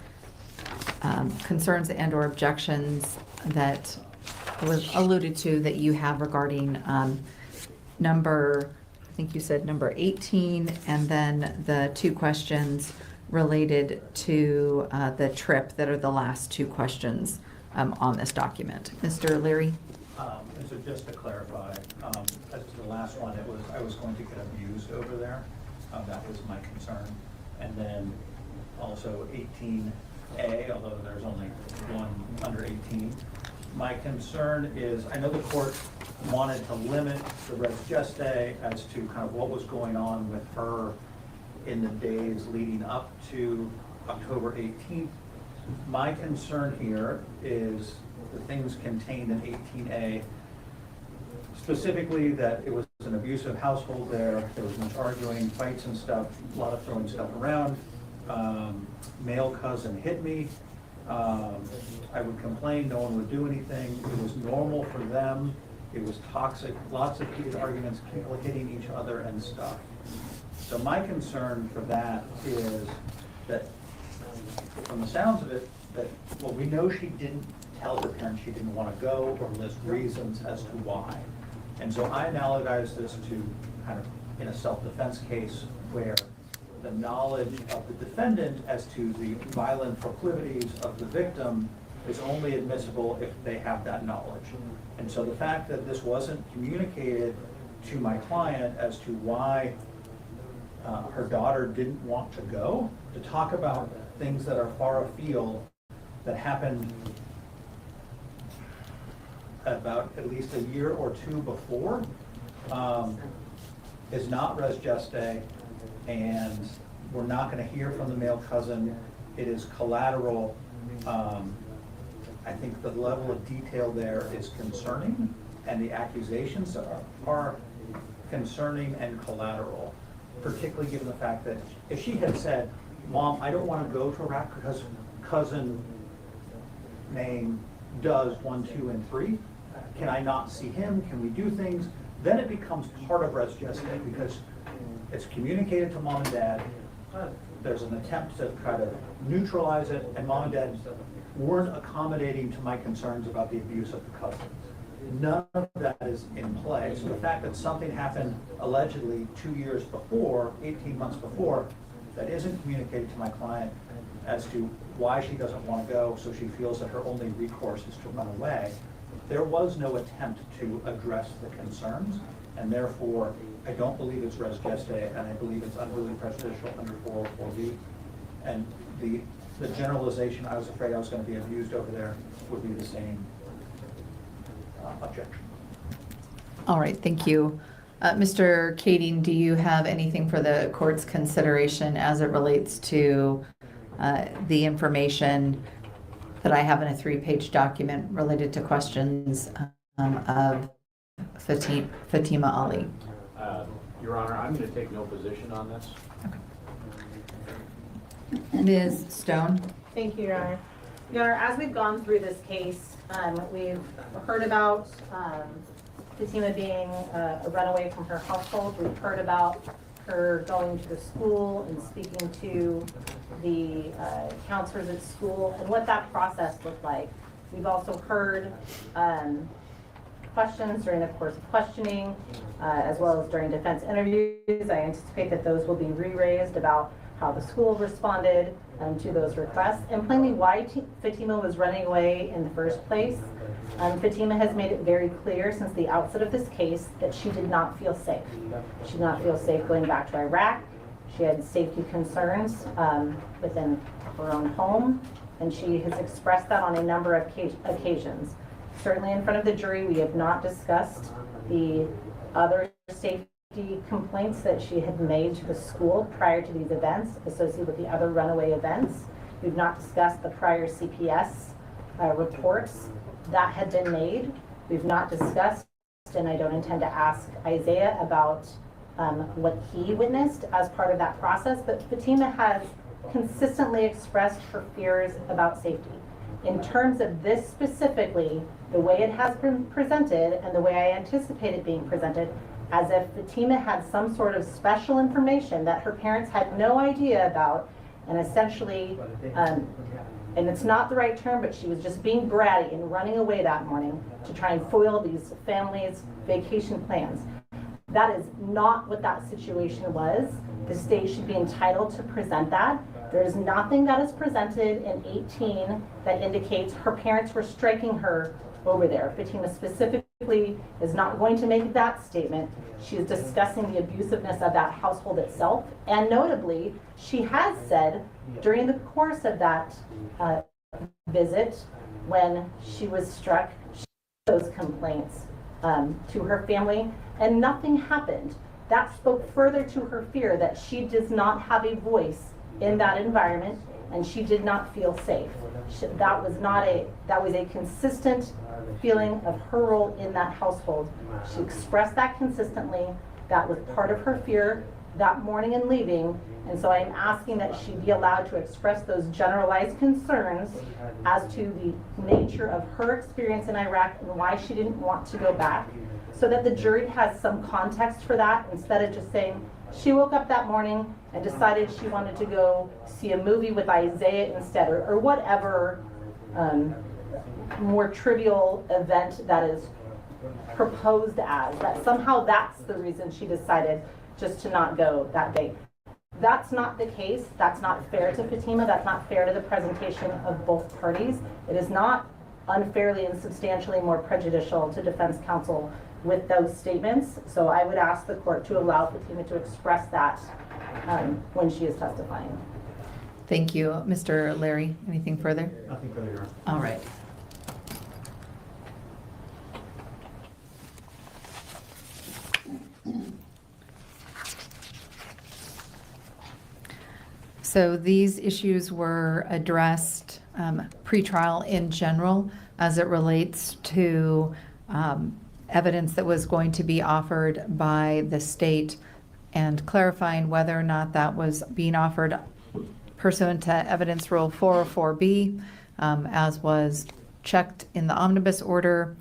concerns and/or objections that was alluded to that you have regarding I think you said number 18, and then the 2 questions related to the trip that are the last 2 questions on this document. Mr. Leary? And so just to clarify, as to the last one, I was going to get abused over there. That was my concern. And then also 18A, although there's only one under 18. My concern is, I know the court wanted to limit the res geste as to kind of what was going on with her in the days leading up to October 18th. My concern here is the things contained in 18A, specifically that it was an abusive household there. There was much arguing, fights and stuff, a lot of throwing stuff around. Male cousin hit me. I would complain, no one would do anything. It was normal for them. It was toxic, lots of heated arguments, people hitting each other and stuff. So my concern for that is that, from the sounds of it, that, well, we know she didn't tell her parents she didn't want to go or list reasons as to why. And so I analogize this to kind of in a self-defense case where the knowledge of the defendant as to the violent proclivities of the victim is only admissible if they have that knowledge. And so the fact that this wasn't communicated to my client as to why her daughter didn't want to go, to talk about things that are far afield that happened about at least a year or 2 before, is not res geste, and we're not gonna hear from the male cousin. It is collateral. I think the level of detail there is concerning, and the accusations are concerning and collateral, particularly given the fact that if she had said, Mom, I don't want to go to Iraq because cousin name does 1, 2, and 3, can I not see him? Can we do things? Then it becomes part of res geste because it's communicated to Mom and Dad. There's an attempt to try to neutralize it, and Mom and Dad weren't accommodating to my concerns about the abuse of the cousins. None of that is in play. So the fact that something happened allegedly 2 years before, 18 months before, that isn't communicated to my client as to why she doesn't want to go, so she feels that her only recourse is to run away. There was no attempt to address the concerns, and therefore, I don't believe it's res geste, and I believe it's unduly prejudicial under 404B. And the generalization, I was afraid I was going to be abused over there, would be the same objection. All right, thank you. Mr. Kading, do you have anything for the court's consideration as it relates to the information that I have in a 3-page document related to questions of Fatima Ali? Your Honor, I'm going to take no position on this. Ms. Stone? Thank you, Your Honor. Your Honor, as we've gone through this case, we've heard about Fatima being a runaway from her household. We've heard about her going to the school and speaking to the counselors at school and what that process looked like. We've also heard questions during the course of questioning, as well as during defense interviews. I anticipate that those will be re-raised about how the school responded to those requests, and plainly why Fatima was running away in the first place. Fatima has made it very clear since the outset of this case that she did not feel safe. She did not feel safe going back to Iraq. She had safety concerns within her own home, and she has expressed that on a number of occasions. Certainly in front of the jury, we have not discussed the other safety complaints that she had made to the school prior to these events associated with the other runaway events. We've not discussed the prior CPS reports that had been made. We've not discussed, and I don't intend to ask Isaiah about what he witnessed as part of that process, but Fatima has consistently expressed her fears about safety. In terms of this specifically, the way it has been presented and the way I anticipate it being presented, as if Fatima had some sort of special information that her parents had no idea about, and essentially, and it's not the right term, but she was just being bratty and running away that morning to try and foil these families' vacation plans. That is not what that situation was. The state should be entitled to present that. There is nothing that is presented in 18 that indicates her parents were striking her over there. Fatima specifically is not going to make that statement. She is discussing the abusiveness of that household itself. And notably, she has said during the course of that visit, when she was struck, she made those complaints to her family, and nothing happened. That spoke further to her fear that she does not have a voice in that environment, and she did not feel safe. That was a consistent feeling of her role in that household. She expressed that consistently. That was part of her fear that morning in leaving, and so I'm asking that she be allowed to express those generalized concerns as to the nature of her experience in Iraq and why she didn't want to go back, so that the jury has some context for that, instead of just saying she woke up that morning and decided she wanted to go see a movie with Isaiah instead, or whatever more trivial event that is proposed as, that somehow that's the reason she decided just to not go that day. That's not the case. That's not fair to Fatima. That's not fair to the presentation of both parties. It is not unfairly and substantially more prejudicial to defense counsel with those statements. So I would ask the court to allow Fatima to express that when she is testifying. Thank you. Mr. Larry, anything further? Nothing further, Your Honor. All right. So these issues were addressed pretrial in general as it relates to evidence that was going to be offered by the state and clarifying whether or not that was being offered pursuant to Evidence Rule 404B, as was checked in the omnibus order,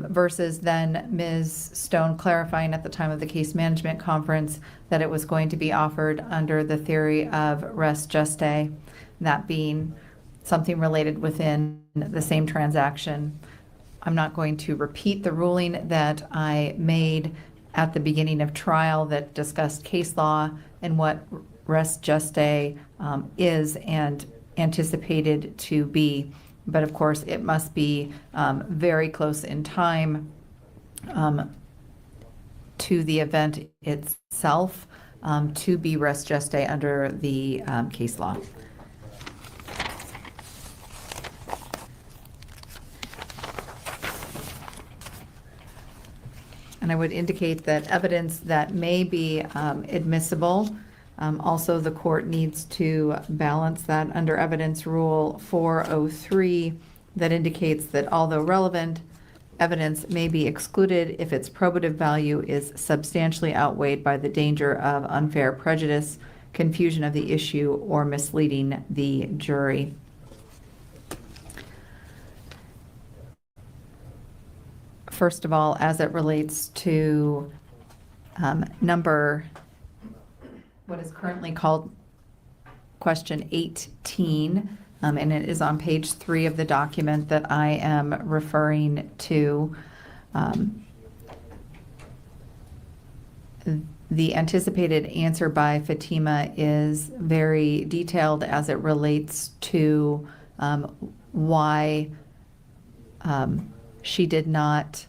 versus then Ms. Stone clarifying at the time of the case management conference that it was going to be offered under the theory of res gestae, that being something related within the same transaction. I'm not going to repeat the ruling that I made at the beginning of trial that discussed case law and what res gestae is and anticipated to be. But of course, it must be very close in time to the event itself to be res gestae under the case law. And I would indicate that evidence that may be admissible, also the court needs to balance that under Evidence Rule 403 that indicates that although relevant, evidence may be excluded if its probative value is substantially outweighed by the danger of unfair prejudice, confusion of the issue, or misleading the jury. First of all, as it relates to what is currently called question 18, and it is on page 3 of the document that I am referring to. The anticipated answer by Fatima is very detailed as it relates to why she did not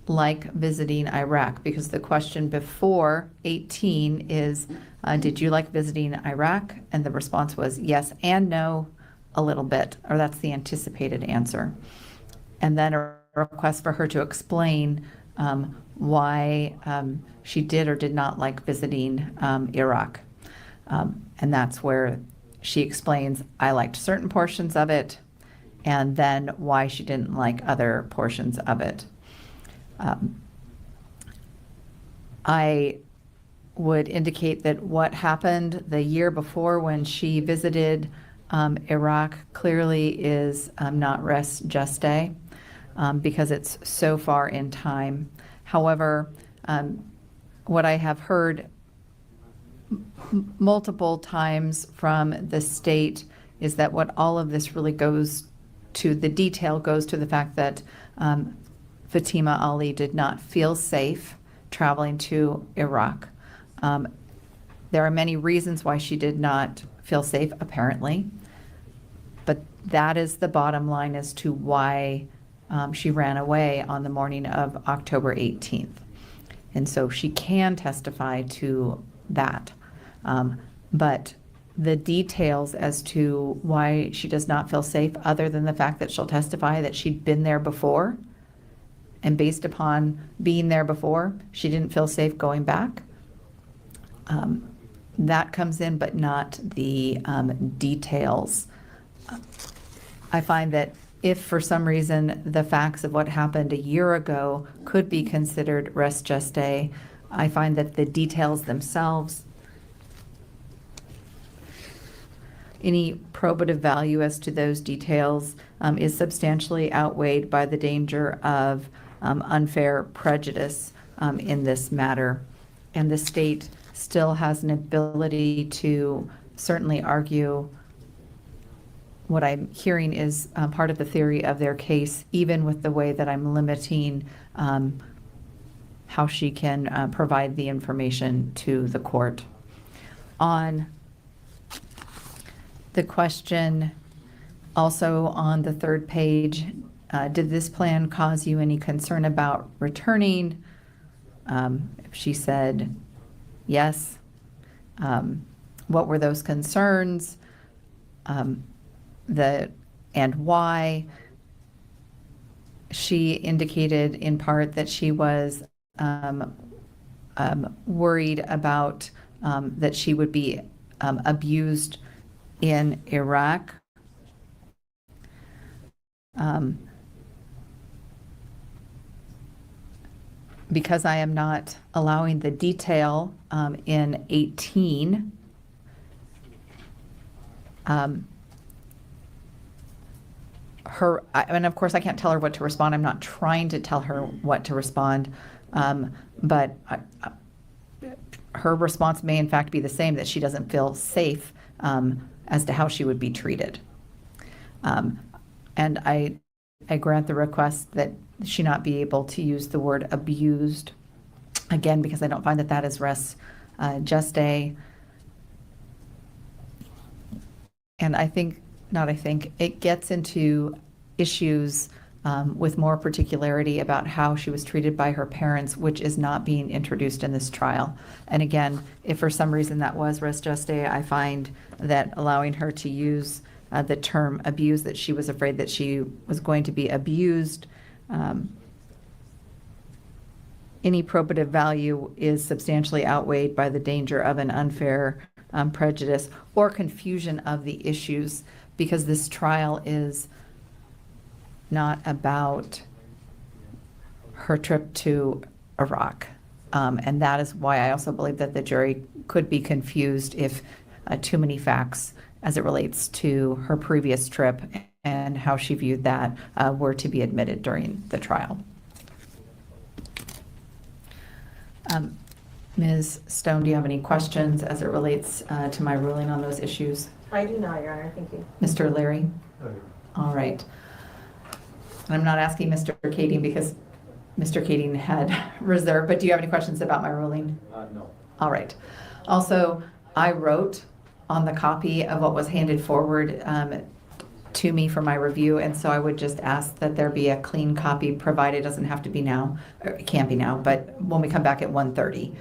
like visiting Iraq, because the question before 18 is, did you like visiting Iraq? And the response was yes and no, a little bit, or that's the anticipated answer. And then a request for her to explain why she did or did not like visiting Iraq. And that's where she explains, I liked certain portions of it, and then why she didn't like other portions of it. I would indicate that what happened the year before when she visited Iraq clearly is not res gestae because it's so far in time. However, what I have heard multiple times from the state is that what all of this really goes to, the detail goes to the fact that Fatima Ali did not feel safe traveling to Iraq. There are many reasons why she did not feel safe, apparently, but that is the bottom line as to why she ran away on the morning of October 18th. And so she can testify to that. But the details as to why she does not feel safe, other than the fact that she'll testify that she'd been there before, and based upon being there before, she didn't feel safe going back. That comes in, but not the details. I find that if for some reason the facts of what happened a year ago could be considered res gestae, I find that the details themselves, any probative value as to those details is substantially outweighed by the danger of unfair prejudice in this matter. And the state still has an ability to certainly argue what I'm hearing is part of the theory of their case, even with the way that I'm limiting how she can provide the information to the court. On the question also on the third page, did this plan cause you any concern about returning? She said yes. What were those concerns? And why? She indicated in part that she was worried about that she would be abused in Iraq. Because I am not allowing the detail in 18, and of course I can't tell her what to respond. I'm not trying to tell her what to respond, but her response may in fact be the same, that she doesn't feel safe as to how she would be treated. And I grant the request that she not be able to use the word abused, again, because I don't find that that is res gestae. And it gets into issues with more particularity about how she was treated by her parents, which is not being introduced in this trial. And again, if for some reason that was res gestae, I find that allowing her to use the term abuse, that she was afraid that she was going to be abused, any probative value is substantially outweighed by the danger of an unfair prejudice or confusion of the issues, because this trial is not about her trip to Iraq. And that is why I also believe that the jury could be confused if too many facts as it relates to her previous trip and how she viewed that were to be admitted during the trial. Ms. Stone, do you have any questions as it relates to my ruling on those issues? I do not, Your Honor. Thank you. Mr. Leary? All right. And I'm not asking Mr. Kading because Mr. Kading had reserved, but do you have any questions about my ruling? No. All right. Also, I wrote on the copy of what was handed forward to me for my review, and so I would just ask that there be a clean copy provided. It doesn't have to be now, or it can't be now, but when we come back at 1:30.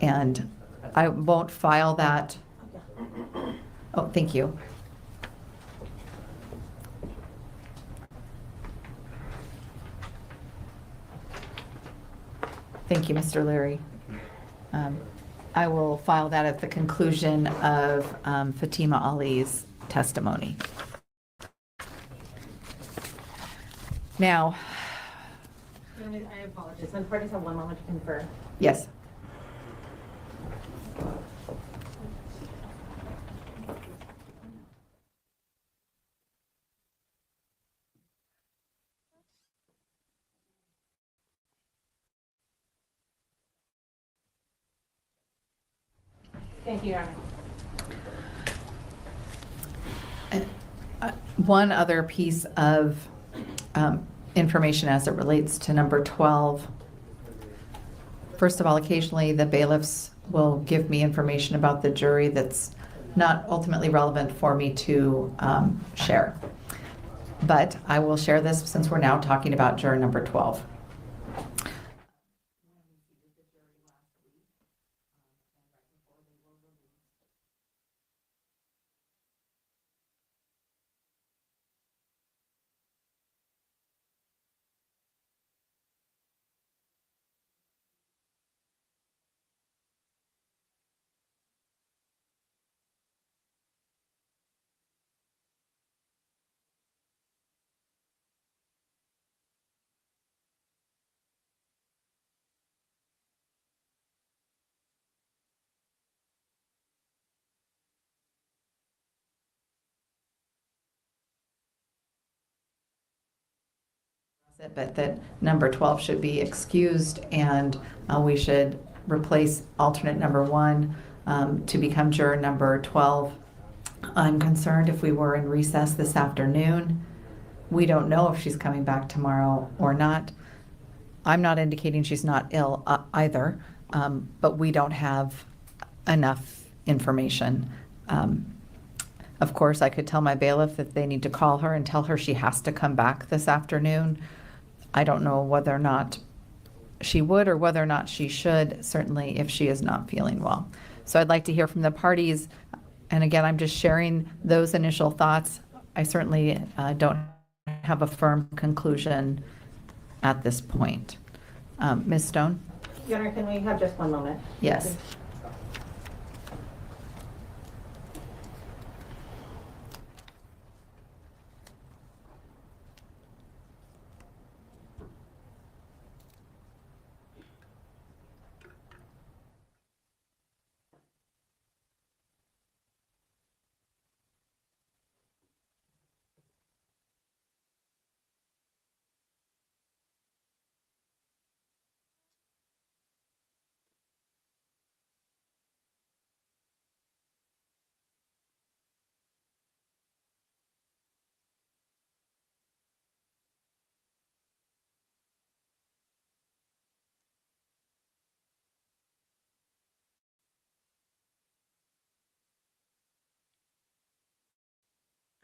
And I won't file that. Oh, thank you. Thank you, Mr. Leary. I will file that at the conclusion of Fatima Ali's testimony. Now, I apologize. My parties have one moment to confer. yes. Thank you, Your Honor. One other piece of information as it relates to number 12. First of all, occasionally the bailiffs will give me information about the jury that's not ultimately relevant for me to share. But I will share this since we're now talking about juror number 12. But that number 12 should be excused, and we should replace alternate number 1 to become juror number 12. I'm concerned if we were in recess this afternoon. We don't know if she's coming back tomorrow or not. I'm not indicating she's not ill either, but we don't have enough information. Of course, I could tell my bailiff that they need to call her and tell her she has to come back this afternoon. I don't know whether or not she would or whether or not she should, certainly if she is not feeling well. So I'd like to hear from the parties. And again, I'm just sharing those initial thoughts. I certainly don't have a firm conclusion at this point. Ms. Stone? Your Honor, can we have just one moment? Yes.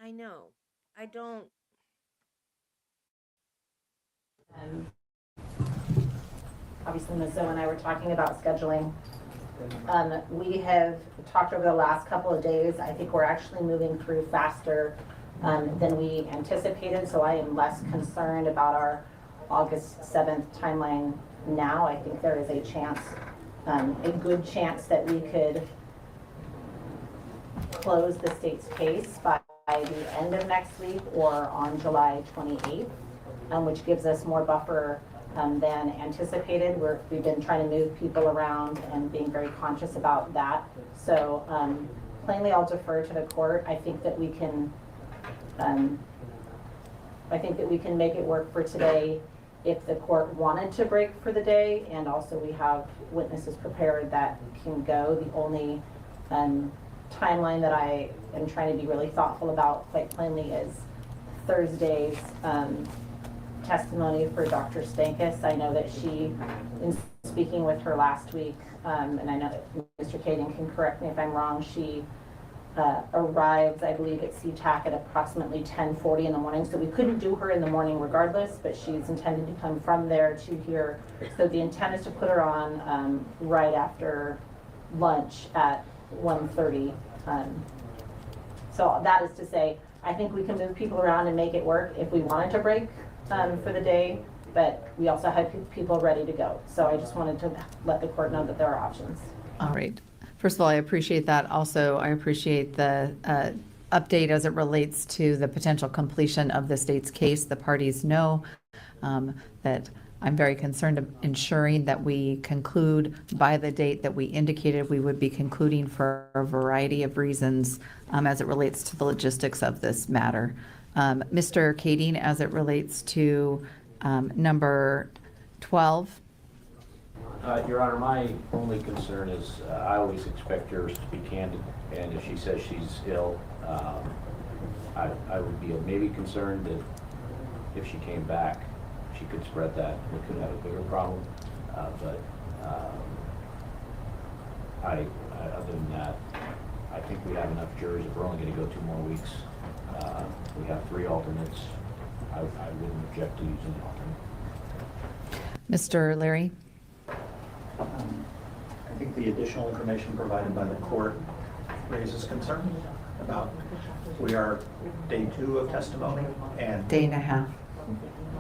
I know. I don't. Obviously, Ms. Zoe and I were talking about scheduling. We have talked over the last couple of days. I think we're actually moving through faster than we anticipated, so I am less concerned about our August 7th timeline now. I think there is a chance, a good chance that we could close the state's case by the end of next week or on July 28th, which gives us more buffer than anticipated. We've been trying to move people around and being very conscious about that. So plainly, I'll defer to the court. I think that we can make it work for today if the court wanted to break for the day, and also we have witnesses prepared that can go. The only timeline that I am trying to be really thoughtful about, quite plainly, is Thursday's testimony for Dr. Stankus. I know that she, in speaking with her last week, and I know that Mr. Kading can correct me if I'm wrong, she arrives, I believe, at SeaTac at approximately 10:40 in the morning. So we couldn't do her in the morning regardless, but she's intended to come from there to here. So the intent is to put her on right after lunch at 1:30. So that is to say, I think we can move people around and make it work if we wanted to break for the day, but we also have people ready to go. So I just wanted to let the court know that there are options. All right. First of all, I appreciate that. Also, I appreciate the update as it relates to the potential completion of the state's case. The parties know that I'm very concerned of ensuring that we conclude by the date that we indicated we would be concluding for a variety of reasons as it relates to the logistics of this matter. Mr. Kading, as it relates to number 12. Your Honor, my only concern is I always expect jurors to be candid, and if she says she's ill, I would be maybe concerned that if she came back, she could spread that. We could have a bigger problem. But other than that, I think we have enough jurors. If we're only going to go 2 more weeks, we have 3 alternates. I wouldn't object to using an alternate. Mr. Leary? I think the additional information provided by the court raises concern about, we are day 2 of testimony and Day and a half.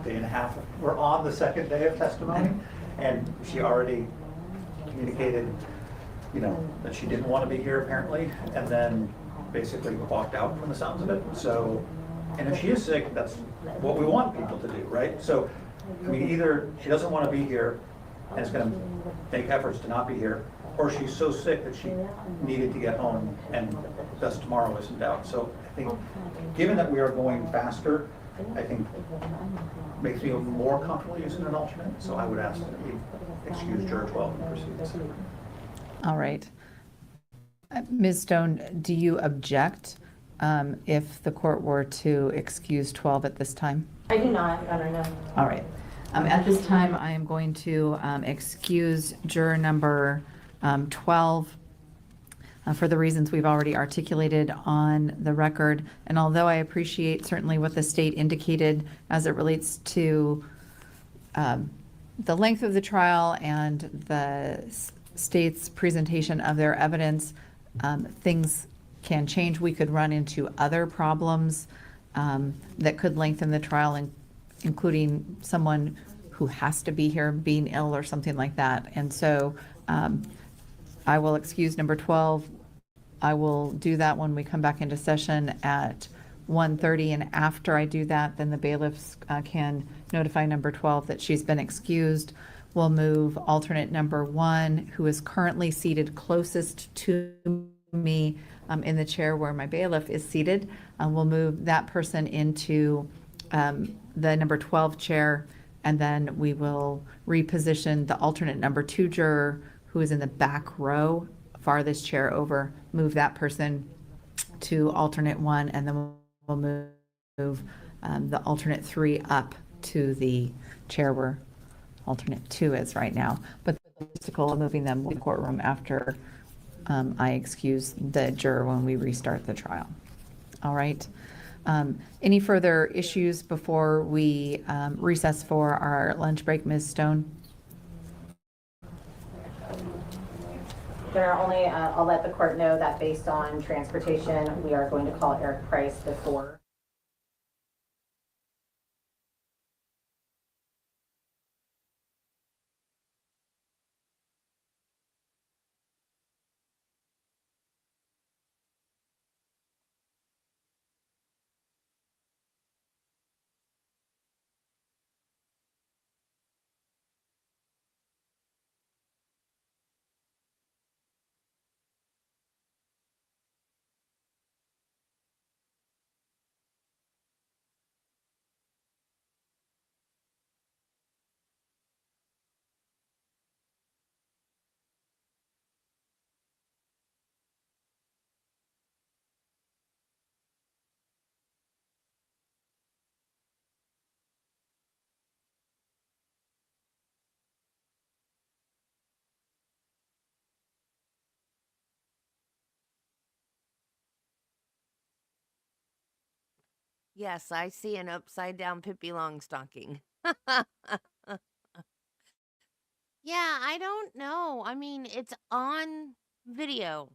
day and a half. We're on the 2nd day of testimony, and she already communicated, that she didn't want to be here apparently, and then basically walked out from the sounds of it. So, and if she is sick, that's what we want people to do, right? So, either she doesn't want to be here and is going to make efforts to not be here, or she's so sick that she needed to get home, and thus tomorrow is in doubt. So I think, given that we are going faster, I think makes me more comfortable using an alternate. So I would ask that we excuse juror 12 and proceed this. All right. Ms. Stone, do you object if the court were to excuse 12 at this time? I do not, Your Honor, no. All right. At this time, I am going to excuse juror number 12 for the reasons we've already articulated on the record. And although I appreciate certainly what the state indicated as it relates to the length of the trial and the state's presentation of their evidence, things can change. We could run into other problems that could lengthen the trial, including someone who has to be here being ill or something like that. And so I will excuse number 12. I will do that when we come back into session at 1:30. And after I do that, then the bailiffs can notify number 12 that she's been excused. We'll move alternate number 1, who is currently seated closest to me in the chair where my bailiff is seated. We'll move that person into the number 12 chair, and then we will reposition the alternate number 2 juror, who is in the back row, farthest chair over, move that person to alternate 1, and then we'll move the alternate 3 up to the chair where alternate 2 is right now. But the logistical of moving them to the courtroom after I excuse the juror when we restart the trial. All right. Any further issues before we recess for our lunch break, Ms. Stone? There are only, I'll let the court know that based on transportation, we are going to call Eric Price before. Yes, I see an upside down Pippi Longstocking. Yeah, I don't know. I mean, it's on video.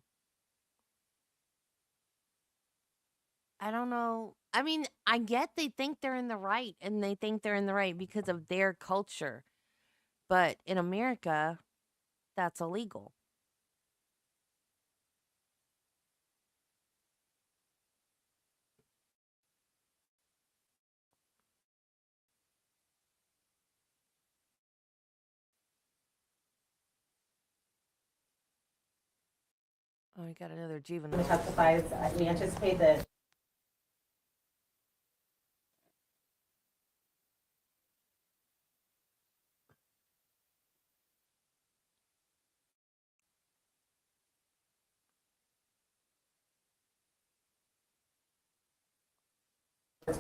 I don't know. I mean, I get they think they're in the right and they think they're in the right because of their culture. But in America, that's illegal. Oh, I got another juvenile. Testifies, we anticipate that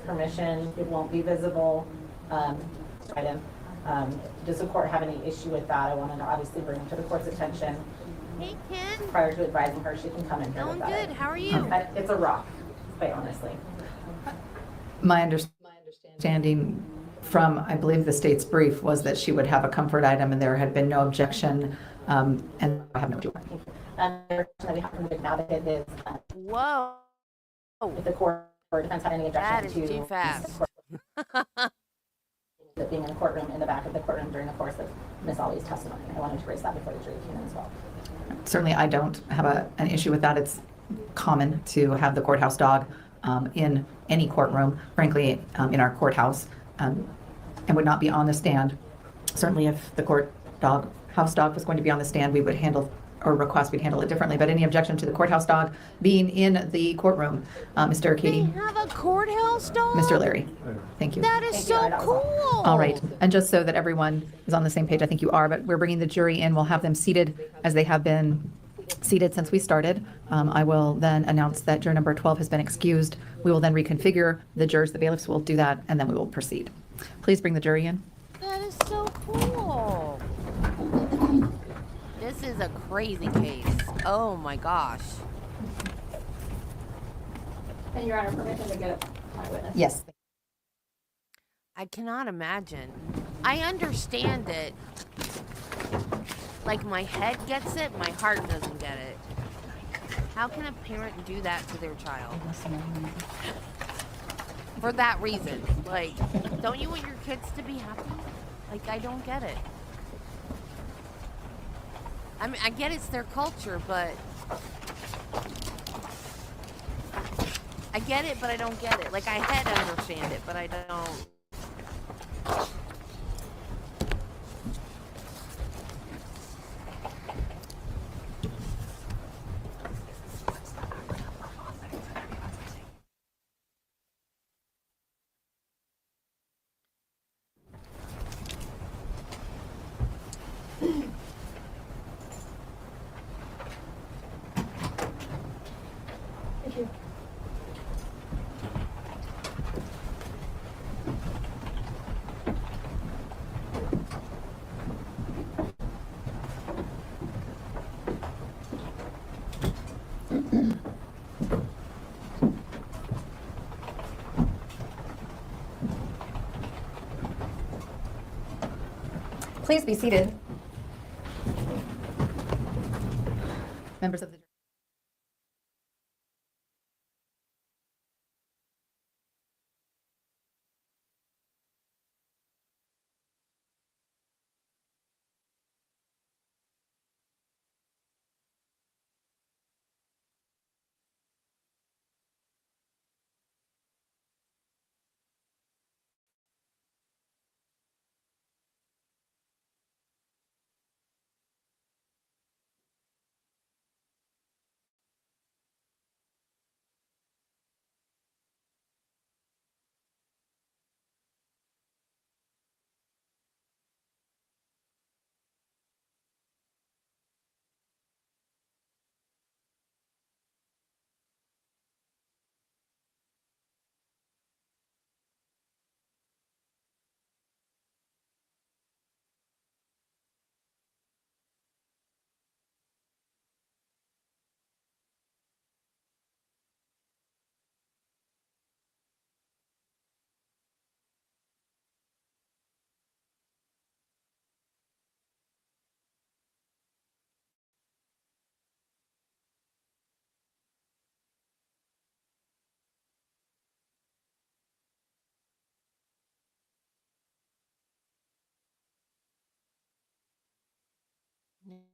permission, it won't be visible. Item. Does the court have any issue with that? I wanted to obviously bring it to the court's attention. Hey, Ken. Prior to advising her, she can come in here Doing with that. good. How are you? It's a rock, quite honestly. My understanding from, I believe, the state's brief was that she would have a comfort item and there had been no objection, and I have no objection. The question that we have from the advocate is Whoa. if the court or defense had any That objection is to too fast. being in the courtroom, in the back of the courtroom during the course of Ms. Ali's testimony. I wanted to raise that before the jury came in as well. Certainly, I don't have an issue with that. It's common to have the courthouse dog in any courtroom, frankly, in our courthouse, and would not be on the stand. Certainly, if the house dog was going to be on the stand, we would handle or request we'd handle it differently. But any objection to the courthouse dog being in the courtroom, Mr. Katie? They have a courthouse dog? Mr. Larry, thank you. That is so cool. All right, and just so that everyone is on the same page, I think you are, but we're bringing the jury in. We'll have them seated as they have been seated since we started. I will then announce that juror number 12 has been excused. We will then reconfigure the jurors. The bailiffs will do that, and then we will proceed. Please bring the jury in. That is so cool. This is a crazy case. Oh my gosh. And Your Honor, permission to get my witness. Yes. I cannot imagine. I understand it. Like my head gets it, my heart doesn't get it. How can a parent do that to their child? For that reason. Like, don't you want your kids to be happy? Like, I don't get it. I mean, I get it's their culture, but I get it, but I don't get it. Like, I head understand it, but I don't. Thank you. Please be seated. Members of the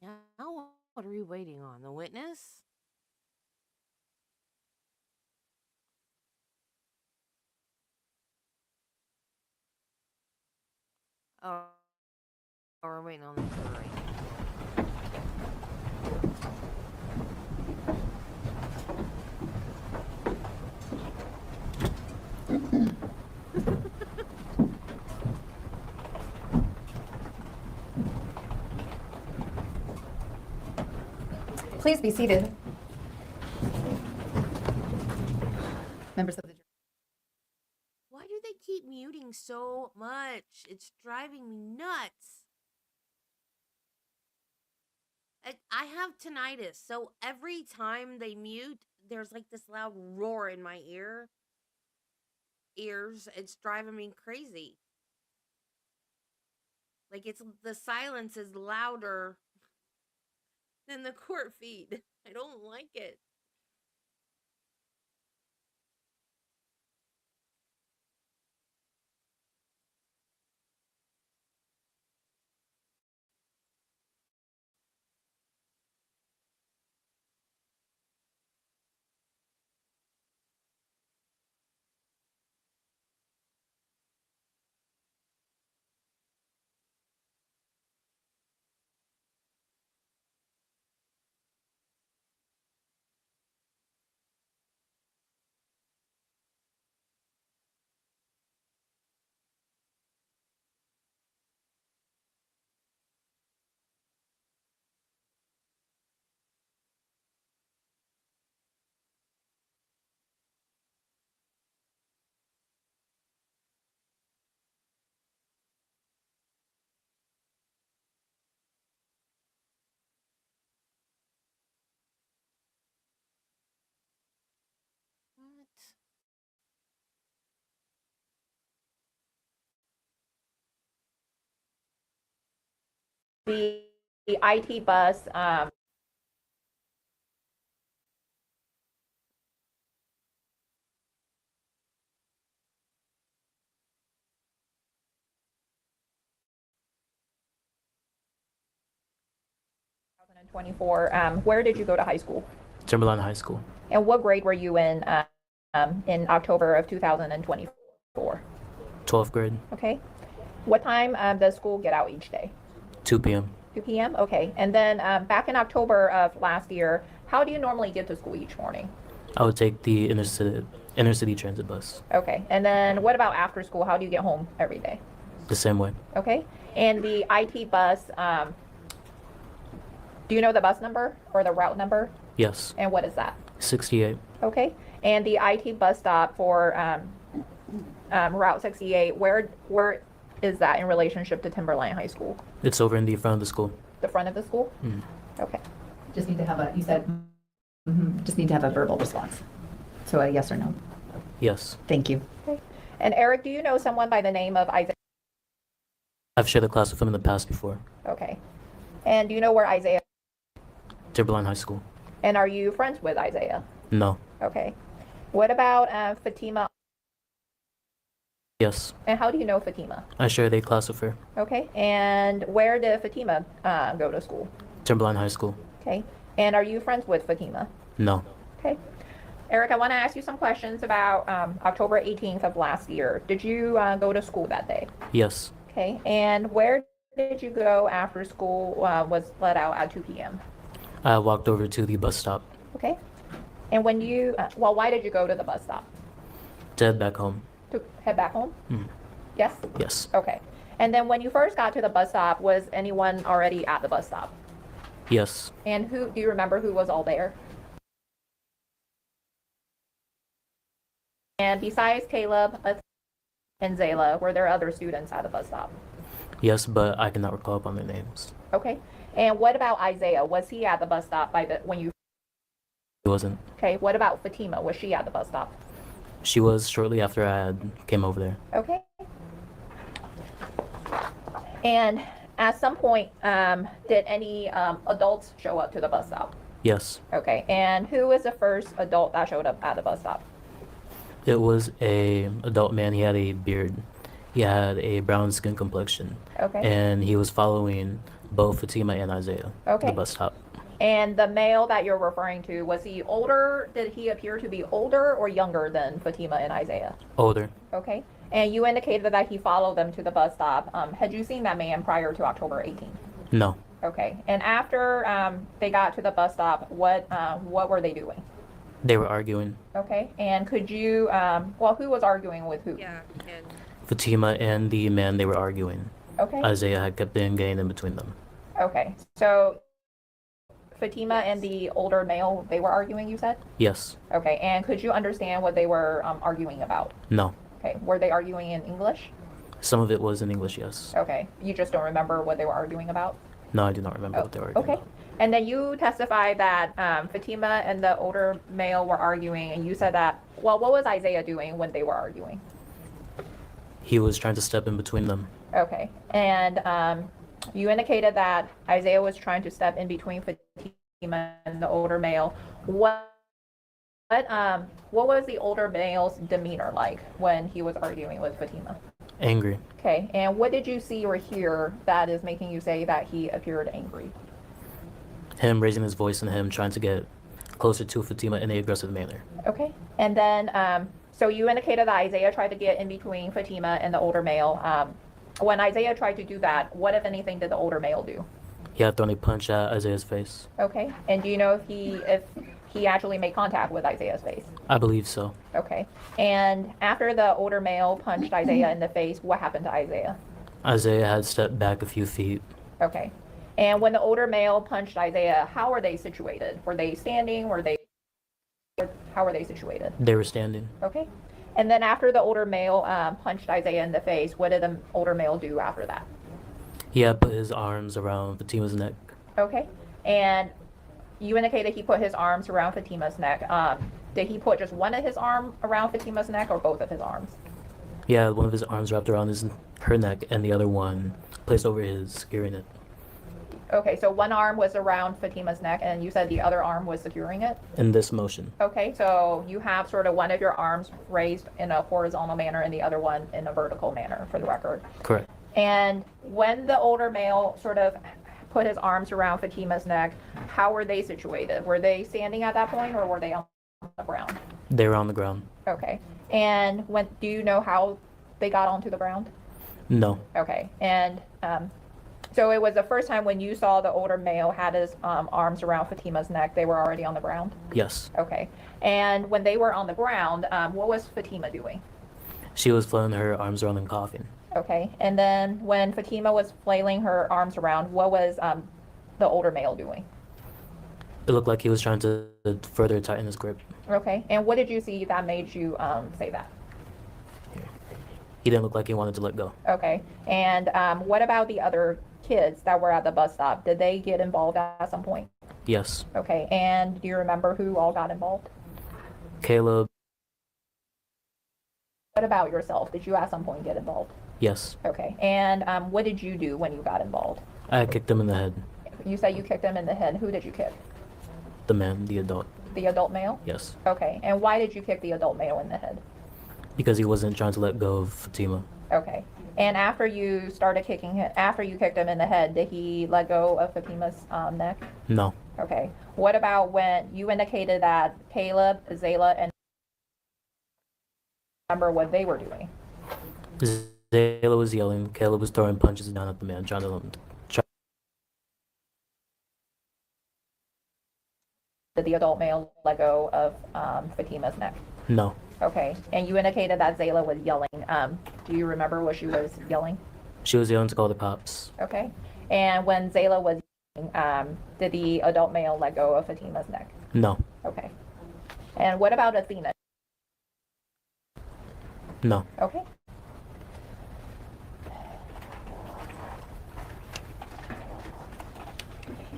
Now, what are we waiting on? The witness? Oh, we're waiting on the jury. Please be seated. Members of the jury. Why do they keep muting so much? It's driving me nuts. I have tinnitus, so every time they mute, there's like this loud roar in my ears. It's driving me crazy. Like the silence is louder than the court feed. I don't like it. What? The IT bus, 2024, where did you go to high school? Timberline High School, And what grade were you in October of 2024? 12th grade, Okay. What time does school get out each day? 2 p.m. 2 p.m. Okay. And then back in October of last year, how do you normally get to school each morning? I would take the inner city transit bus. Okay. And then what about after school? How do you get home every day? The same way. Okay. And the IT bus, do you know the bus number or the route number? Yes. And what is that? 68. Okay. And the IT bus stop for Route 68, where is that in relationship to Timberline High School? It's over in the front of the school. The front of the school? Mhm. Okay. Just need to have you said, just need to have a verbal response. So a yes or no. Yes. Thank you. Okay. And Eric, do you know someone by the name of Isaiah I've shared a class with him in the past before. Okay. And do you know where Isaiah? Timberline High School. And are you friends with Isaiah? No. Okay. What about Fatima? Yes. And how do you know Fatima? I shared a class with her. Okay. And where did Fatima go to school? Timberline High School. Okay. And are you friends with Fatima? No. Okay. Eric, I want to ask you some questions about October 18th of last year. Did you go to school that day? Yes. Okay. And where did you go after school was let out at 2 p.m.? I walked over to the bus stop Okay. And when you, well, why did you go to the bus stop? to head back home. To head back home? Mhm. Yes? Yes. Okay. And then when you first got to the bus stop, was anyone already at the bus stop? Yes. And who, do you remember who was all there? And besides Caleb and Zayla, were there other students at the bus stop? Yes, but I cannot recall upon their names. Okay. And what about Isaiah? Was he at the bus stop when you? He wasn't. Okay. What about Fatima? Was she at the bus stop? She was shortly after I had came over there. Okay. And at some point, did any adults show up to the bus stop? Yes. Okay. And who was the first adult that showed up at the bus stop? It was a adult man. He had a beard. He had a brown skin complexion. Okay. And he was following both Fatima and Isaiah to Okay. the bus stop. And the male that you're referring to, was he older? Did he appear to be older or younger than Fatima and Isaiah? Older. Okay. And you indicated that he followed them to the bus stop. Had you seen that man prior to October 18th? No. Okay. And after they got to the bus stop, what were they doing? They were arguing. Okay. And could you, well, who was arguing with who? Yeah, and Fatima and the man, they were arguing. Okay. Isaiah had kept in getting in between them. Okay. So Fatima and the older male, they were arguing, you said? Yes. Okay. And could you understand what they were arguing about? No. Okay. Were they arguing in English? Some of it was in English, yes. Okay. You just don't remember what they were arguing about? No, I do not remember what they were arguing Okay. And then you testified that Fatima and the older male were arguing, and you said that, well, what was Isaiah doing when they were arguing? He was trying to step in between them. Okay. And you indicated that Isaiah was trying to step in between Fatima and the older male. What was the older male's demeanor like when he was arguing with Fatima? Angry. Okay. And what did you see or hear that is making you say that he appeared angry? Him raising his voice and him trying to get closer to Fatima in an aggressive manner. Okay. And then, so you indicated that Isaiah tried to get in between Fatima and the older male. When Isaiah tried to do that, what, if anything, did the older male do? He had thrown a punch at Isaiah's face. Okay. And do you know if he actually made contact with Isaiah's face? I believe so. Okay. And after the older male punched Isaiah in the face, what happened to Isaiah? Isaiah had stepped back a few feet. Okay. And when the older male punched Isaiah, how were they situated? Were they standing? How were they situated? They were standing. Okay. And then after the older male punched Isaiah in the face, what did the older male do after that? He had put his arms around Fatima's neck. Okay. And you indicated he put his arms around Fatima's neck. Did he put just one of his arm around Fatima's neck or both of his arms? He had one of his arms wrapped around her neck and the other one placed over his, securing it. Okay, so one arm was around Fatima's neck and you said the other arm was securing it? In this motion. Okay, so you have sort of one of your arms raised in a horizontal manner and the other one in a vertical manner, for the record. Correct. And when the older male sort of put his arms around Fatima's neck, how were they situated? Were they standing at that point or were they on the ground? They were on the ground. Okay. And do you know how they got onto the ground? No. Okay. And so it was the first time when you saw the older male had his arms around Fatima's neck, they were already on the ground? Yes. Okay. And when they were on the ground, what was Fatima doing? She was flailing her arms around and coughing. Okay. And then when Fatima was flailing her arms around, what was the older male doing? It looked like he was trying to further tighten his grip. Okay. And what did you see that made you say that? He didn't look like he wanted to let go. Okay. And what about the other kids that were at the bus stop? Did they get involved at some point? Yes. Okay. And do you remember who all got involved? Caleb. What about yourself? Did you at some point get involved? Yes. Okay. And what did you do when you got involved? I kicked him in the head. You said you kicked him in the head. Who did you kick? The man, the adult. The adult male? Yes. Okay. And why did you kick the adult male in the head? Because he wasn't trying to let go of Fatima. Okay. And after you started kicking him, after you kicked him in the head, did he let go of Fatima's neck? No. Okay. What about when you indicated that Caleb, Zayla, and remember what they were doing? Zayla was yelling. Caleb was throwing punches down at the man, trying to. Did the adult male let go of Fatima's neck? No. Okay. And you indicated that Zayla was yelling. Do you remember what she was yelling? She was yelling to call the cops. Okay. And when Zayla was yelling, did the adult male let go of Fatima's neck? No. Okay. And what about Athena? No. Okay.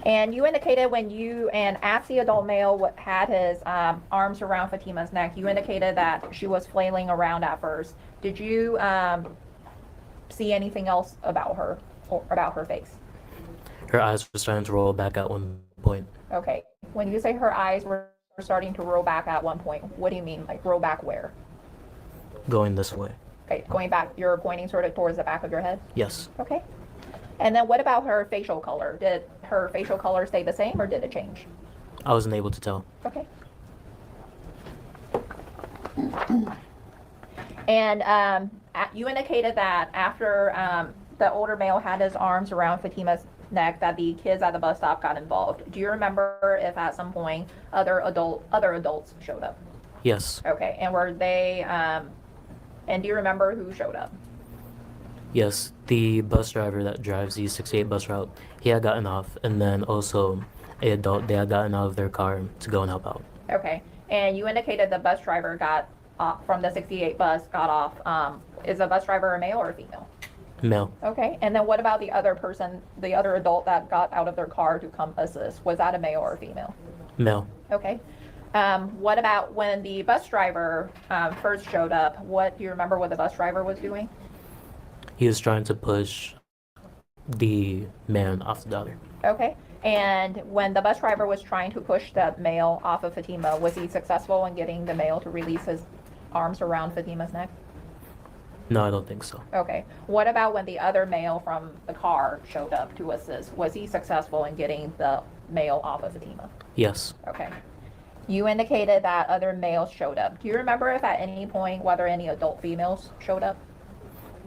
And you indicated when you, and as the adult male had his arms around Fatima's neck, you indicated that she was flailing around at first. Did you see anything else about her, or about her face? Her eyes were starting to roll back at one point. Okay. When you say her eyes were starting to roll back at one point, what do you mean? Like roll back where? Going this way. Okay, going back, you're pointing sort of towards the back of your head? Yes. Okay. And then what about her facial color? Did her facial color stay the same or did it change? I wasn't able to tell. Okay. And you indicated that after the older male had his arms around Fatima's neck, that the kids at the bus stop got involved. Do you remember if at some point other adults showed up? Yes. Okay. And were they? And do you remember who showed up? Yes. The bus driver that drives the 68 bus route, he had gotten off, and then also a adult, they had gotten out of their car to go and help out. Okay. And you indicated the bus driver got off from the 68 bus, got off. Is the bus driver a male or a female? Male. Okay. And then what about the other person, the other adult that got out of their car to come assist? Was that a male or a female? Male. Okay. What about when the bus driver first showed up? What do you remember what the bus driver was doing? He was trying to push the man off the daughter. Okay. And when the bus driver was trying to push the male off of Fatima, was he successful in getting the male to release his arms around Fatima's neck? No, I don't think so. Okay. What about when the other male from the car showed up to assist? Was he successful in getting the male off of Fatima? Yes. Okay. You indicated that other males showed up. Do you remember if at any point whether any adult females showed up?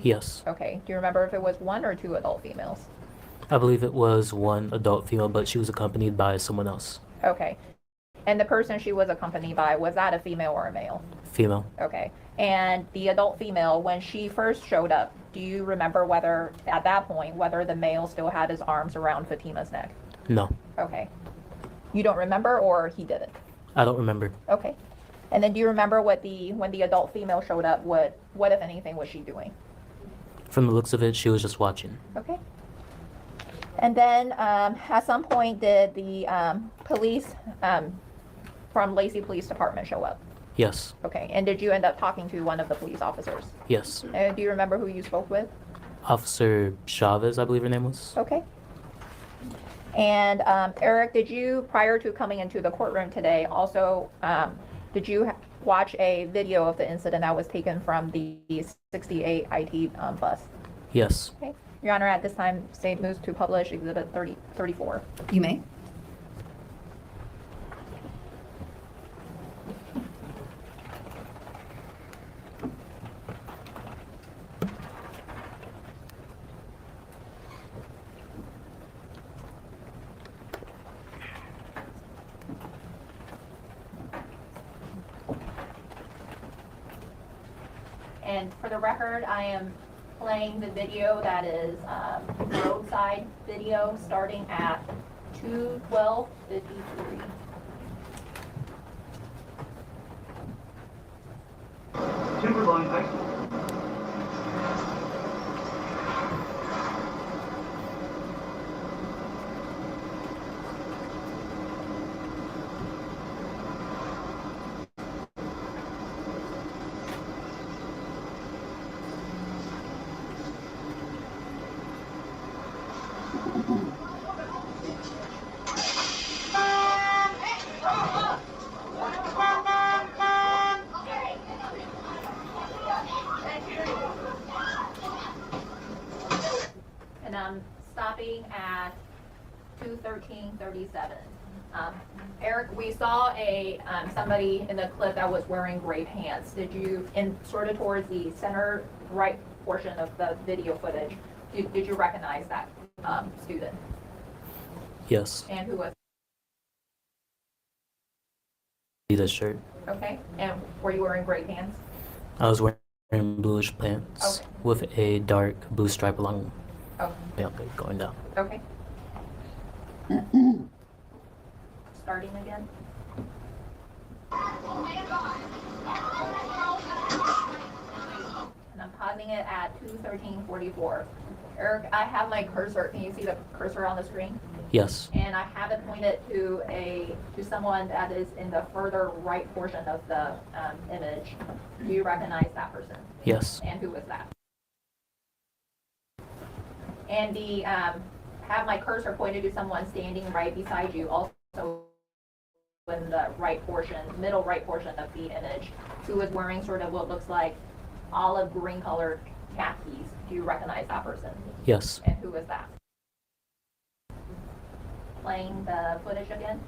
Yes. Okay. Do you remember if it was one or two adult females? I believe it was one adult female, but she was accompanied by someone else. Okay. And the person she was accompanied by, was that a female or a male? Female. Okay. And the adult female, when she first showed up, do you remember whether, at that point, whether the male still had his arms around Fatima's neck? No. Okay. You don't remember, or he didn't? I don't remember. Okay. And then do you remember when the adult female showed up, what if anything was she doing? From the looks of it, she was just watching. Okay. And then at some point did the police from Lacey Police Department show up? Yes. Okay. And did you end up talking to one of the police officers? Yes. Do you remember who you spoke with? Officer Chavez, I believe her name was. Okay. And Eric, did you, prior to coming into the courtroom today, also, did you watch a video of the incident that was taken from the 68 IT bus? Yes. Okay. Your Honor, at this time, state moves to publish Exhibit 34. You may. And for the record, I am playing the video that is roadside video starting at 2:12:53. Timberline High School. 213:37. Eric, we saw somebody in the clip that was wearing gray pants. Did you, in sort of towards the center right portion of the video footage, did you recognize that student? Yes. And who was? This shirt. Okay. And were you wearing gray pants? I was wearing bluish pants Okay. with a dark blue stripe along Oh, going down. okay. Starting again. And I'm pausing it at 2:13:44. Eric, I have my cursor. Can you see the cursor on the screen? Yes. And I have it pointed to someone that is in the further right portion of the image. Do you recognize that person? Yes. And who was that? And have my cursor pointed to someone standing right beside you, also in the right portion, middle right portion of the image, who is wearing sort of what looks like olive green colored khakis. Do you recognize that person? Yes. And who is that? Playing the footage again.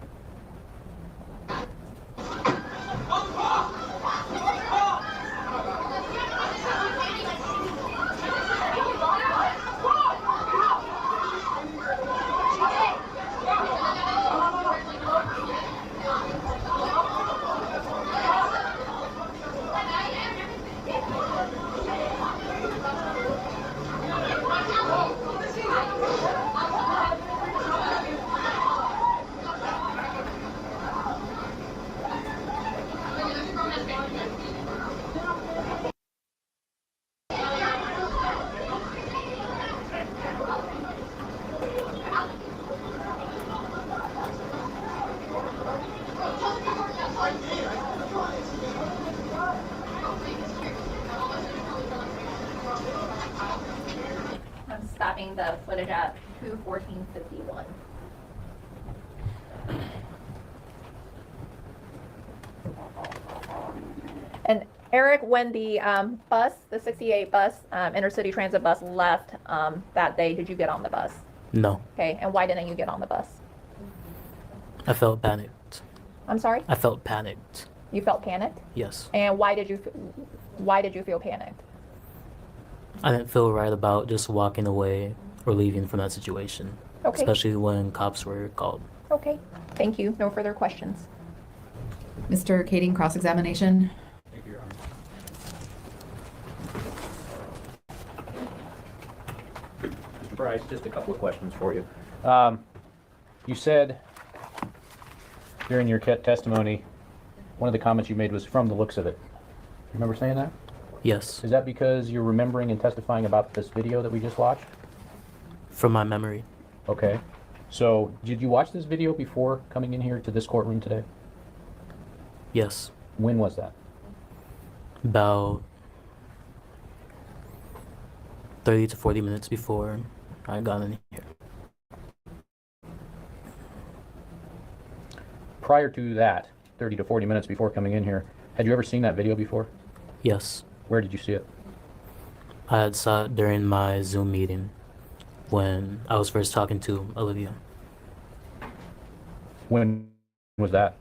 I'm stopping the footage at 2:14:51. And Eric, when the bus, the 68 bus, intercity transit bus left that day, did you get on the bus? No. Okay, and why didn't you get on the bus? I felt panicked. I'm sorry? I felt panicked. You felt panicked? Yes. And why did you feel panicked? I didn't feel right about just walking away or leaving from that situation. Okay. Especially when cops were called. Okay, thank you. No further questions. Mr. Kading, cross-examination. Thank you, Your Honor. Mr. Price, just a couple of questions for you. You said during your testimony, one of the comments you made was from the looks of it. Remember saying that? Yes. Is that because you're remembering and testifying about this video that we just watched? From my memory. Okay. So, did you watch this video before coming in here to this courtroom today? Yes. When was that? About 30 to 40 minutes before I got in here. Prior to that, 30 to 40 minutes before coming in here, had you ever seen that video before? Yes. Where did you see it? I had saw it during my Zoom meeting when I was first talking to Olivia. When was that?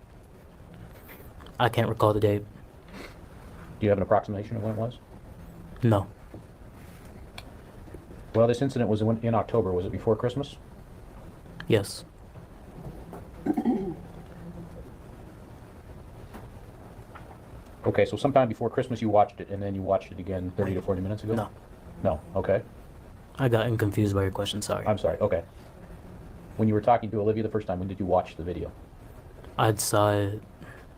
I can't recall the date. Do you have an approximation of when it was? No. Well, this incident was in October. Was it before Christmas? Yes. Okay, so sometime before Christmas you watched it, and then you watched it again 30 to 40 minutes ago? No. No, okay. I got confused by your question, sorry. I'm sorry, okay. When you were talking to Olivia the first time, when did you watch the video? I saw it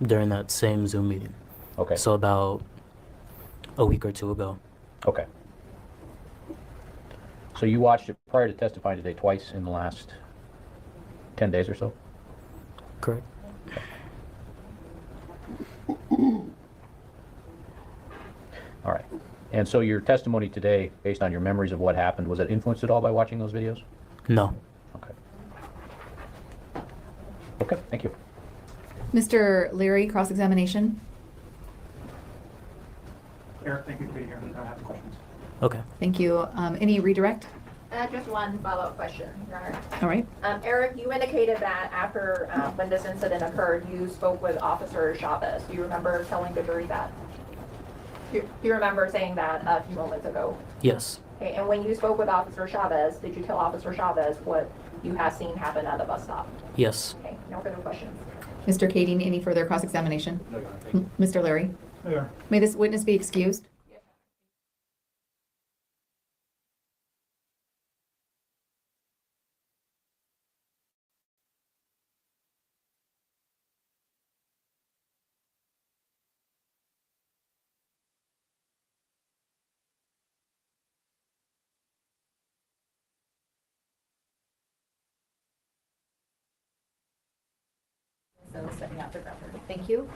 during that same Zoom meeting. Okay. So about a week or two ago. Okay. So you watched it prior to testifying today twice in the last 10 days or so? Correct. All right. And so your testimony today, based on your memories of what happened, was it influenced at all by watching those videos? No. Okay. Okay, thank you. Mr. Leary, cross-examination. Eric, thank you for being here. I don't have questions. Okay. Thank you. Any redirect? Just one follow-up question, Your Honor. All right. Eric, you indicated that after, when this incident occurred, you spoke with Officer Chavez. Do you remember telling the jury that? Do you remember saying that a few moments ago? Yes. Okay, and when you spoke with Officer Chavez, did you tell Officer Chavez what you have seen happen at the bus stop? Yes. Okay, no further questions. Mr. Kading, any further cross-examination? No, Your Honor, thank you. Mr. Larry? There. May this witness be excused? So stepping out the record. Thank you.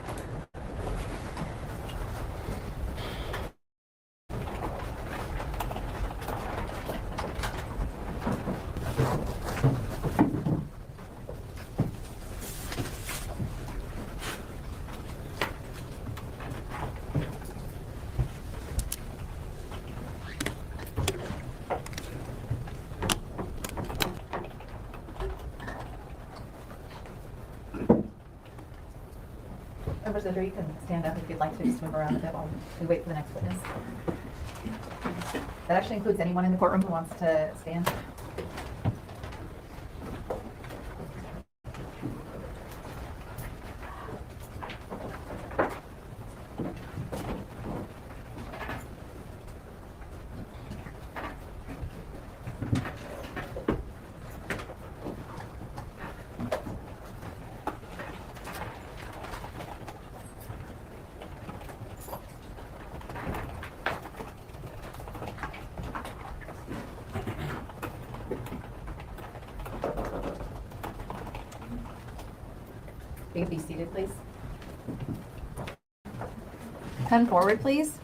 Members of the jury, you can stand up if you'd like to, just move around a bit while we wait for the next witness. That actually includes anyone in the courtroom who wants to stand. You can be seated, please. Come forward, please.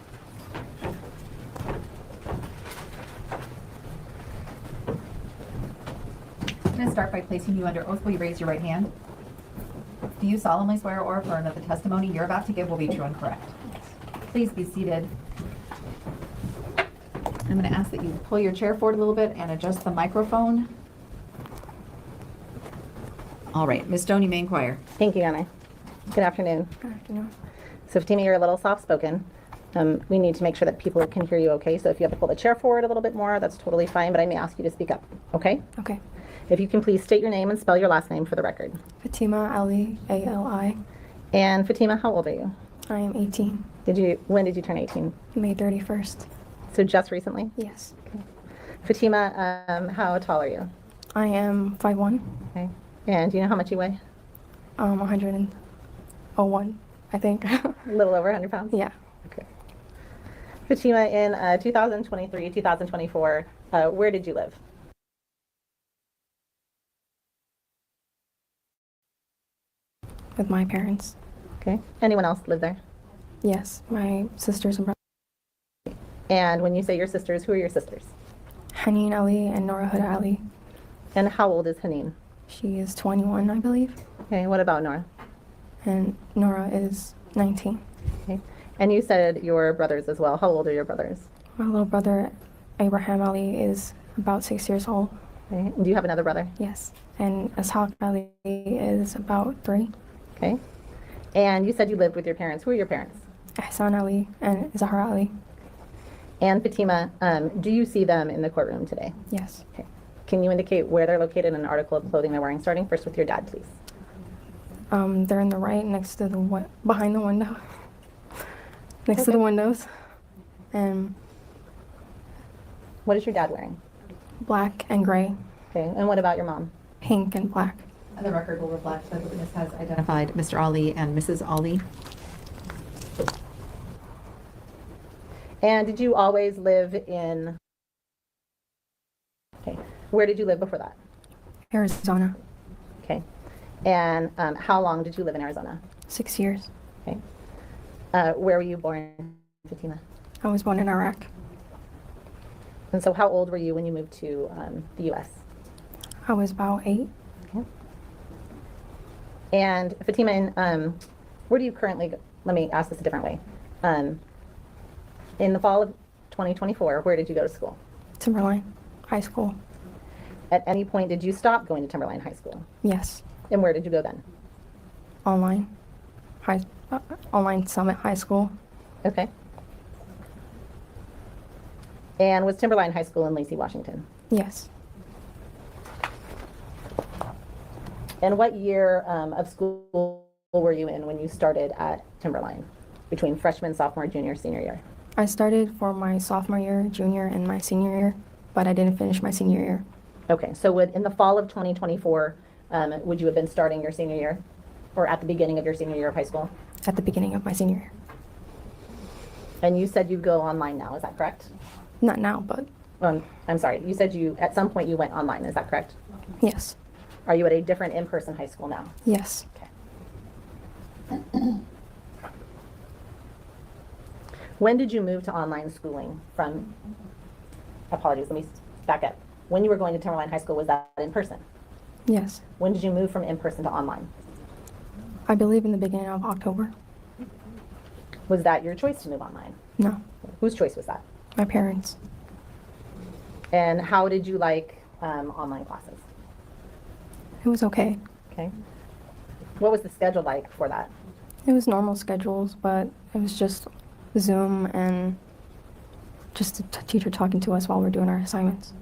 I'm going to start by placing you under oath. Will you raise your right hand? Do you solemnly swear or affirm that the testimony you're about to give will be true and correct? Please be seated. I'm going to ask that you pull your chair forward a little bit and adjust the microphone. All right, Ms. Stone, you may inquire. Thank you, Anna. Good afternoon. Good afternoon. So Fatima, you're a little soft-spoken. We need to make sure that people can hear you okay. So if you have to pull the chair forward a little bit more, that's totally fine, but I may ask you to speak up, okay? Okay. If you can please state your name and spell your last name for the record. Fatima Ali, A-L-I. And Fatima, how old are you? I am 18. When did you turn 18? May 31st. So just recently? Yes. Fatima, how tall are you? I am 5'1", Okay. And do you know how much you weigh? 101, I think. A little over 100 pounds? Yeah. Okay. Fatima, in 2023, 2024, where did you live? With my parents. Okay. Anyone else live there? Yes. My sisters and brothers. And when you say your sisters, who are your sisters? Haneen Ali and Nora Huda Ali. And how old is Haneen? She is 21, I believe. Okay. What about Nora? And Nora is 19. Okay. And you said your brothers as well. How old are your brothers? My little brother, Abraham Ali, is about 6 years old. Okay. And do you have another brother? Yes. And Ishaq Ali is about 3. Okay. And you said you lived with your parents. Who are your parents? Ihsan Ali and Zahraa Ali. And Fatima, do you see them in the courtroom today? Yes. Okay. Can you indicate where they're located and an article of clothing they're wearing? Starting first with your dad, please. They're in the right next to the behind the window. Next to the windows. And What is your dad wearing? black and gray. Okay. And what about your mom? Pink and black. The record will reflect that the witness has identified Mr. Ali and Mrs. Ali. And did you always live in... Okay. Where did you live before that? Arizona. Okay. And how long did you live in Arizona? 6 years. Okay. Where were you born, Fatima? I was born in Iraq. And so how old were you when you moved to the U.S.? I was about 8. Okay. And Fatima, where do you currently go? Let me ask this a different way. In the fall of 2024, where did you go to school? Timberline. High School. At any point, did you stop going to Timberline High School? Yes. And where did you go then? Online. Online Summit High School. Okay. And was Timberline High School in Lacey, Washington? Yes. And what year of school were you in when you started at Timberline? Between freshman, sophomore, junior, senior year? I started for my sophomore year, junior, and my senior year, but I didn't finish my senior year. Okay, so in the fall of 2024, would you have been starting your senior year? Or at the beginning of your senior year of high school? At the beginning of my senior year. And you said you go online now, is that correct? Not now, but I'm sorry, you said at some point you went online, is that correct? yes. Are you at a different in-person high school now? Yes. When did you move to online schooling from, apologies, let me back up. When you were going to Timberline High School, was that in person? Yes. When did you move from in-person to online? I believe in the beginning of October. Was that your choice to move online? No. Whose choice was that? My parents. And how did you like online classes? It was okay. Okay. What was the schedule like for that? It was normal schedules, but it was just Zoom and just the teacher talking to us while we're doing our assignments.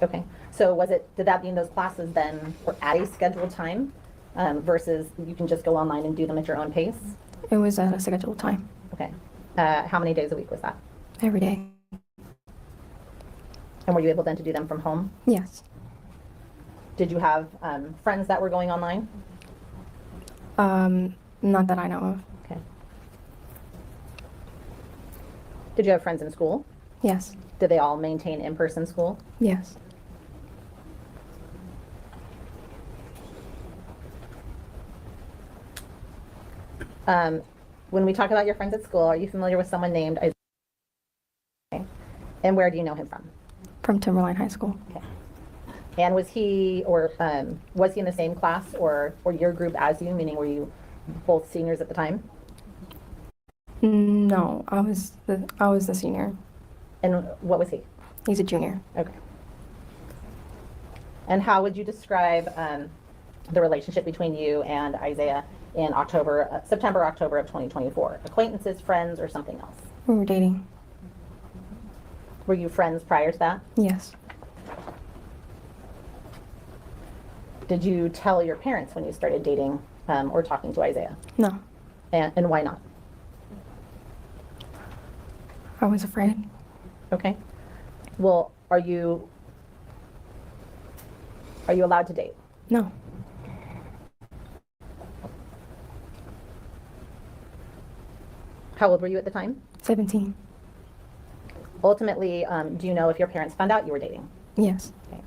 Okay. So did that mean those classes then were at a scheduled time versus you can just go online and do them at your own pace? It was at a scheduled time. Okay. How many days a week was that? Every day. And were you able then to do them from home? Yes. Did you have friends that were going online? Not that I know of. Okay. Did you have friends in school? Yes. Did they all maintain in-person school? Yes. When we talk about your friends at school, are you familiar with someone named Isaiah? Okay. And where do you know him from? From Timberline High School. Okay. And was he in the same class or your group as you, meaning were you both seniors at the time? No, I was the senior. And what was he? He's a junior. Okay. And how would you describe the relationship between you and Isaiah in September, October of 2024? Acquaintances, friends, or something else? We were dating. Were you friends prior to that? Yes. Did you tell your parents when you started dating or talking to Isaiah? No. And why not? I was afraid. Okay. Well, are you allowed to date? No. How old were you at the time? 17. Ultimately, do you know if your parents found out you were dating? Yes. Okay.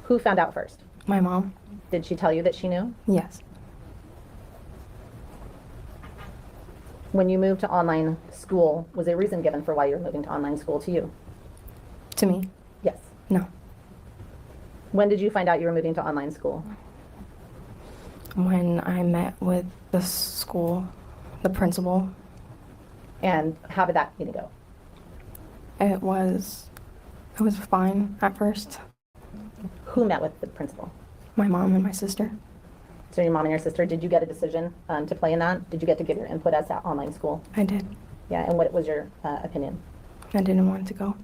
Who found out first? My mom. Did she tell you that she knew? Yes. When you moved to online school, was there a reason given for why you were moving to online school to you? To me? Yes. No. When did you find out you were moving to online school? When I met with the school, the principal. And how did that meeting go? It was fine at first. Who met with the principal? My mom and my sister. So your mom and your sister, did you get a decision to play in that? Did you get to give your input as to online school? I did. Yeah, and what was your opinion? I didn't want to go.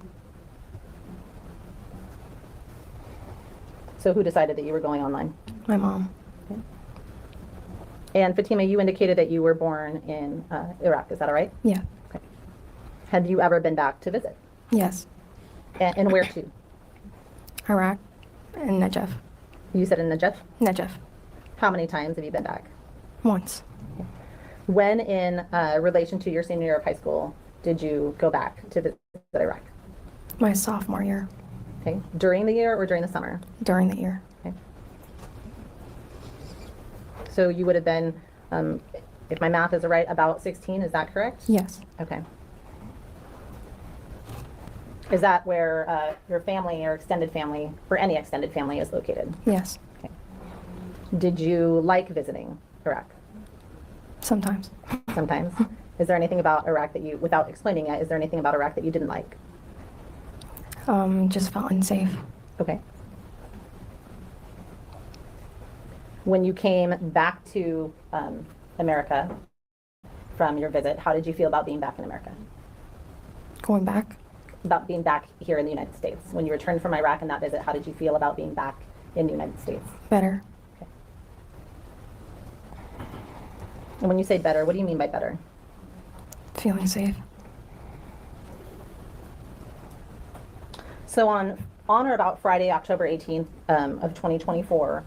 So who decided that you were going online? My mom. Okay. And Fatima, you indicated that you were born in Iraq, is that all right? Yeah. Okay. Have you ever been back to visit? Yes. And where to? Iraq and Najaf. You said in Najaf? Najaf. How many times have you been back? Once. When in relation to your senior year of high school did you go back to visit Iraq? My sophomore year. Okay. During the year or during the summer? During the year. Okay. So you would have been, if my math is right, about 16, is that correct? Yes. Okay. Is that where your family or extended family, or any extended family, is located? Yes. Okay. Did you like visiting Iraq? Sometimes. Sometimes. Is there anything about Iraq that you, without explaining it, is there anything about Iraq that you didn't like? Just felt unsafe. Okay. When you came back to America from your visit, how did you feel about being back in America? Going back, About being back here in the United States? When you returned from Iraq in that visit, how did you feel about being back in the United States? better, And when you say better, what do you mean by better? feeling safe. So on or about Friday, October 18th of 2024,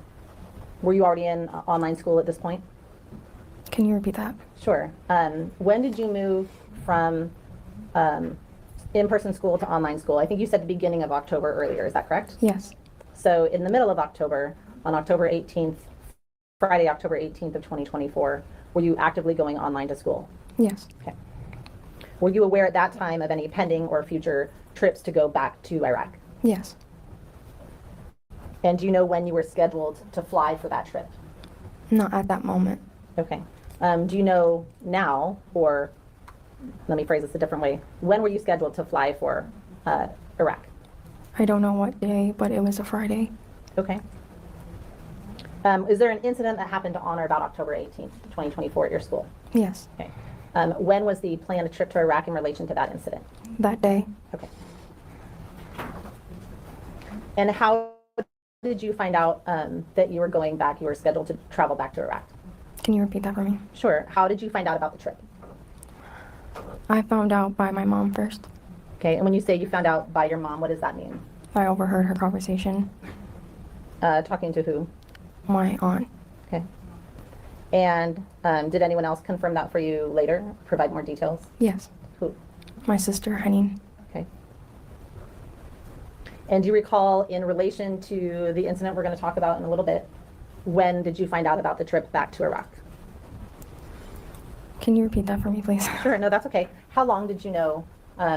were you already in online school at this point? Can you repeat that? Sure. When did you move from in-person school to online school? I think you said the beginning of October earlier. Is that correct? Yes. So in the middle of October, on October 18th, Friday, October 18th of 2024, were you actively going online to school? Yes. Okay. Were you aware at that time of any pending or future trips to go back to Iraq? Yes. And do you know when you were scheduled to fly for that trip? Not at that moment. Okay. Do you know now, or let me phrase this a different way, when were you scheduled to fly for Iraq? I don't know what day, but it was a Friday. Okay. Is there an incident that happened on or about October 18th, 2024 at your school? Yes. Okay. When was the planned trip to Iraq in relation to that incident? That day. Okay. And how did you find out that you were going back, you were scheduled to travel back to Iraq? Can you repeat that for me? Sure. How did you find out about the trip? I found out by my mom first. Okay. And when you say you found out by your mom, what does that mean? I overheard her conversation. Talking to who? My aunt. Okay. And did anyone else confirm that for you later? Provide more details? Yes. Who? My sister, Henning. Okay. And do you recall, in relation to the incident we're going to talk about in a little bit, when did you find out about the trip back to Iraq? Can you repeat that for me, please? Sure, no, that's okay. How long did you know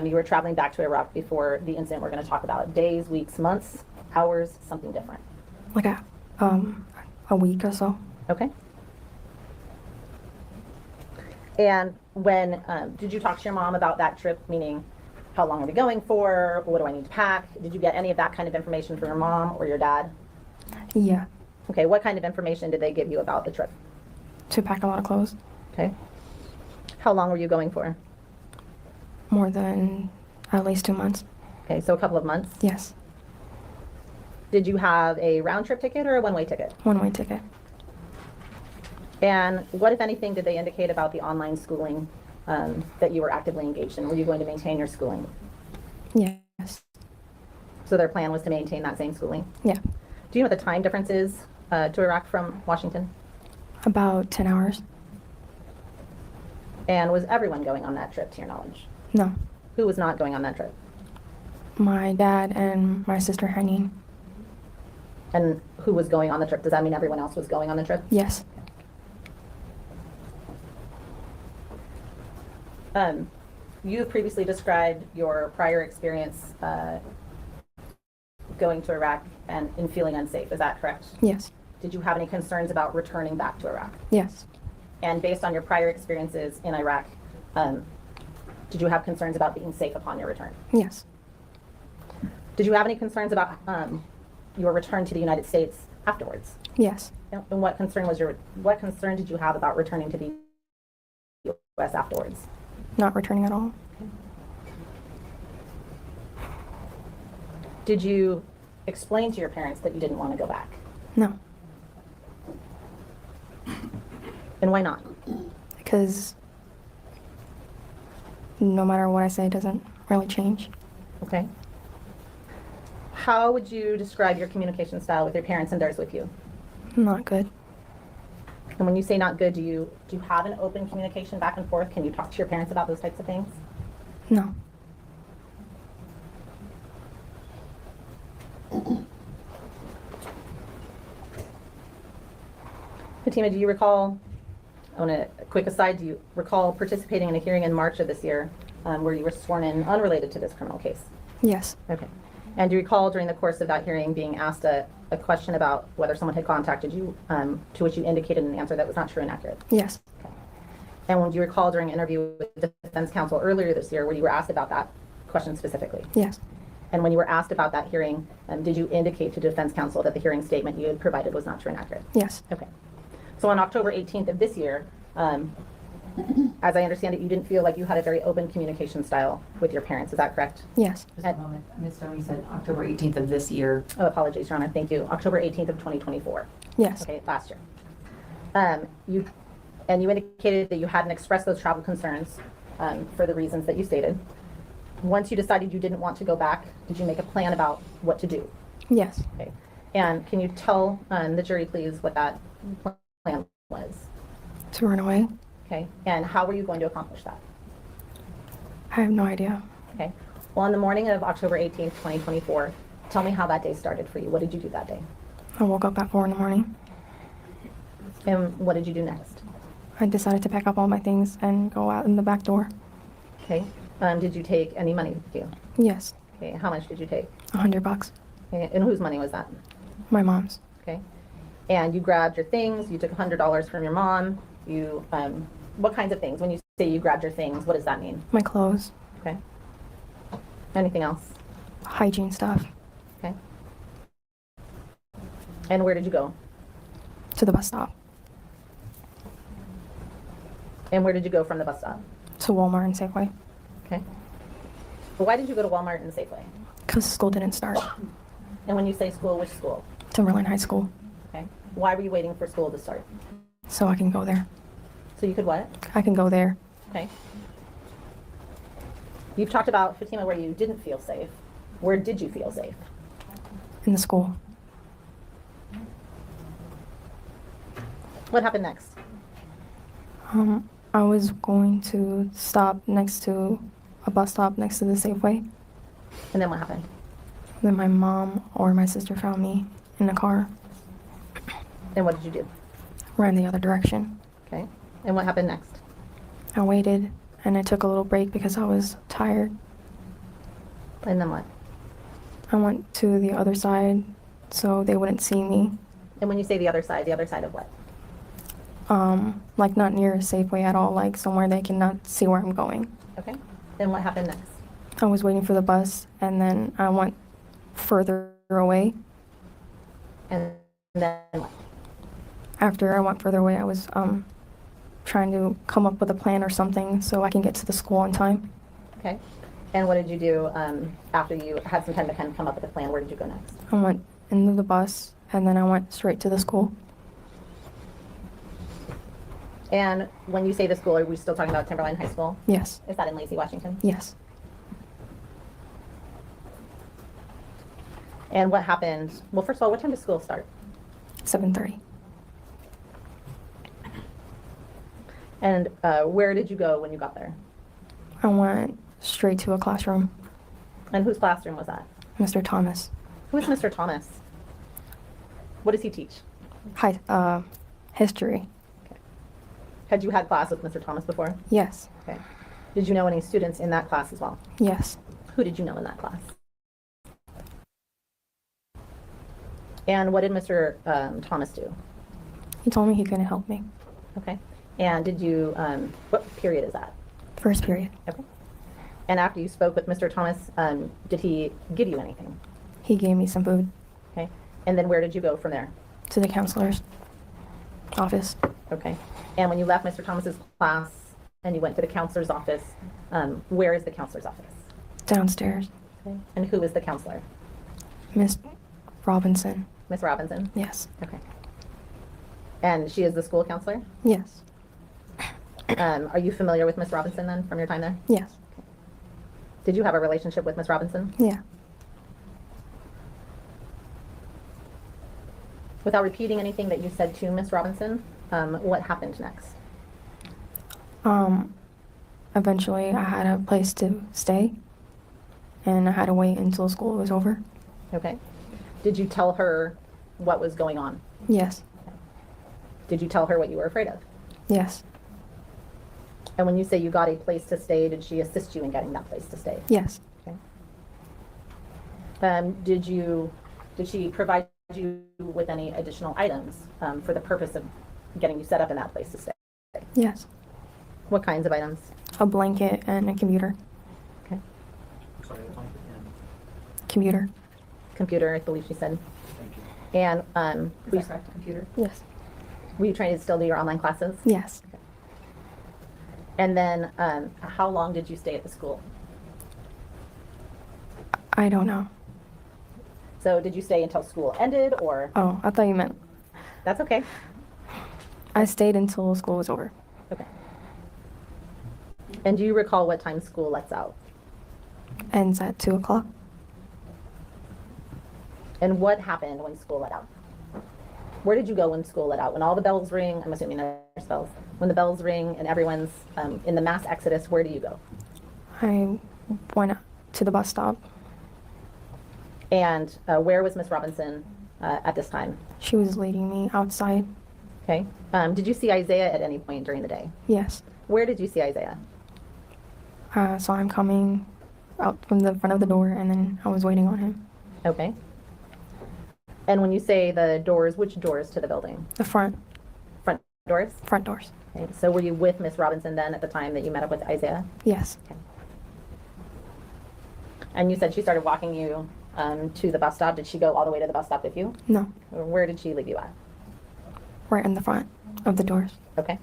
you were traveling back to Iraq before the incident we're going to talk about? Days, weeks, months, hours, something different? Like a week or so. Okay. And when did you talk to your mom about that trip, meaning how long are we going for? What do I need to pack? Did you get any of that kind of information from your mom or your dad? Yeah. Okay, what kind of information did they give you about the trip? To pack a lot of clothes. Okay. How long were you going for? More than at least 2 months. Okay, so a couple of months. Yes. Did you have a round trip ticket or a one-way ticket? One-way ticket. And what, if anything, did they indicate about the online schooling that you were actively engaged in? Were you going to maintain your schooling? Yes. So their plan was to maintain that same schooling? Yeah. Do you know what the time difference is to Iraq from Washington? About 10 hours. And was everyone going on that trip, to your knowledge? No. Who was not going on that trip? My dad and my sister, Henning. And who was going on the trip? Does that mean everyone else was going on the trip? Yes. You have previously described your prior experience going to Iraq and feeling unsafe. Is that correct? Yes. Did you have any concerns about returning back to Iraq? Yes. And based on your prior experiences in Iraq, did you have concerns about being safe upon your return? Yes. Did you have any concerns about your return to the United States afterwards? Yes. And what concern did you have about returning to the U.S. afterwards? Not returning at all. Did you explain to your parents that you didn't want to go back? No. And why not? Because no matter what I say, it doesn't really change. Okay. How would you describe your communication style with your parents and theirs with you? Not good. And when you say not good, do you have an open communication back and forth? Can you talk to your parents about those types of things? No. Fatima, do you recall, on a quick aside, do you recall participating in a hearing in March of this year where you were sworn in unrelated to this criminal case? Yes. Okay. And do you recall during the course of that hearing being asked a question about whether someone had contacted you, to which you indicated an answer that was not true and accurate? Yes. Okay. And would you recall during an interview with the defense counsel earlier this year where you were asked about that question specifically? Yes. And when you were asked about that hearing, did you indicate to defense counsel that the hearing statement you had provided was not true and accurate? Yes. Okay. So on October 18th of this year, as I understand it, you didn't feel like you had a very open communication style with your parents. Is that correct? Yes. Just a moment. Ms. Stoney said October 18th of this year. Oh, apologies, Your Honor. Thank you. October 18th of 2024. Yes. Okay, last year. You indicated that you hadn't expressed those travel concerns for the reasons that you stated. Once you decided you didn't want to go back, did you make a plan about what to do? Yes. Okay. And can you tell the jury, please, what that plan was? To run away? Okay. And how were you going to accomplish that? I have no idea. Okay. Well, on the morning of October 18th, 2024, tell me how that day started for you. What did you do that day? I woke up at 4 in the morning. And what did you do next? I decided to pack up all my things and go out in the back door. Okay. Did you take any money with you? Yes. Okay. How much did you take? $100. Okay. And whose money was that? My mom's. Okay. And you grabbed your things. You took $100 from your mom. You, what kinds of things? When you say you grabbed your things, what does that mean? My clothes. Okay. Anything else? Hygiene stuff. Okay. And where did you go? To the bus stop. And where did you go from the bus stop? To Walmart and Safeway. Okay. But why did you go to Walmart and Safeway? Because school didn't start. And when you say school, which school? Timberline High School. Okay. Why were you waiting for school to start? So I can go there. So you could what? I can go there. Okay. You've talked about, Fatima, where you didn't feel safe. Where did you feel safe? In the school. What happened next? I was going to stop next to a bus stop next to the Safeway. And then what happened? Then my mom or my sister found me in the car. And what did you do? Ran the other direction. Okay. And what happened next? I waited and I took a little break because I was tired. And then what? I went to the other side so they wouldn't see me. And when you say the other side of what? Like not near a Safeway at all, like somewhere they cannot see where I'm going. Okay. Then what happened next? I was waiting for the bus and then I went further away. And then what? After I went further away, I was trying to come up with a plan or something so I can get to the school on time. Okay. And what did you do after you had some time to kind of come up with a plan? Where did you go next? I went into the bus and then I went straight to the school. And when you say the school, are we still talking about Timberline High School? Yes. Is that in Lacey, Washington? Yes. And what happened? Well, first of all, what time does school start? 7:30. And where did you go when you got there? I went straight to a classroom. And whose classroom was that? Mr. Thomas. Who is Mr. Thomas? What does he teach? History. Had you had class with Mr. Thomas before? Yes. Okay. Did you know any students in that class as well? Yes. Who did you know in that class? And what did Mr. Thomas do? He told me he couldn't help me. Okay. And did you, what period is that? First period. Okay. And after you spoke with Mr. Thomas, did he give you anything? He gave me some food. Okay. And then where did you go from there? To the counselor's office. Okay. And when you left Mr. Thomas's class and you went to the counselor's office, where is the counselor's office? Downstairs. Okay. And who is the counselor? Miss Robinson. Miss Robinson? Yes. Okay. And she is the school counselor? Yes. Are you familiar with Miss Robinson then from your time there? Yes. Did you have a relationship with Miss Robinson? Yeah. Without repeating anything that you said to Miss Robinson, what happened next? Eventually I had a place to stay and I had to wait until school was over. Okay. Did you tell her what was going on? Yes. Did you tell her what you were afraid of? Yes. And when you say you got a place to stay, did she assist you in getting that place to stay? Yes. Okay. Did she provide you with any additional items for the purpose of getting you set up in that place to stay? Yes. What kinds of items? A blanket and a computer. Okay. Computer. Computer, I believe she said. And Computer? Yes. were you trying to still do your online classes? Yes. And then how long did you stay at the school? I don't know. So did you stay until school ended or? Oh, I thought you meant That's okay. I stayed until school was over. Okay. And do you recall what time school lets out? Ends at 2 o'clock. And what happened when school let out? Where did you go when school let out? When all the bells ring, I'm assuming there's bells. When the bells ring and everyone's in the mass exodus, where do you go? I went to the bus stop. And where was Miss Robinson at this time? She was leading me outside. Okay. Did you see Isaiah at any point during the day? Yes. Where did you see Isaiah? I saw him coming out from the front of the door, and then I was waiting on him. Okay. And when you say the doors, which doors to the building? The front Doors? front doors. Okay. So were you with Miss Robinson then at the time that you met up with Isaiah? Yes. And you said she started walking you to the bus stop. Did she go all the way to the bus stop with you? No. Or where did she leave you at? Right in the front of the doors. Okay.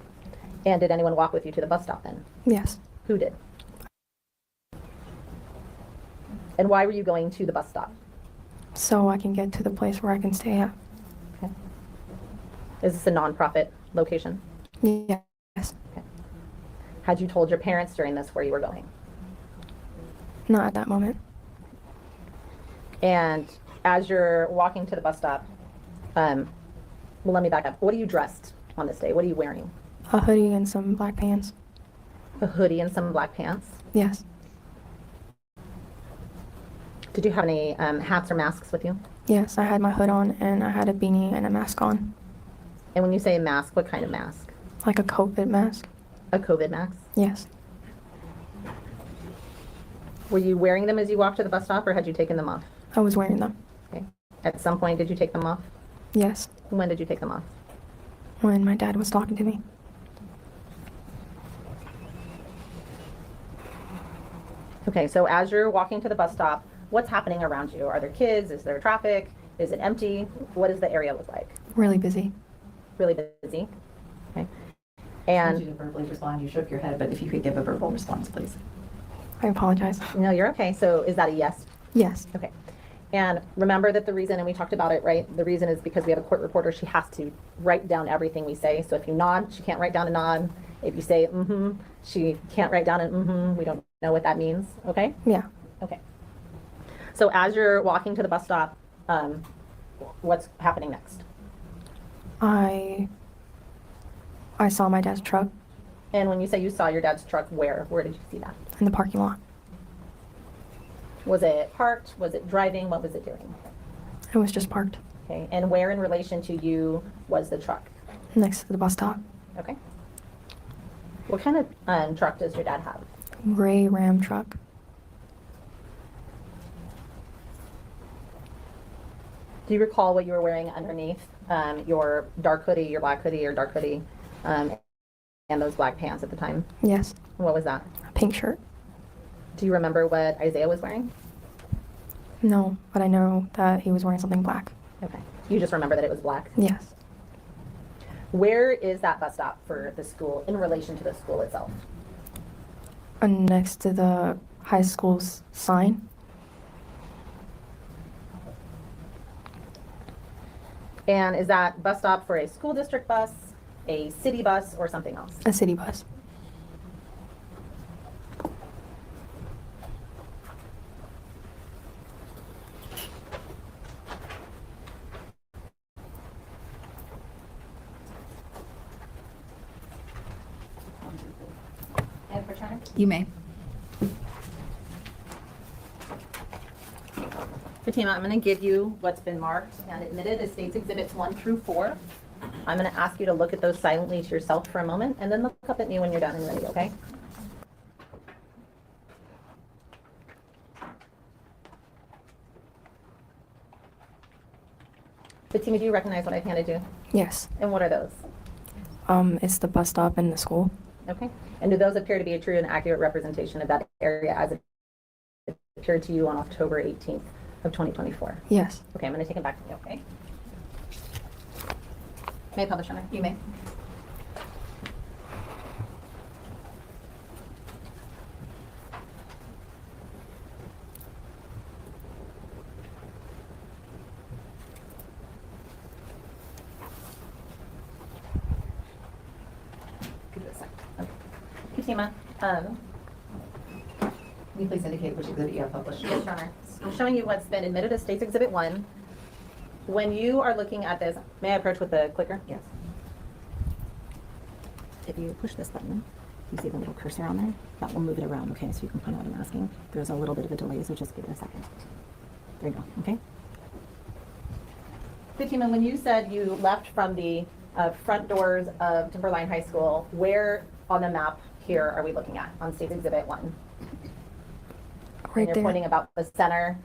And did anyone walk with you to the bus stop then? Yes. Who did? And why were you going to the bus stop? So I can get to the place where I can stay at. Okay. Is this a nonprofit location? Yes. Had you told your parents during this where you were going? Not at that moment. And as you're walking to the bus stop, well, let me back up. What are you dressed on this day? What are you wearing? A hoodie and some black pants. A hoodie and some black pants. Yes. Did you have any hats or masks with you? Yes, I had my hood on and I had a beanie and a mask on. And when you say mask, what kind of mask? Like a COVID mask. A COVID mask? Yes. Were you wearing them as you walked to the bus stop or had you taken them off? I was wearing them. Okay. At some point, did you take them off? Yes. When did you take them off? When my dad was talking to me. Okay, so as you're walking to the bus stop, what's happening around you? Are there kids? Is there traffic? Is it empty? What does the area look like? Really busy. Really busy? Okay. I And need you to verbally respond. You shook your head, but if you could give a verbal response, please. I apologize. no, you're okay. So is that a yes? Yes. Okay. And remember that the reason, and we talked about it, right? The reason is because we have a court reporter. She has to write down everything we say. So if you nod, she can't write down a nod. If you say mm-hmm, she can't write down an mm-hmm. We don't know what that means. Okay? Yeah. Okay. So as you're walking to the bus stop, what's happening next? I saw my dad's truck And when you say you saw your dad's truck, where? Where did you see that? in the parking lot. Was it parked? Was it driving? What was it doing? It was just parked Okay. And where in relation to you was the truck? next to the bus stop. Okay. What kind of truck does your dad have? Gray Ram truck. Do you recall what you were wearing underneath your dark hoodie, your black hoodie or dark hoodie, and those black pants at the time? Yes. What was that? A pink shirt. Do you remember what Isaiah was wearing? No, but I know that he was wearing something black. Okay. You just remember that it was black? Yes. Where is that bus stop for the school in relation to the school itself? Next to the high school's sign. And is that bus stop for a school district bus, a city bus, or something else? A city bus. And for Turner? You may. Fatima, I'm going to give you what's been marked and admitted as State's Exhibits 1 through 4. I'm going to ask you to look at those silently to yourself for a moment and then look up at me when you're done and ready, okay? Fatima, do you recognize what I've handed you? Yes. And what are those? It's the bus stop and the school. Okay. And do those appear to be a true and accurate representation of that area as it appeared to you on October 18th of 2024? Yes. Okay, I'm going to take it back to you, okay? May I publish on it? You may. Give it a second. Okay. Fatima, Can you please indicate which exhibit you have published? yes, Your Honor. I'm showing you what's been admitted as State's Exhibit 1. When you are looking at this, may I approach with the clicker? Yes. If you push this button, you see the little cursor on there? That will move it around, okay, so you can find out what I'm asking. There's a little bit of a delay, so just give it a second. There you go, okay? Fatima, when you said you left from the front doors of Timberline High School, where on the map here are we looking at on State's Exhibit 1? Right And you're there. pointing about the center,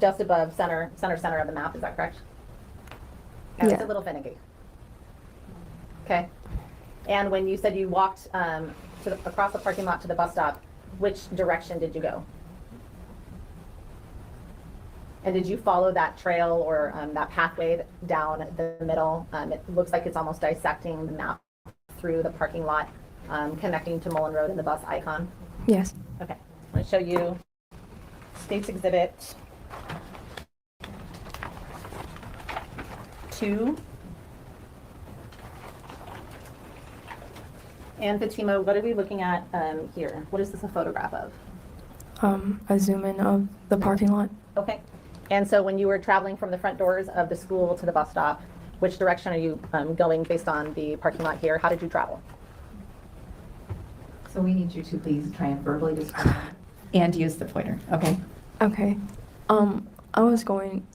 just above center of the map, is that correct? And it's Yeah. a little finicky. Okay. And when you said you walked across the parking lot to the bus stop, which direction did you go? And did you follow that trail or that pathway down the middle? It looks like it's almost dissecting the map through the parking lot, connecting to Mullen Road and the bus icon. Yes. Okay, I'm going to show you State's Exhibit 2. And Fatima, what are we looking at here? What is this a photograph of? A zoom in of the parking lot. Okay. And so when you were traveling from the front doors of the school to the bus stop, which direction are you going based on the parking lot here? How did you travel? So we need you to please try and verbally describe and use the pointer, okay? Okay. I was going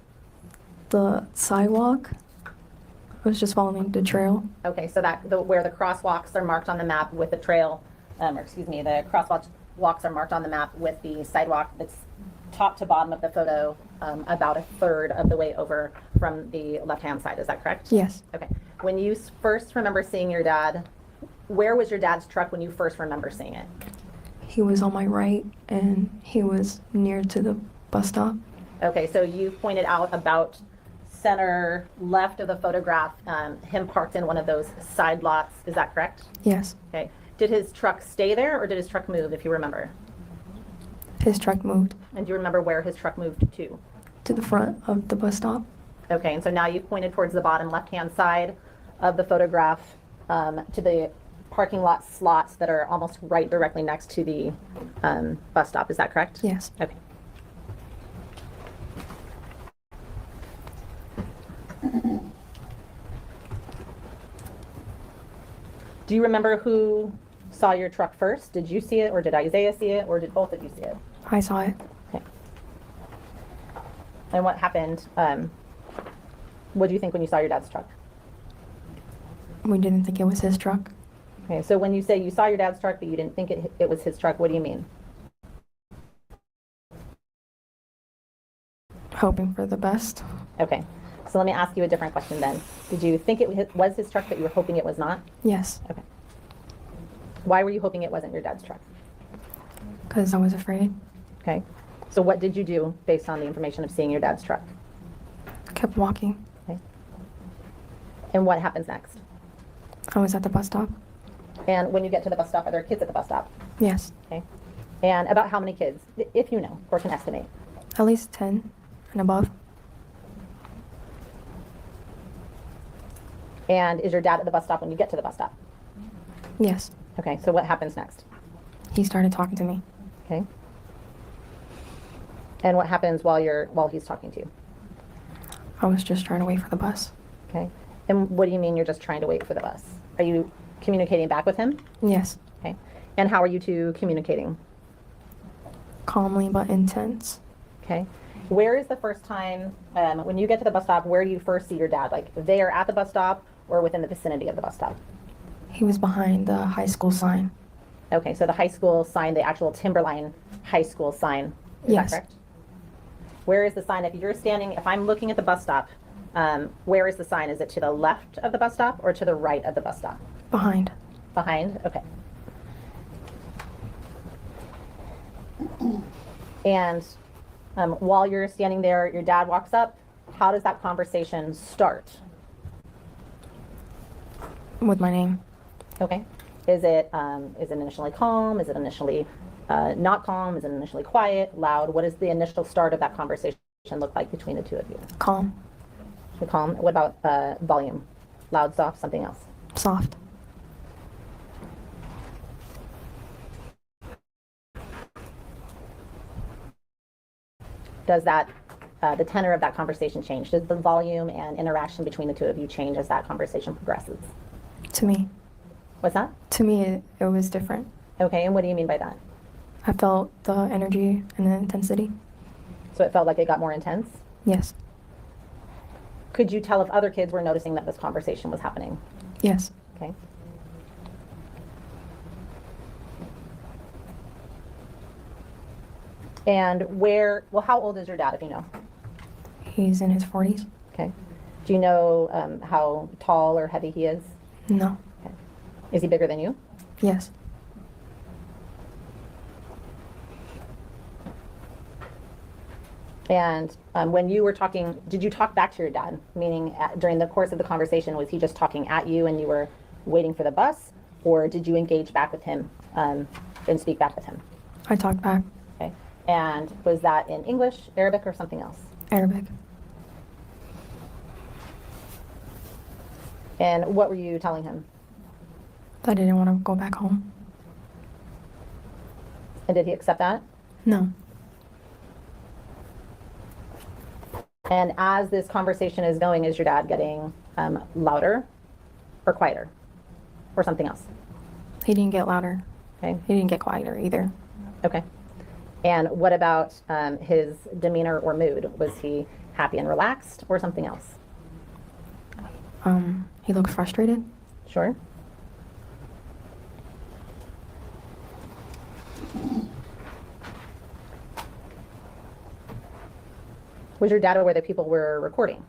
the sidewalk. I was just following the trail. Okay, so where the crosswalks are marked on the map with the trail, the crosswalks are marked on the map with the sidewalk that's top to bottom of the photo, about a third of the way over from the left-hand side. Is that correct? Yes. Okay. When you first remember seeing your dad, where was your dad's truck when you first remember seeing it? He was on my right and he was near to the bus stop. Okay, so you pointed out about center left of the photograph, him parked in one of those side lots. Is that correct? Yes. Okay. Did his truck stay there or did his truck move, if you remember? His truck moved And do you remember where his truck moved to? to the front of the bus stop. Okay, and so now you've pointed towards the bottom left-hand side of the photograph, to the parking lot slots that are almost right directly next to the bus stop. Is that correct? Yes. Okay. Do you remember who saw your truck first? Did you see it, or did Isaiah see it, or did both of you see it? I saw it. Okay. And what happened? What do you think when you saw your dad's truck? We didn't think it was his truck. Okay, so when you say you saw your dad's truck, but you didn't think it was his truck, what do you mean? Hoping for the best. Okay, so let me ask you a different question then. Did you think it was his truck, but you were hoping it was not? Yes. Okay. Why were you hoping it wasn't your dad's truck? Because I was afraid. Okay, so what did you do based on the information of seeing your dad's truck? I kept walking. Okay. And what happens next? I was at the bus stop. And when you get to the bus stop, are there kids at the bus stop? Yes. Okay. And about how many kids, if you know, or can estimate? At least 10 and above. And is your dad at the bus stop when you get to the bus stop? Yes. Okay, so what happens next? He started talking to me. Okay. And what happens while he's talking to you? I was just trying to wait for the bus. Okay. And what do you mean you're just trying to wait for the bus? Are you communicating back with him? Yes. Okay. And how are you two communicating? Calmly but intense. Okay. Where is the first time, when you get to the bus stop, where do you first see your dad? Like there at the bus stop or within the vicinity of the bus stop? He was behind the high school sign. Okay, so the high school sign, the actual Timberline High School sign, is Yes. that correct? Where is the sign? If I'm looking at the bus stop, where is the sign? Is it to the left of the bus stop or to the right of the bus stop? Behind. Behind? Okay. And While you're standing there, your dad walks up. How does that conversation start? With my name. Okay. Is it initially calm? Is it initially not calm? Is it initially quiet, loud? What does the initial start of that conversation look like between the two of you? Calm. Calm. What about volume? Loud, soft, something else? Soft. Does that the tenor of that conversation change? Does the volume and interaction between the two of you change as that conversation progresses? To me. What's that? To me, it was different. Okay, and what do you mean by that? I felt the energy and the intensity. So it felt like it got more intense? Yes. Could you tell if other kids were noticing that this conversation was happening? Yes. Okay. And how old is your dad, if you know? He's in his 40s. Okay. Do you know how tall or heavy he is? No. Okay. Is he bigger than you? Yes. And when you were talking, did you talk back to your dad? Meaning during the course of the conversation, was he just talking at you and you were waiting for the bus? Or did you engage back with him and speak back with him? I talked back. Okay. And was that in English, Arabic, or something else? Arabic. And what were you telling him? I didn't want to go back home. And did he accept that? No. And as this conversation is going, is your dad getting louder or quieter or something else? He didn't get louder. Okay. He didn't get quieter either. Okay. And what about his demeanor or mood? Was he happy and relaxed or something else? He looked frustrated. Sure. Was your dad aware that people were recording?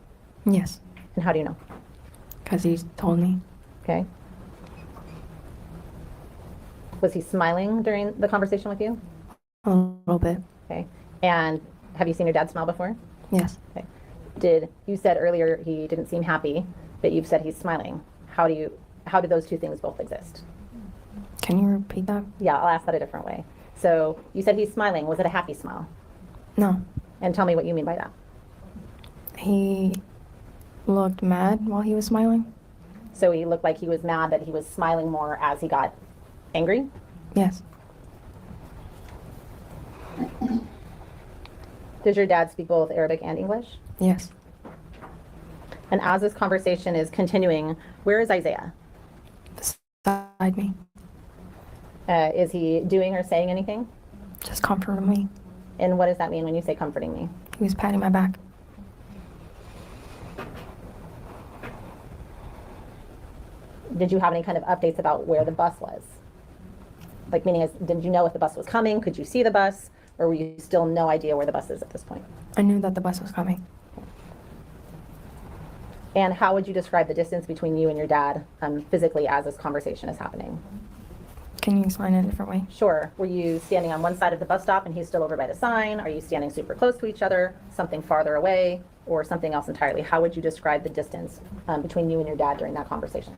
Yes. And how do you know? Because he told me. Okay. Was he smiling during the conversation with you? A little bit. Okay. And have you seen your dad smile before? Yes. Okay. You said earlier he didn't seem happy, but you've said he's smiling. How do those two things both exist? Can you repeat that? Yeah, I'll ask that a different way. So you said he's smiling. Was it a happy smile? No. And tell me what you mean by that. He looked mad while he was smiling. So he looked like he was mad that he was smiling more as he got angry? Yes. Does your dad speak both Arabic and English? Yes. And as this conversation is continuing, where is Isaiah? Beside me. Is he doing or saying anything? Just comforting me. And what does that mean when you say comforting me? He was patting my back. Did you have any kind of updates about where the bus was? Like, meaning, did you know if the bus was coming? Could you see the bus? Or were you still no idea where the bus is at this point? I knew that the bus was coming. And how would you describe the distance between you and your dad physically as this conversation is happening? Can you explain it a different way? Sure. Were you standing on one side of the bus stop and he's still over by the sign? Are you standing super close to each other, something farther away, or something else entirely? How would you describe the distance between you and your dad during that conversation?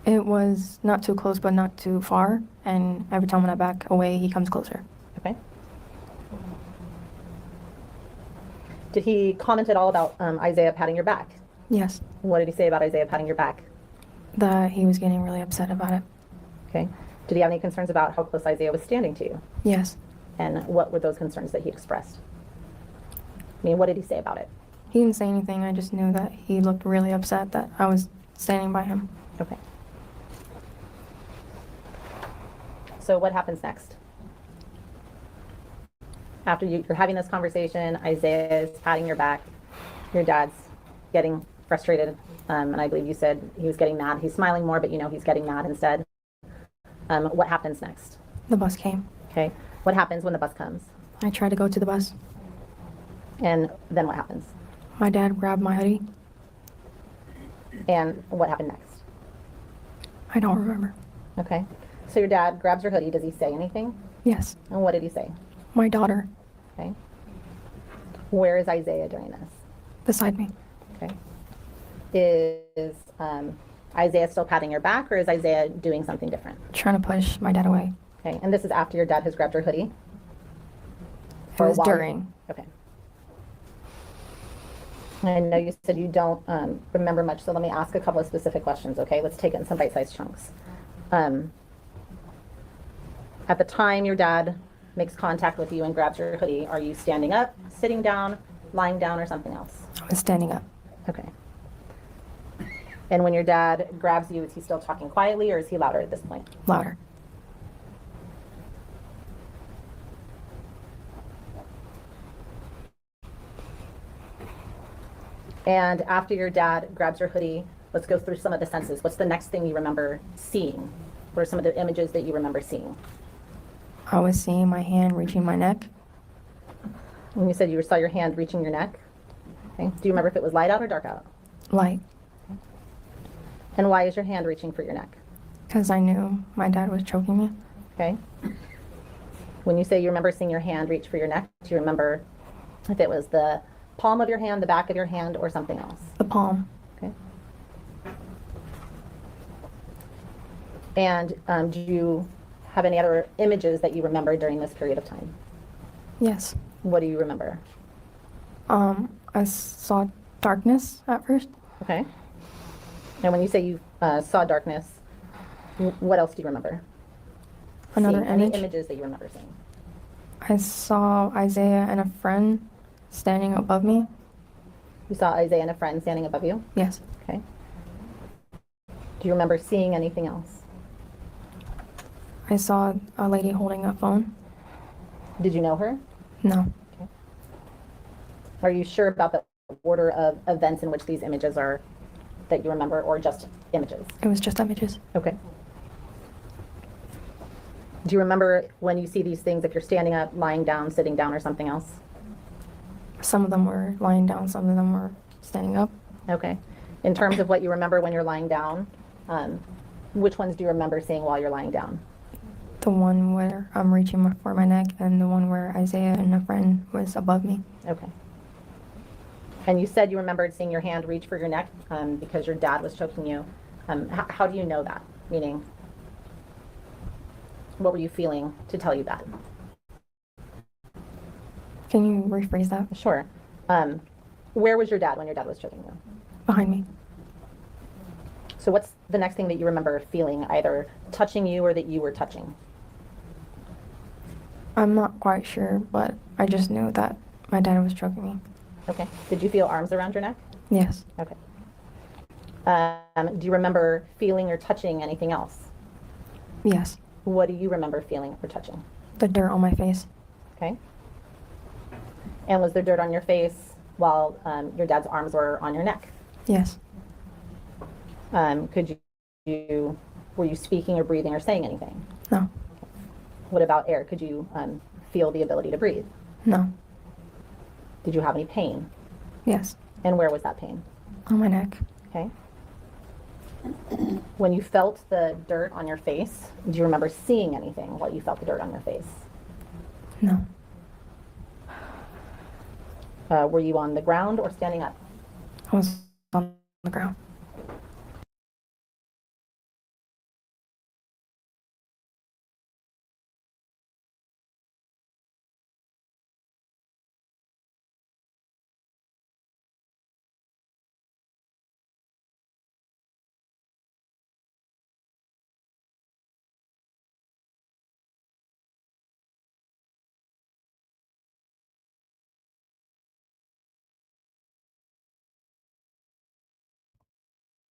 It was not too close, but not too far. And every time when I back away, he comes closer. Okay. Did he comment at all about Isaiah patting your back? Yes. What did he say about Isaiah patting your back? That he was getting really upset about it. Okay. Did he have any concerns about how close Isaiah was standing to you? Yes. And what were those concerns that he expressed? I mean, what did he say about it? He didn't say anything. I just knew that he looked really upset that I was standing by him. Okay. So what happens next? After you're having this conversation, Isaiah is patting your back, your dad's getting frustrated, and I believe you said he was getting mad. He's smiling more, but you know he's getting mad instead. What happens next? The bus came. Okay. What happens when the bus comes? I tried to go to the bus. And then what happens? My dad grabbed my hoodie. And what happened next? I don't remember. Okay. So your dad grabs your hoodie. Does he say anything? Yes. And what did he say? My daughter. Okay. Where is Isaiah during this? Beside me. Okay. Is Isaiah still patting your back, or is Isaiah doing something different? Trying to push my dad away. Okay. And this is after your dad has grabbed your hoodie? It was during. Okay. I know you said you don't remember much, so let me ask a couple of specific questions, okay? Let's take it in some bite-sized chunks. At the time your dad makes contact with you and grabs your hoodie, are you standing up, sitting down, lying down, or something else? I was standing up. Okay. And when your dad grabs you, is he still talking quietly, or is he louder at this point? Louder. And after your dad grabs your hoodie, let's go through some of the senses. What's the next thing you remember seeing? What are some of the images that you remember seeing? I was seeing my hand reaching my neck. When you said you saw your hand reaching your neck, okay. Do you remember if it was light out or dark out? Light. And why is your hand reaching for your neck? Because I knew my dad was choking me. Okay. When you say you remember seeing your hand reach for your neck, do you remember if it was the palm of your hand, the back of your hand, or something else? The palm. Okay. And do you have any other images that you remember during this period of time? Yes. What do you remember? I saw darkness at first. Okay. And when you say you saw darkness, what else do you remember? Another Seeing? Any image. images that you remember seeing? I saw Isaiah and a friend standing above me. You saw Isaiah and a friend standing above you? Yes. Okay. Do you remember seeing anything else? I saw a lady holding a phone. Did you know her? No. Okay. Are you sure about the order of events in which these images are that you remember, or just images? It was just images. Okay. Do you remember when you see these things, if you're standing up, lying down, sitting down, or something else? Some of them were lying down, some of them were standing up. Okay. In terms of what you remember when you're lying down, which ones do you remember seeing while you're lying down? The one where I'm reaching for my neck, and the one where Isaiah and a friend was above me. Okay. And you said you remembered seeing your hand reach for your neck because your dad was choking you. How do you know that? Meaning, what were you feeling to tell you that? Can you rephrase that? Sure. Where was your dad when your dad was choking you? Behind me. So what's the next thing that you remember feeling, either touching you or that you were touching? I'm not quite sure, but I just knew that my dad was choking me. Okay. Did you feel arms around your neck? Yes. Okay. Do you remember feeling or touching anything else? Yes. What do you remember feeling or touching? The dirt on my face. Okay. And was there dirt on your face while your dad's arms were on your neck? Yes. Were you speaking or breathing or saying anything? No. What about air? Could you feel the ability to breathe? No. Did you have any pain? Yes. And where was that pain? On my neck. Okay. When you felt the dirt on your face, do you remember seeing anything while you felt the dirt on your face? No. Were you on the ground or standing up? I was on the ground.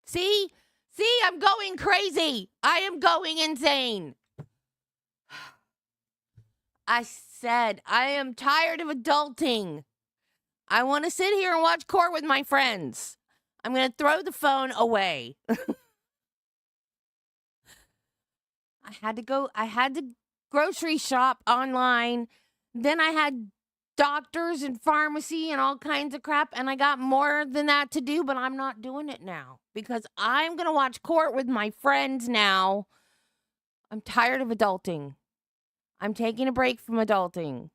See? See, I'm going crazy. I am going insane. I said I am tired of adulting. I want to sit here and watch court with my friends. I'm going to throw the phone away. I had to grocery shop online. Then I had doctors and pharmacy and all kinds of crap, and I got more than that to do, but I'm not doing it now because I'm going to watch court with my friends now. I'm tired of adulting. I'm taking a break from adulting.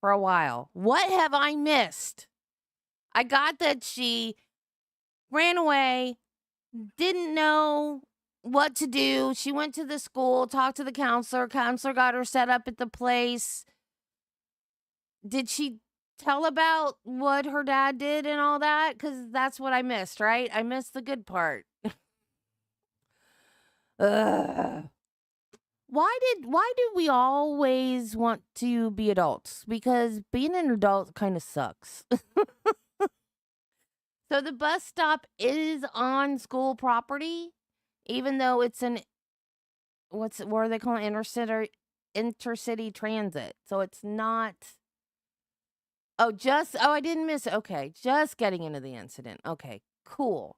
for a while. What have I missed? I got that she ran away, didn't know what to do. She went to the school, talked to the counselor. Counselor got her set up at the place. Did she tell about what her dad did and all that? Because that's what I missed, right? I missed the good part. Ugh. Why do we always want to be adults? Because being an adult kind of sucks. So the bus stop is on school property, even though it's an what are they calling intercity transit. So it's not. Oh, I didn't miss it. Okay, just getting into the incident. Okay, cool.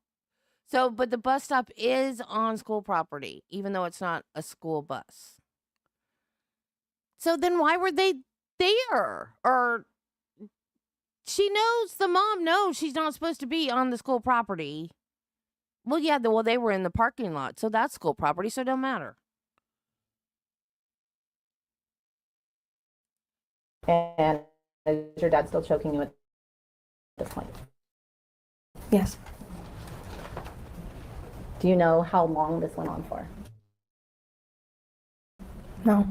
So, but the bus stop is on school property, even though it's not a school bus. So then why were they there? Or the mom knows she's not supposed to be on the school property. Well, yeah, they were in the parking lot, so that's school property, so it don't matter. And is your dad still choking you at this point? Yes. Do you know how long this went on for? No.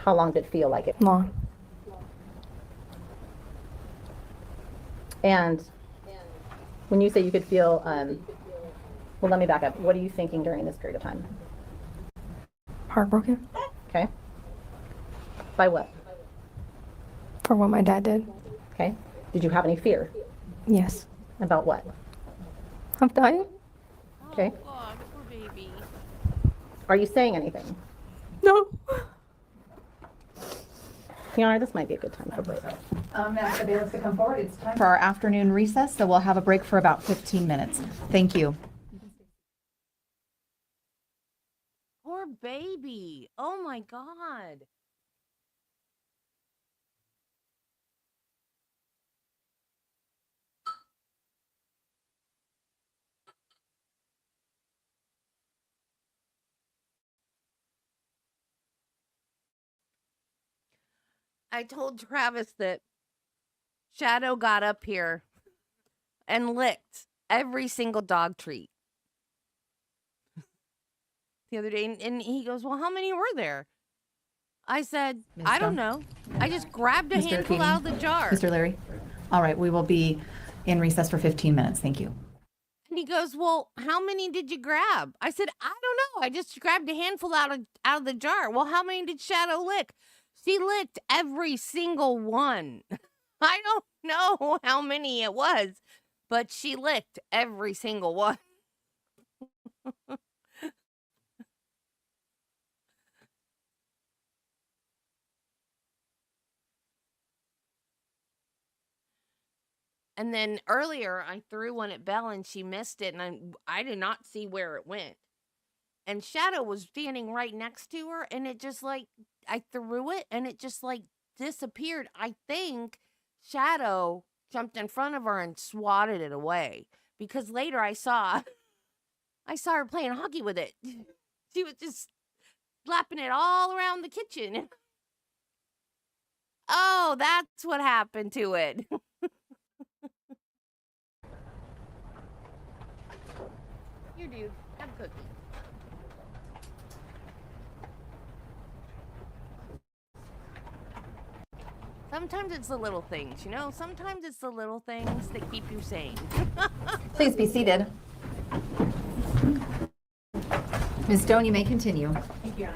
How long did it feel like it? Long. And when you say you could feel, well, let me back up. What are you thinking during this period of time? Heartbroken Okay. By what? for what my dad did. Okay. Did you have any fear? Yes. About what? I'm dying. Okay. Oh, God, poor baby. Are you saying anything? No. Your Honor, this might be a good time for a break. Ask the bailiffs to come forward. It's time for our afternoon recess, so we'll have a break for about 15 minutes. Thank you. Poor baby. Oh, my God. I told Travis that Shadow got up here and licked every single dog treat the other day. And he goes, well, how many were there? I said, Ms. I don't Dunn? know. I just grabbed a Mr. handful Keating? out of the jar. Mr. Leary? All right, we will be in recess for 15 minutes. Thank you. And he goes, well, how many did you grab? I said, I don't know. I just grabbed a handful out of the jar. Well, how many did Shadow lick? She licked every single one. I don't know how many it was, but she licked every single one. And then earlier, I threw one at Belle and she missed it, and I did not see where it went. And Shadow was standing right next to her, and it just I threw it and it just disappeared. I think Shadow jumped in front of her and swatted it away, because later I saw her playing hockey with it. She was just slapping it all around the kitchen. Oh, that's what happened to it. Here, dude, have a cookie. Sometimes it's the little things, Sometimes it's the little things that keep you sane. Please be seated. Ms. Stone, you may continue. Thank you, Your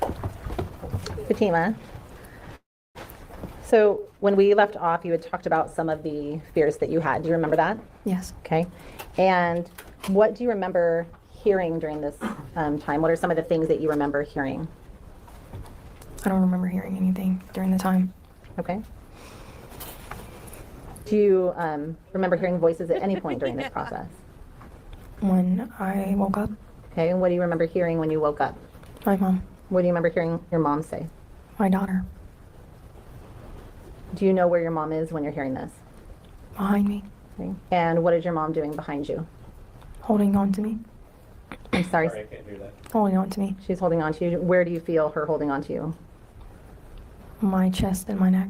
Honor. Fatima. So when we left off, you had talked about some of the fears that you had. Do you remember that? Yes. Okay. And what do you remember hearing during this time? What are some of the things that you remember hearing? I don't remember hearing anything during the time. Okay. Do you remember hearing voices at any point during this process? When I woke up, Okay. And what do you remember hearing when you woke up? my mom, What do you remember hearing your mom say? my daughter, Do you know where your mom is when you're hearing this? behind me, Okay. And what is your mom doing behind you? holding on to me. I'm sorry. I can't hear that. Holding on to me. She's holding on to you. Where do you feel her holding on to you? My chest and my neck.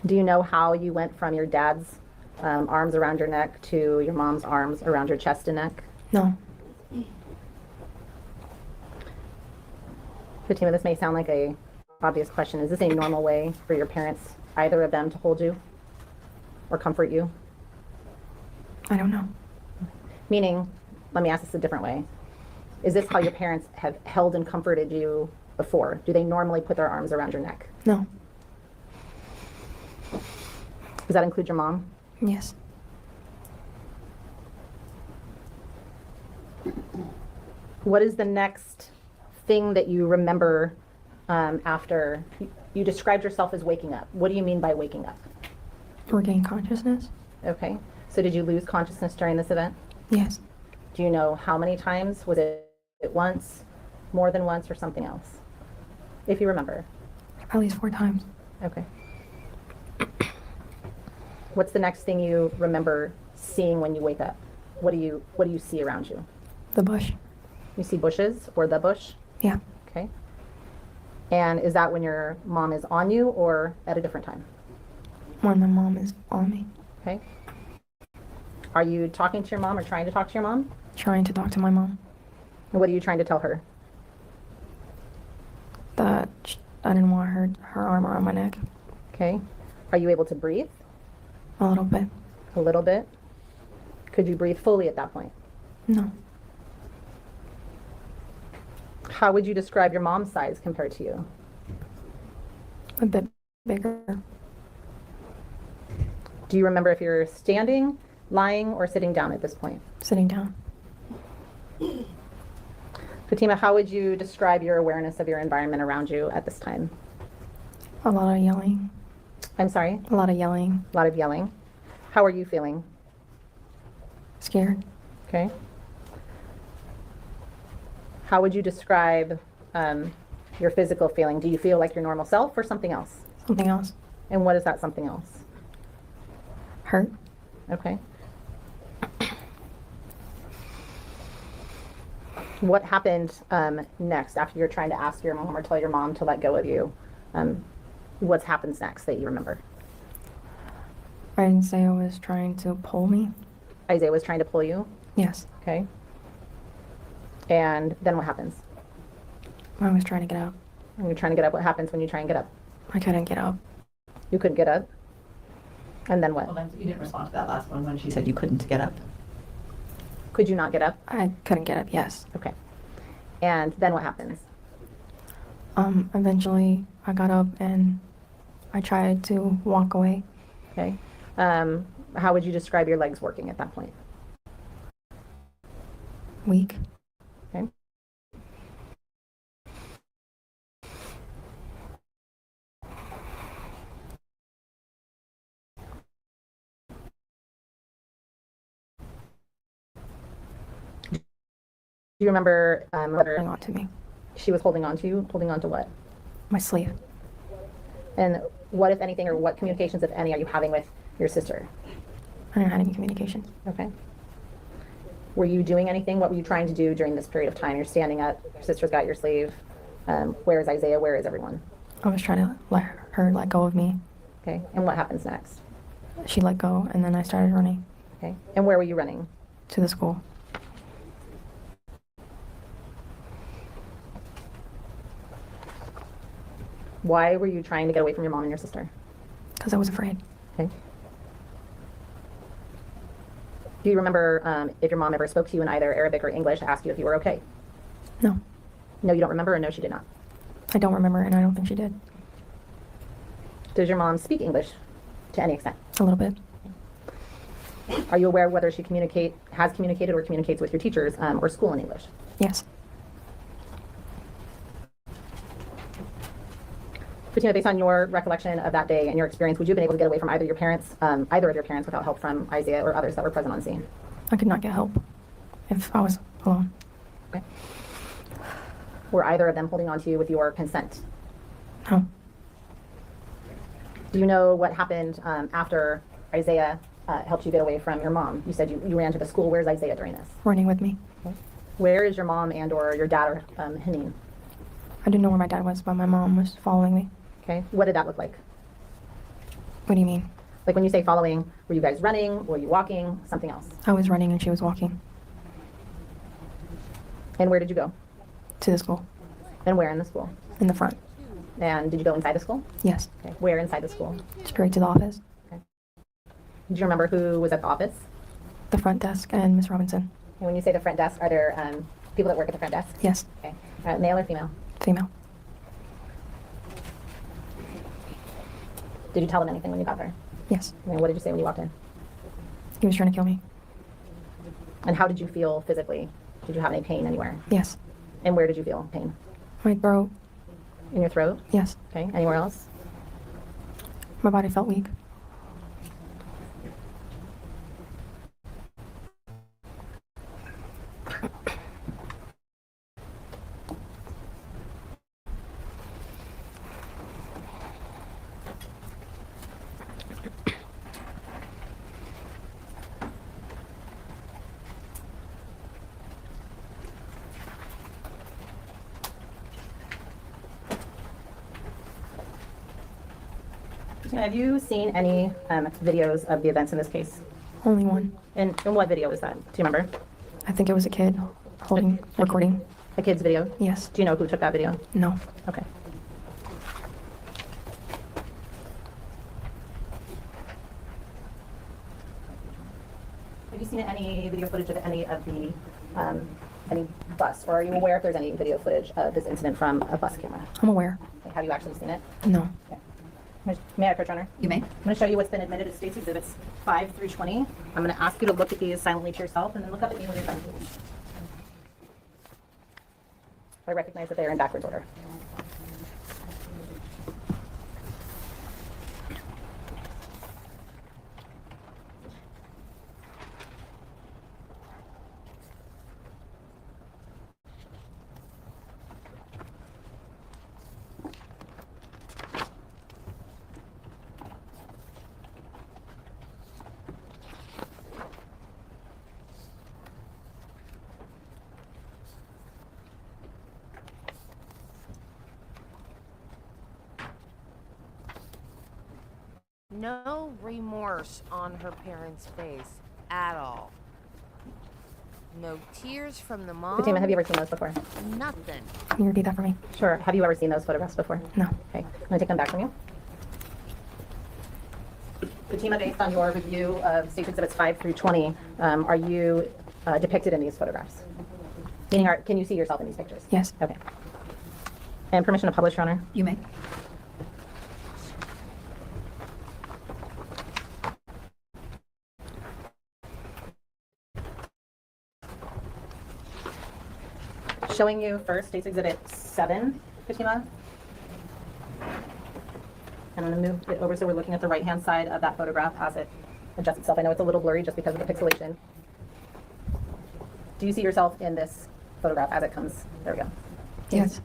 Do you know how you went from your dad's arms around your neck to your mom's arms around your chest and neck? No. Fatima, this may sound like a obvious question. Is this a normal way for your parents, either of them, to hold you or comfort you? I don't know. Meaning, let me ask this a different way. Is this how your parents have held and comforted you before? Do they normally put their arms around your neck? No. Does that include your mom? Yes. What is the next thing that you remember after you described yourself as waking up? What do you mean by waking up? Regain consciousness? Okay. So did you lose consciousness during this event? Yes. Do you know how many times? Was it once, more than once, or something else? If you remember. At least 4 times. Okay. What's the next thing you remember seeing when you wake up? What do you see around you? The bush. You see bushes or the bush? Yeah. Okay. And is that when your mom is on you or at a different time? When my mom is on me. Okay. Are you talking to your mom or trying to talk to your mom? Trying to talk to my mom. And what are you trying to tell her? That I didn't want her arm around my neck. Okay. Are you able to breathe? A little bit. A little bit. Could you breathe fully at that point? No. How would you describe your mom's size compared to you? A bit bigger. Do you remember if you're standing, lying, or sitting down at this point? Sitting down. Fatima, how would you describe your awareness of your environment around you at this time? A lot of yelling. I'm sorry? A lot of yelling. A lot of yelling. How are you feeling? Scared. Okay. How would you describe your physical feeling? Do you feel like your normal self or something else? Something else. And what is that something else? Hurt. Okay. What happened next after you're trying to ask your mom or tell your mom to let go of you? What happens next that you remember? Isaiah was trying to pull me. Isaiah was trying to pull you? Yes. Okay. And then what happens? I was trying to get up. When you're trying to get up, what happens when you try and get up? I couldn't get up. You couldn't get up? And then what? Hold on, you didn't respond to that last one when she said you couldn't get up. Could you not get up? I couldn't get up, yes. Okay. And then what happens? Eventually I got up and I tried to walk away. Okay. How would you describe your legs working at that point? Weak. Okay. Do you remember whether Holding on to me. she was holding on to you? Holding on to what? My sleeve. And what, if anything, or what communications, if any, are you having with your sister? I didn't have any communication. Okay. Were you doing anything? What were you trying to do during this period of time? You're standing up, your sister's got your sleeve. Where is Isaiah? Where is everyone? I was trying to let her let go of me. Okay. And what happens next? She let go and then I started running Okay. And where were you running? to the school. Why were you trying to get away from your mom and your sister? Because I was afraid. Okay. Do you remember if your mom ever spoke to you in either Arabic or English, asked you if you were okay? No, No, you don't remember, or no, she did not? I don't remember and I don't think she did. Does your mom speak English to any extent? A little bit. Are you aware whether she has communicated or communicates with your teachers or school in English? Yes. Fatima, based on your recollection of that day and your experience, would you have been able to get away from either of your parents without help from Isaiah or others that were present on scene? I could not get help if I was alone. Okay. Were either of them holding on to you with your consent? No. Do you know what happened after Isaiah helped you get away from your mom? You said you ran to the school. Where's Isaiah during this? Running with me. Where is your mom and or your dad or Haneen? I didn't know where my dad was, but my mom was following me. Okay. What did that look like? What do you mean? Like when you say following, were you guys running? Were you walking? Something else? I was running and she was walking And where did you go? to the school And where in the school? in the front. And did you go inside the school? Yes. Okay. Where inside the school? Straight to the office. Do you remember who was at the office? The front desk and Miss Robinson. And when you say the front desk, are there people that work at the front desk? Yes. Okay. Male or female? Female. Did you tell them anything when you got there? Yes. And what did you say when you walked in? He was trying to kill me. And how did you feel physically? Did you have any pain anywhere? Yes. And where did you feel pain? My throat. In your throat? Yes. Okay. Anywhere else? My body felt weak. Have you seen any videos of the events in this case? Only one. And what video is that? Do you remember? I think it was a kid recording. A kid's video? Yes. Do you know who took that video? No. Okay. Have you seen any video footage of any of the any bus, or are you aware if there's any video footage of this incident from a bus camera? I'm aware. Have you actually seen it? No. May I, Coach Runner? You may. I'm going to show you what's been admitted as State's Exhibits 5 through 20. I'm going to ask you to look at these silently to yourself and then look up at me when you're done. I recognize that they are in backwards order. No remorse on her parents' face at all. No tears from the mom. Fatima, have you ever seen those before? Nothing. Can you repeat that for me? Sure. Have you ever seen those photographs before? No. Okay. I'm going to take them back from you. Fatima, based on your review of State's Exhibits 5 through 20, are you depicted in these photographs? Meaning, can you see yourself in these pictures? Yes. Okay. And permission to publish, Your Honor? You may. Showing you first State's Exhibit 7, Fatima. I'm going to move it over so we're looking at the right-hand side of that photograph as it adjusts itself. I know it's a little blurry just because of the pixelation. Do you see yourself in this photograph as it comes? There we go. Yes.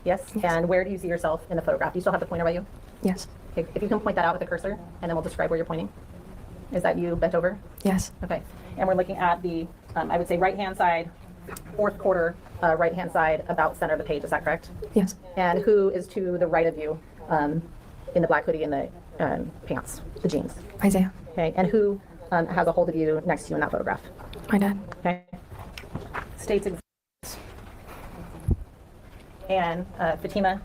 Yes? And where do you see yourself in the photograph? Do you still have the pointer by you? Yes. Okay, if you can point that out with a cursor, and then we'll describe where you're pointing. Is that you bent over? Yes. Okay. And we're looking at the, I would say, right-hand side, fourth quarter, right-hand side, about center of the page. Is that correct? Yes. And who is to the right of you in the black hoodie and the pants, the jeans? Isaiah. Okay. And who has a hold of you next to you in that photograph? My dad. Okay. State's Exhibits. And Fatima,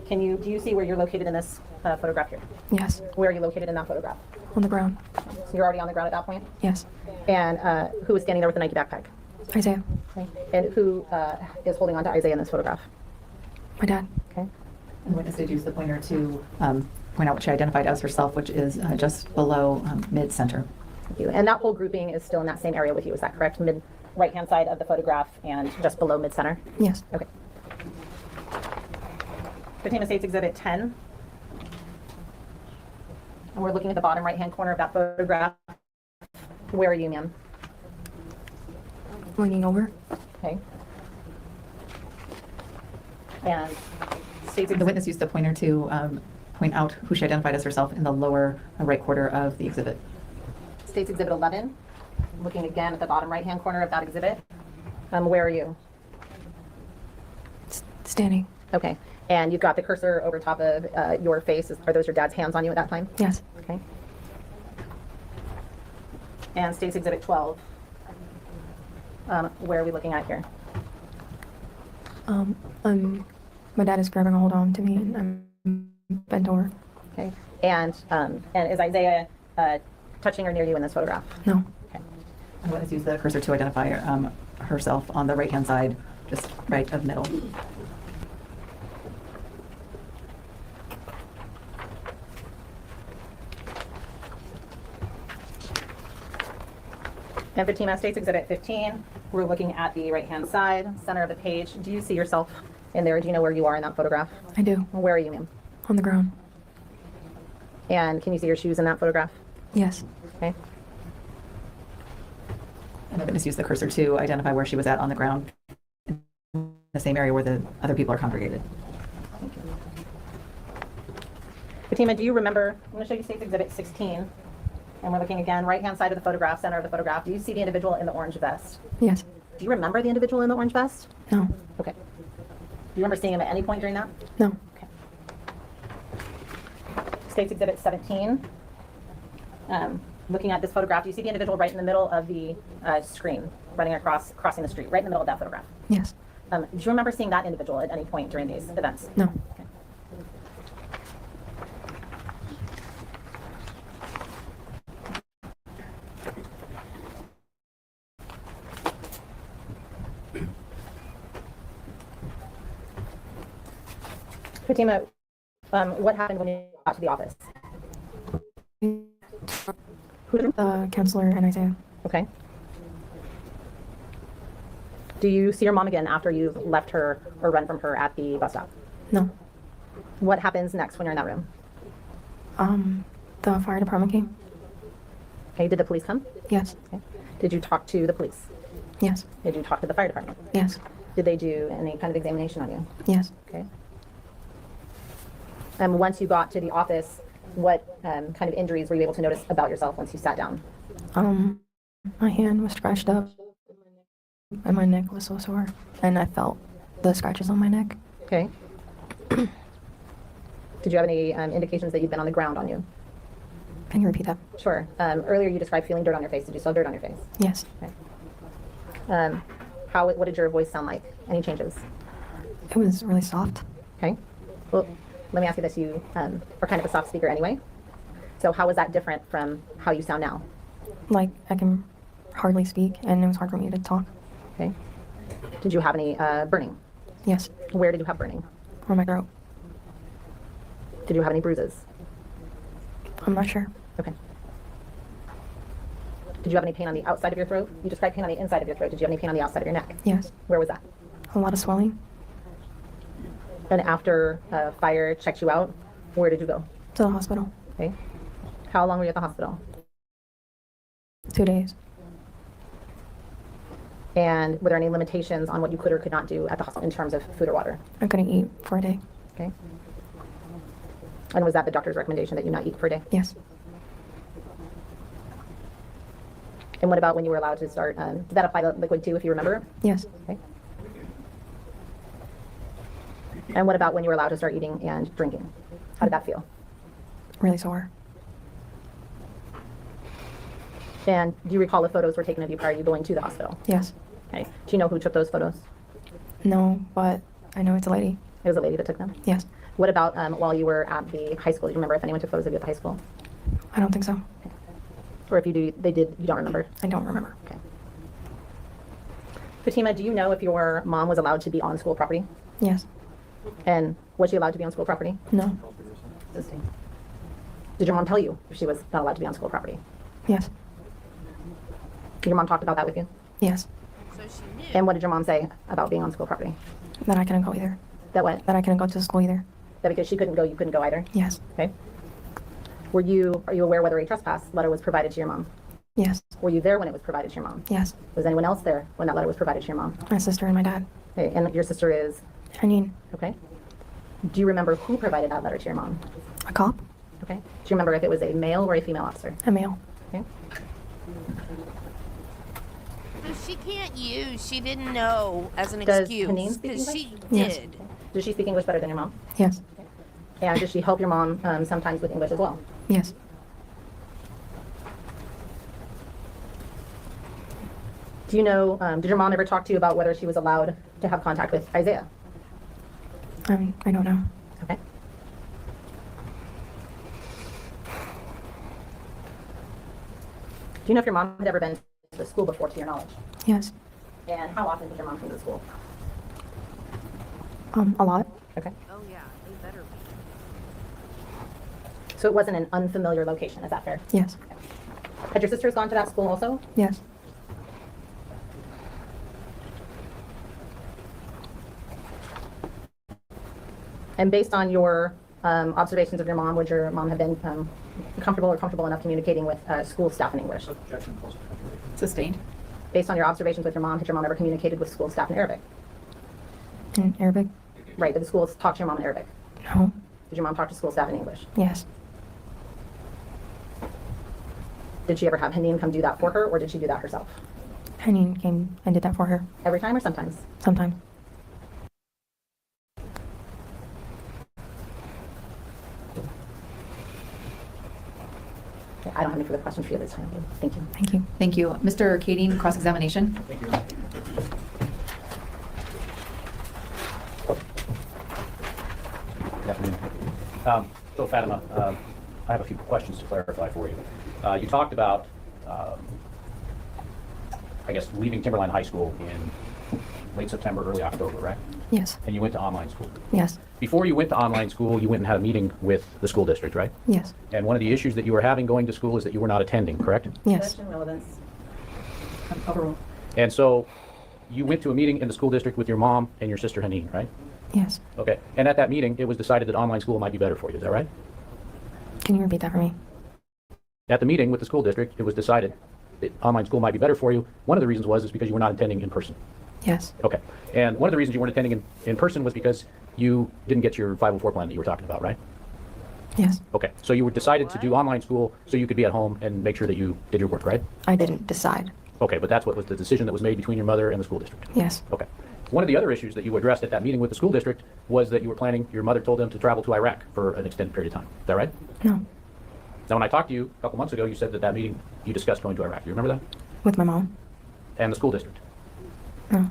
do you see where you're located in this photograph here? Yes. Where are you located in that photograph? On the ground. So you're already on the ground at that point? Yes. And who is standing there with a Nike backpack? Isaiah. Okay. And who is holding on to Isaiah in this photograph? My dad. Okay. And the witness did use the pointer to point out what she identified as herself, which is just below mid-center. Thank you. And that whole grouping is still in that same area with you, is that correct? Right-hand side of the photograph and just below mid-center? Yes. Okay. Fatima, State's Exhibit 10. And we're looking at the bottom right-hand corner of that photograph. Where are you, ma'am? Leaning over. Okay. And State's The witness used the pointer to point out who she identified as herself in the lower right quarter of the exhibit. State's Exhibit 11. Looking again at the bottom right-hand corner of that exhibit. Where are you? Standing. Okay. And you've got the cursor over top of your face. Are those your dad's hands on you at that time? Yes. Okay. And State's Exhibit 12. Where are we looking at here? My dad is grabbing a hold on to me, and I'm bent over. Okay. And is Isaiah touching or near you in this photograph? No. Okay. I'm going to use the cursor to identify herself on the right-hand side, just right of middle. And Fatima, State's Exhibit 15. We're looking at the right-hand side, center of the page. Do you see yourself in there? Do you know where you are in that photograph? I do. Where are you, ma'am? On the ground. And can you see your shoes in that photograph? Yes. Okay. And the witness used the cursor to identify where she was at on the ground, in the same area where the other people are congregated. Thank you. Fatima, do you remember? I'm going to show you State's Exhibit 16. And we're looking again, right-hand side of the photograph, center of the photograph. Do you see the individual in the orange vest? Yes. Do you remember the individual in the orange vest? No. Okay. Do you remember seeing him at any point during that? No. Okay. State's Exhibit 17. Looking at this photograph, do you see the individual right in the middle of the screen, crossing the street, right in the middle of that photograph? Yes. Do you remember seeing that individual at any point during these events? No. Okay. Fatima, what happened when you got to the office? The counselor and Isaiah. Okay. Do you see your mom again after you've left her or run from her at the bus stop? No. What happens next when you're in that room? The fire department came. Okay, did the police come? Yes. Okay. Did you talk to the police? Yes. Did you talk to the fire department? Yes. Did they do any kind of examination on you? Yes. Okay. Once you got to the office, what kind of injuries were you able to notice about yourself once you sat down? My hand was scratched up, and my neck was so sore, and I felt the scratches on my neck. Okay. Did you have any indications that you've been on the ground on you? Can you repeat that? Sure. Earlier you described feeling dirt on your face. Did you still have dirt on your face? Yes. Okay. What did your voice sound like? Any changes? It was really soft. Okay. Well, let me ask you this. You are kind of a soft speaker anyway. So how was that different from how you sound now? Like, I can hardly speak, and it was hard for me to talk. Okay. Did you have any burning? Yes. Where did you have burning? On my throat. Did you have any bruises? I'm not sure. Okay. Did you have any pain on the outside of your throat? You described pain on the inside of your throat. Did you have any pain on the outside of your neck? Yes. Where was that? A lot of swelling. And after fire checked you out, where did you go? To the hospital. Okay. How long were you at the hospital? 2 days. And were there any limitations on what you could or could not do at the hospital in terms of food or water? I couldn't eat for a day. Okay. And was that the doctor's recommendation that you not eat for a day? Yes. And what about when you were allowed to start? Did that apply to liquid too, if you remember? Yes. Okay. And what about when you were allowed to start eating and drinking? How did that feel? Really sore. And do you recall if photos were taken of you prior to you going to the hospital? Yes. Okay. Do you know who took those photos? No, but I know it's a lady. It was a lady that took them? Yes. What about while you were at the high school? Do you remember if anyone took photos of you at the high school? I don't think so. Or if you do, they did, you don't remember? I don't remember. Okay. Fatima, do you know if your mom was allowed to be on school property? Yes. And was she allowed to be on school property? No. Did your mom tell you if she was not allowed to be on school property? Yes. Your mom talked about that with you? Yes. So she knew. And what did your mom say about being on school property? That I couldn't go either. That what? That I couldn't go to school either. That because she couldn't go, you couldn't go either? Yes. Okay. Are you aware whether a trespass letter was provided to your mom? Yes. Were you there when it was provided to your mom? Yes. Was anyone else there when that letter was provided to your mom? My sister and my dad. Okay. And your sister is? Janine. Okay. Do you remember who provided that letter to your mom? A cop. Okay. Do you remember if it was a male or a female officer? A male. Okay. So she can't use, she didn't know as an Does excuse. Haneen speak Because English? she Yes. did. Does she speak English better than your mom? Yes. And does she help your mom sometimes with English as well? Yes. Do you know, did your mom ever talk to you about whether she was allowed to have contact with Isaiah? I don't know. Okay. Do you know if your mom had ever been to the school before, to your knowledge? Yes. And how often did your mom come to the school? A lot. Okay. Oh, yeah, they better be. So it wasn't an unfamiliar location, is that fair? Yes. Had your sisters gone to that school also? Yes. And based on your observations of your mom, would your mom have been comfortable enough communicating with school staff in English? Sustained. Based on your observations with your mom, had your mom ever communicated with school staff in Arabic? In Arabic? Right, did the schools talk to your mom in Arabic? No. Did your mom talk to school staff in English? Yes. Did she ever have Haneen come do that for her, or did she do that herself? Henning came and did that for her. Every time or sometimes? Sometimes. Okay, I don't have any further questions for you this time. Thank you. Thank you. Thank you. Mr. Kading, cross-examination. Thank you. Good afternoon. So Fatima, I have a few questions to clarify for you. You talked about, I guess, leaving Timberline High School in late September, early October, right? Yes. And you went to online school. Yes. Before you went to online school, you went and had a meeting with the school district, right? Yes. And one of the issues that you were having going to school is that you were not attending, correct? Yes. Question relevance. Overruled. And so you went to a meeting in the school district with your mom and your sister Haneen, right? Yes. Okay. And at that meeting, it was decided that online school might be better for you. Is that right? Can you repeat that for me? At the meeting with the school district, it was decided that online school might be better for you. One of the reasons was because you were not attending in person. Yes. Okay. And one of the reasons you weren't attending in person was because you didn't get your 504 plan that you were talking about, right? Yes. Okay. So you were decided to do online school so you could be at home and make sure that you did your work, right? I didn't decide. Okay, but that's what was the decision that was made between your mother and the school district. Yes. Okay. One of the other issues that you addressed at that meeting with the school district was that you were planning, your mother told them to travel to Iraq for an extended period of time. Is that right? No. Now, when I talked to you a couple months ago, you said that that meeting, you discussed going to Iraq. Do you remember that? With my mom? And the school district. No.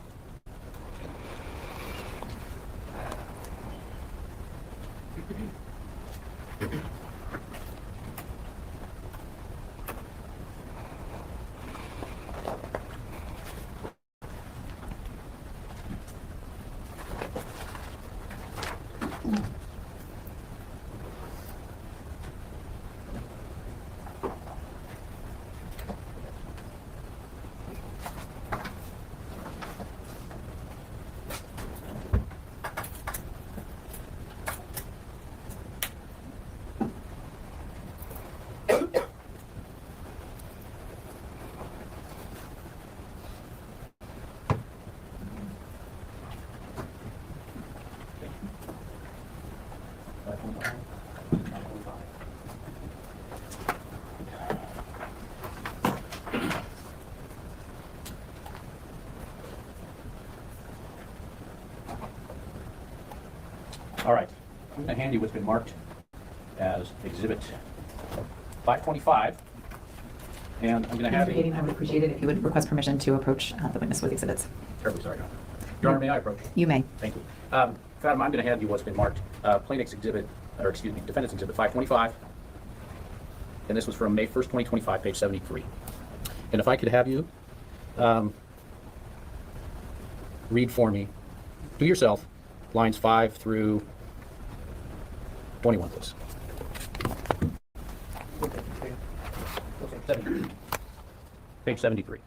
All right. I'm going to hand you what's been marked as Exhibit 525. And I'm going to have Mr. you... Kading, I would appreciate it if you would request permission to approach the witness with exhibits. Terribly sorry, Your Honor. Your Honor, may I approach? You may. Thank you. Fatima, I'm going to hand you what's been marked Plaintiff's Exhibit, or excuse me, Defendant's Exhibit 525. And this was from May 1st, 2025, page 73. And if I could have you read for me, to yourself, lines 5 through 21, please. 73. Page 73.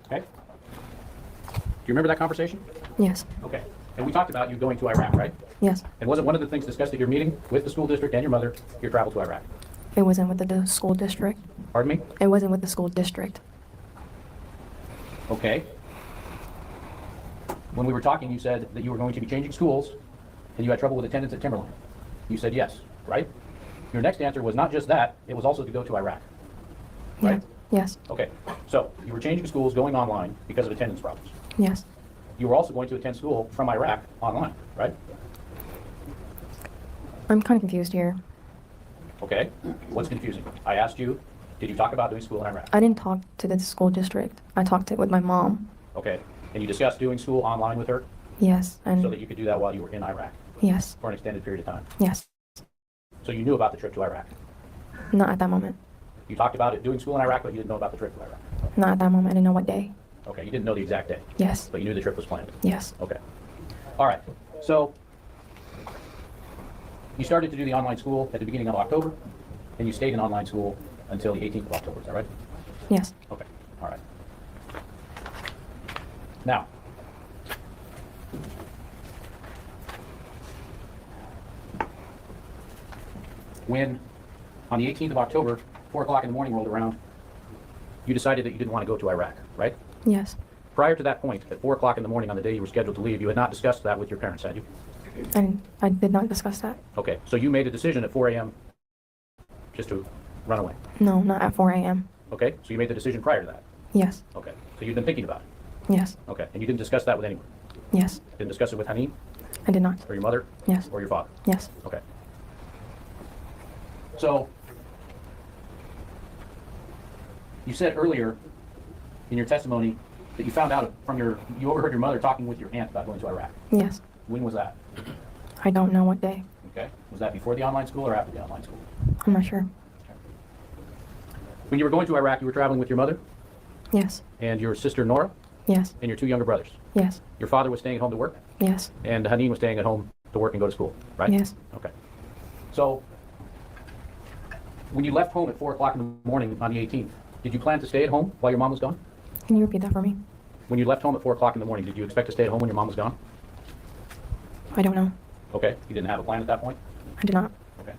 Okay? Do you remember that conversation? Yes. Okay. And we talked about you going to Iraq, right? Yes. And wasn't one of the things discussed at your meeting with the school district and your mother your travel to Iraq? It wasn't with the school district. Pardon me? It wasn't with the school district. Okay. When we were talking, you said that you were going to be changing schools and you had trouble with attendance at Timberline. You said yes, right? Your next answer was not just that, it was also to go to Iraq. Right? Yeah. Yes. Okay. So you were changing schools going online because of attendance problems. Yes. You were also going to attend school from Iraq online, right? I'm kind of confused here. Okay. What's confusing? I asked you, did you talk about doing school in Iraq? I didn't talk to the school district. I talked it with my mom. Okay. And you discussed doing school online with her Yes. so And that you could do that while you were in Iraq yes. for an extended period of time. Yes. So you knew about the trip to Iraq. Not at that moment. You talked about it doing school in Iraq, but you didn't know about the trip to Iraq. Not at that moment. I didn't know what day. Okay. You didn't know the exact day, Yes. but you knew the trip was planned. Yes. Okay. All right. So you started to do the online school at the beginning of October, and you stayed in online school until the 18th of October. Is that right? Yes. Okay. All right. Now, when on the 18th of October, 4 o'clock in the morning rolled around, you decided that you didn't want to go to Iraq, right? Yes. Prior to that point, at 4 o'clock in the morning on the day you were scheduled to leave, you had not discussed that with your parents, had you? And I did not discuss that. Okay, so you made a decision at 4 a.m. just to run away. No, not at 4 a.m. Okay, so you made the decision prior to that. Yes. Okay, so you've been thinking about it. Yes. Okay, and you didn't discuss that with anyone? Yes. Didn't discuss it with Haneen, I did not. or your mother, Yes. or your father? Yes. Okay. So, you said earlier in your testimony that you found out from you overheard your mother talking with your aunt about going to Iraq. Yes. When was that? I don't know what day. Okay. Was that before the online school or after the online school? I'm not sure. When you were going to Iraq, you were traveling with your mother Yes. and your sister Nora Yes. and your two younger brothers. Yes. Your father was staying at home to work, Yes. and Haneen was staying at home to work and go to school, right? Yes. Okay. So, when you left home at 4 o'clock in the morning on the 18th, did you plan to stay at home while your mom was gone? Can you repeat that for me? When you left home at 4 o'clock in the morning, did you expect to stay at home when your mom was gone? I don't know. Okay. You didn't have a plan at that point? I did not. Okay.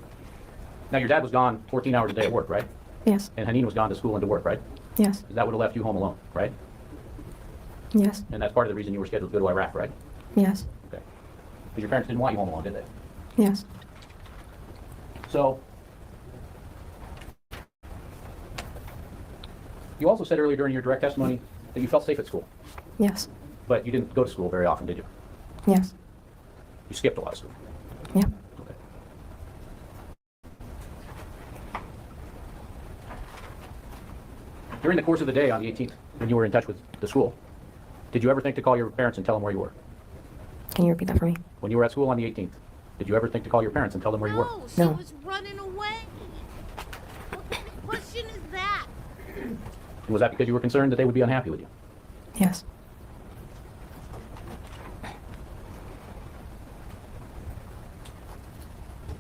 Now, your dad was gone 14 hours a day at work, right? Yes. And Haneen was gone to school and to work, right? Yes. That would have left you home alone, right? Yes. And that's part of the reason you were scheduled to go to Iraq, right? Yes. Okay. Because your parents didn't want you home alone, did they? Yes. So, you also said earlier during your direct testimony that you felt safe at school, Yes. but you didn't go to school very often, did you? Yes. You skipped a lot of school. Yeah. Okay. During the course of the day on the 18th, when you were in touch with the school, did you ever think to call your parents and tell them where you were? Can you repeat that for me? When you were at school on the 18th, did you ever think to call your parents and tell them where you were? No, she No. was running away. What kind of question is that? Was that because you were concerned that they would be unhappy with you? Yes.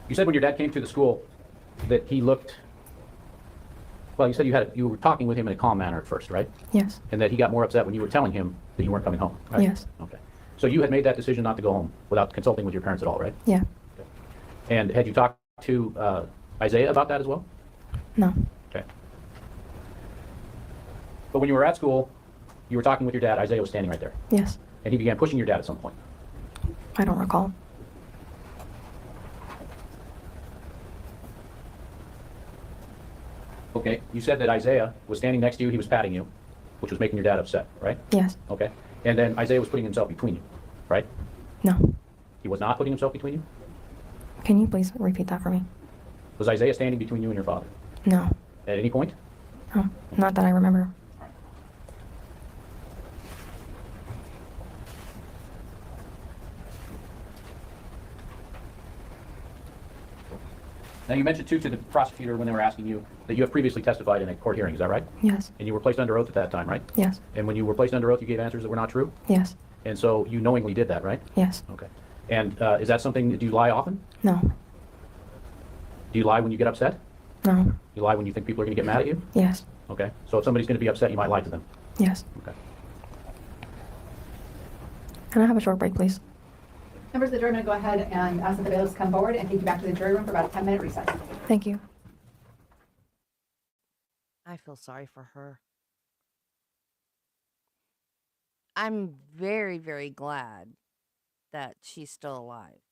You said when your dad came to the school that he looked, well, you said you were talking with him in a calm manner at first, right? Yes. And that he got more upset when you were telling him that you weren't coming home, right? Yes. Okay. So you had made that decision not to go home without consulting with your parents at all, right? Yeah. And had you talked to Isaiah about that as well? No. Okay. But when you were at school, you were talking with your dad, Isaiah was standing right there. Yes. And he began pushing your dad at some point. I don't recall. Okay. You said that Isaiah was standing next to you, he was patting you, which was making your dad upset, right? Yes. Okay. And then Isaiah was putting himself between you, right? No. He was not putting himself between you? Can you please repeat that for me? Was Isaiah standing between you and your father No. at any point? No. Not that I remember. Now, you mentioned, too, to the prosecutor when they were asking you that you have previously testified in a court hearing. Is that right? Yes. And you were placed under oath at that time, right? Yes. And when you were placed under oath, you gave answers that were not true? Yes. And so you knowingly did that, right? Yes. Okay. And is that something, do you lie often? No. Do you lie when you get upset? No. You lie when you think people are going to get mad at you? Yes. Okay. So if somebody's going to be upset, you might lie to them. Yes. Okay. Can I have a short break, please? Members of the jury, I'm going to go ahead and ask that the bailiffs come forward and take you back to the jury room for about a 10-minute recess. Thank you. I feel sorry for her. I'm very, very glad that she's still alive.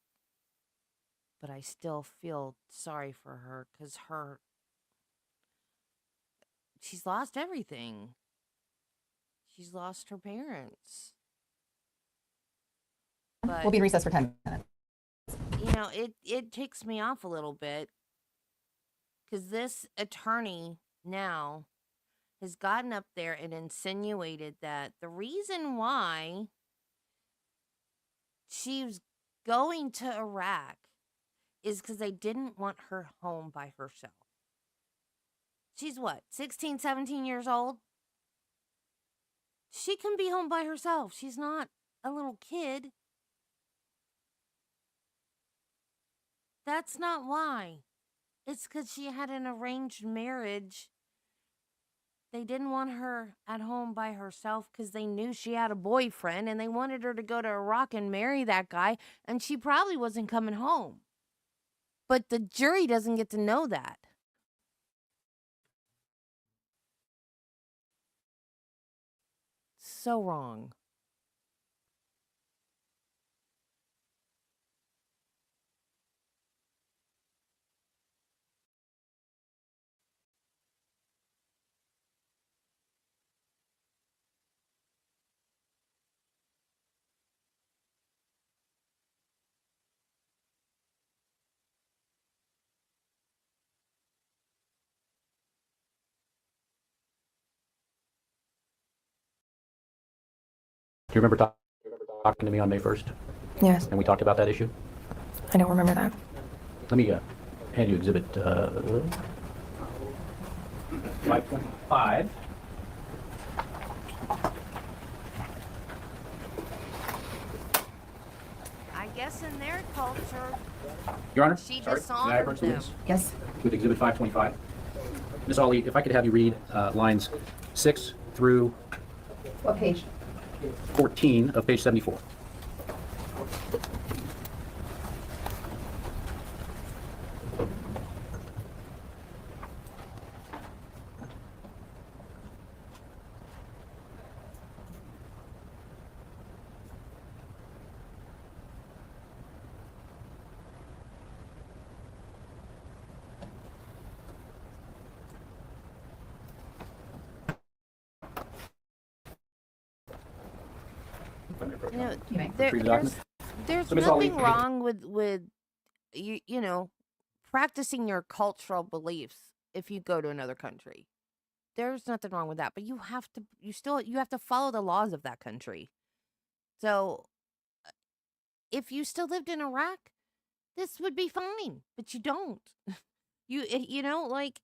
But I still feel sorry for her because she's lost everything. She's lost her parents. But, We'll be in recess for 10 minutes. you know, it ticks me off a little bit because this attorney now has gotten up there and insinuated that the reason why she was going to Iraq is because they didn't want her home by herself. She's what, 16, 17 years old? She can be home by herself. She's not a little kid. That's not why. It's because she had an arranged marriage. They didn't want her at home by herself because they knew she had a boyfriend and they wanted her to go to Iraq and marry that guy, and she probably wasn't coming home. But the jury doesn't get to know that. So wrong. Do you remember talking to me on May 1st? Yes, And we talked about that issue? I don't remember that. Let me hand you exhibit 525. I guess in their culture, Your Honor, she sorry, may I dishonored approach the them. witness Yes. with exhibit 525? Ms. Ali, if I could have you read lines 6 through What page? 14 of page 74. You know, You may. Read the document. there's So, Ms. Ali, nothing wrong with you know, practicing your cultural beliefs if you go to another country. There's nothing wrong with that, but you have to follow the laws of that country. So if you still lived in Iraq, this would be fine, but you don't. You know, like,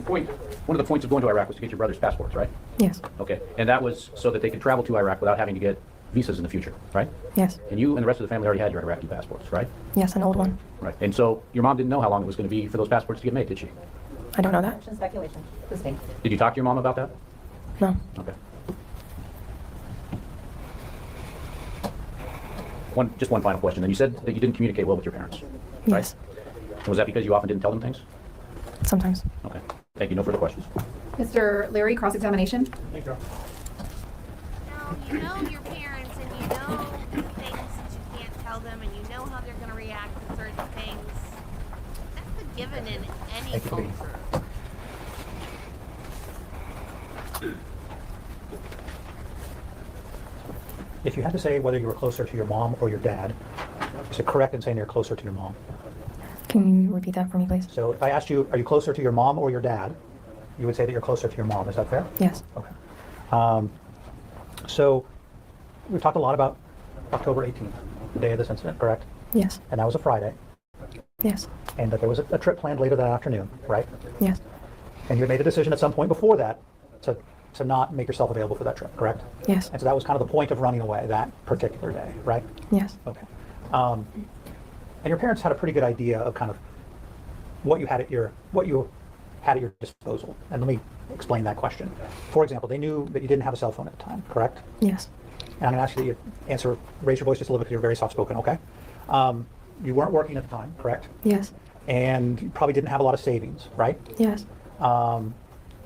One of the points of going to Iraq was to get your brother's passports, right? Yes, Okay, and that was so that they could travel to Iraq without having to get visas in the future, right? yes, And you and the rest of the family already had your Iraqi passports, right? yes, an old one. Right. And so your mom didn't know how long it was going to be for those passports to get made, did she? I don't know that. Speculation. Listening. Did you talk to your mom about that? No, Okay. Just one final question. Then you said that you didn't communicate well with your parents, right? yes, And was that because you often didn't tell them things? sometimes. Okay. Thank you. No further questions. Mr. Leary, cross-examination. Thank you. no, you know your parents and you know things that you can't tell them and you know how they're going to react to certain things. That's a given in any Thank you for being culture. If you had to say whether you were closer to your mom or your dad, is it correct in saying you're closer to your mom? Can you repeat that for me, please? So if I asked you, are you closer to your mom or your dad? You would say that you're closer to your mom. Is that fair? Yes, Okay. So we've talked a lot about October 18th, the day of this incident, correct? yes, And that was a Friday, yes, and that there was a trip planned later that afternoon, right? yes, And you had made a decision at some point before that to not make yourself available for that trip, correct? yes, And so that was kind of the point of running away that particular day, right? yes, Okay. And your parents had a pretty good idea of kind of what you had at your disposal. And let me explain that question. For example, they knew that you didn't have a cell phone at the time, correct? yes, and I'm going to ask you that you answer, raise your voice just a little bit because you're very soft-spoken, okay? You weren't working at the time, correct? Yes. And you probably didn't have a lot of savings, right? Yes.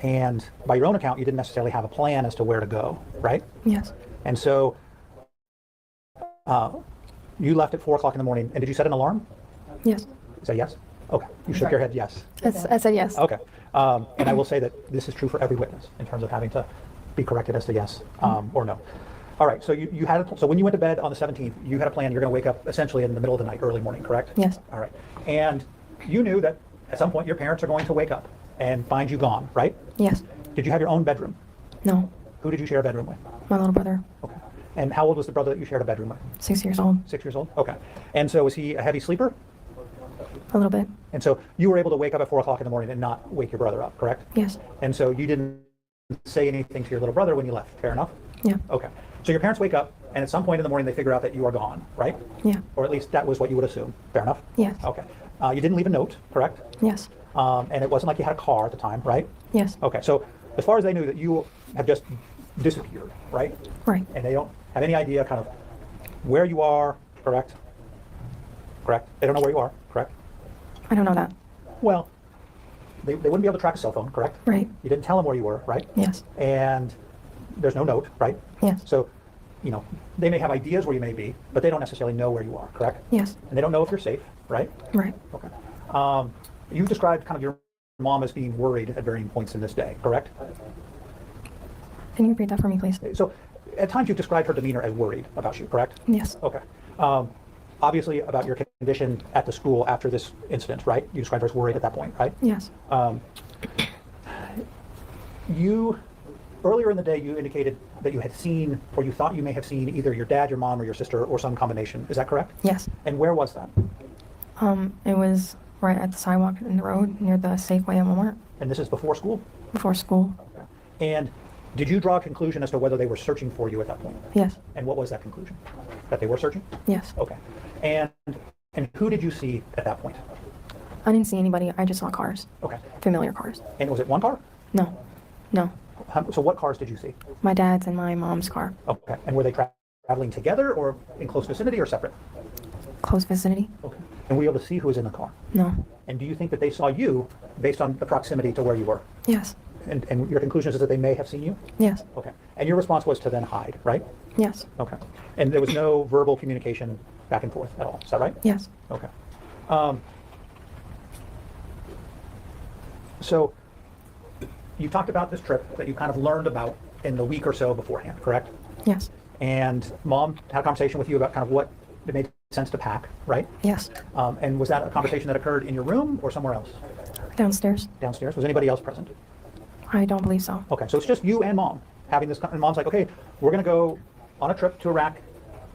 And by your own account, you didn't necessarily have a plan as to where to go, right? Yes. And so you left at 4 o'clock in the morning, and did you set an alarm? Yes. Is that yes? Okay, you shook your head yes. I said yes. Okay, and I will say that this is true for every witness in terms of having to be corrected as to yes or no. All right, so you had so when you went to bed on the 17th, you had a plan. You're going to wake up essentially in the middle of the night, early morning, correct? Yes. All right, and you knew that at some point your parents are going to wake up and find you gone, right? Yes. Did you have your own bedroom? No. Who did you share a bedroom with? My little brother. Okay, and how old was the brother that you shared a bedroom with? 6 years old. 6 years old. Okay, and so was he a heavy sleeper? A little bit. And so you were able to wake up at 4 o'clock in the morning and not wake your brother up, correct? Yes. And so you didn't say anything to your little brother when you left, fair enough? Yeah. Okay. So your parents wake up, and at some point in the morning they figure out that you are gone, right? Yeah. Or at least that was what you would assume, fair enough? Yes. Okay. You didn't leave a note, correct? Yes. And it wasn't like you had a car at the time, right? Yes. Okay, so as far as they knew that you have just disappeared, right? Right. And they don't have any idea kind of where you are, correct? Correct? They don't know where you are, correct? I don't know that. Well, they wouldn't be able to track a cell phone, correct? Right. You didn't tell them where you were, right? Yes. And there's no note, right? Yes. So, you know, they may have ideas where you may be, but they don't necessarily know where you are, correct? Yes. And they don't know if you're safe, right? Right. Okay. You've described kind of your mom as being worried at varying points in this day, correct? Can you repeat that for me, please? So, at times you've described her demeanor as worried about you, correct? Yes. Okay. Obviously about your condition at the school after this incident, right? You described her as worried at that point, right? Yes. You, earlier in the day, you indicated that you had seen, or you thought you may have seen either your dad, your mom, or your sister, or some combination. Is that correct? Yes. And where was that? It was right at the sidewalk in the road near the Safeway and Walmart And this is before school? before school. And did you draw a conclusion as to whether they were searching for you at that point? Yes. And what was that conclusion? That they were searching? Yes. Okay. And who did you see at that point? I didn't see anybody. I just saw cars. Okay. Familiar cars. And was it one car? No. No. So what cars did you see? My dad's and my mom's car. Okay. And were they traveling together or in close vicinity or separate? Close vicinity. Okay. And were you able to see who was in the car? No. And do you think that they saw you based on the proximity to where you were? Yes. And your conclusion is that they may have seen you? Yes. Okay. And your response was to then hide, right? Yes. Okay. And there was no verbal communication back and forth at all. Is that right? Yes. Okay. So you talked about this trip that you kind of learned about in the week or so beforehand, correct? Yes. And mom had a conversation with you about kind of what it made sense to pack, right? Yes. And was that a conversation that occurred in your room or somewhere else? Downstairs. Downstairs? Was anybody else present? I don't believe so. Okay, so it's just you and mom having this, and mom's like, okay, we're going to go on a trip to Iraq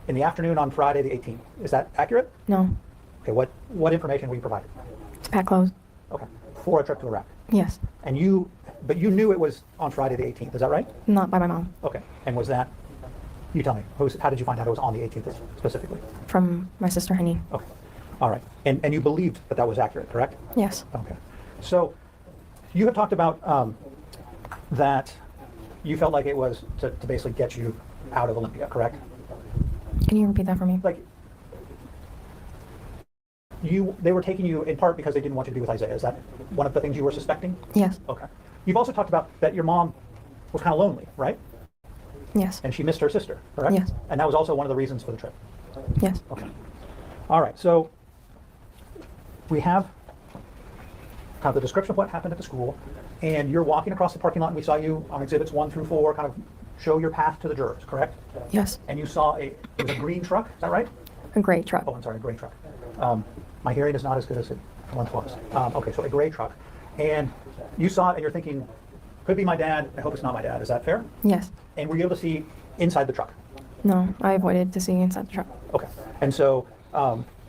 in the afternoon on Friday the 18th. Is that accurate? No. Okay, what information were you provided? To pack clothes. Okay, for a trip to Iraq. Yes. And but you knew it was on Friday the 18th, is that right? Not by my mom. Okay, and was that, you tell me, how did you find out it was on the 18th specifically? From my sister Henny. Okay, all right, and you believed that that was accurate, correct? Yes. Okay, so you have talked about that you felt like it was to basically get you out of Olympia, correct? Can you repeat that for me? Like, they were taking you in part because they didn't want you to be with Isaiah. Is that one of the things you were suspecting? Yes. Okay. You've also talked about that your mom was kind of lonely, right? Yes. And she missed her sister, correct? Yes. And that was also one of the reasons for the trip. Yes. Okay. All right. So we have kind of the description of what happened at the school, and you're walking across the parking lot, and we saw you on exhibits 1 through 4 kind of show your path to the jurors, correct? Yes. And you saw it was a green truck, is that right? A gray truck. Oh, I'm sorry, a gray truck. My hearing is not as good as it once was. Okay, so a gray truck. And you saw it and you're thinking, could be my dad, I hope it's not my dad, is that fair? Yes. And were you able to see inside the truck? No, I avoided to see inside the truck. Okay, and so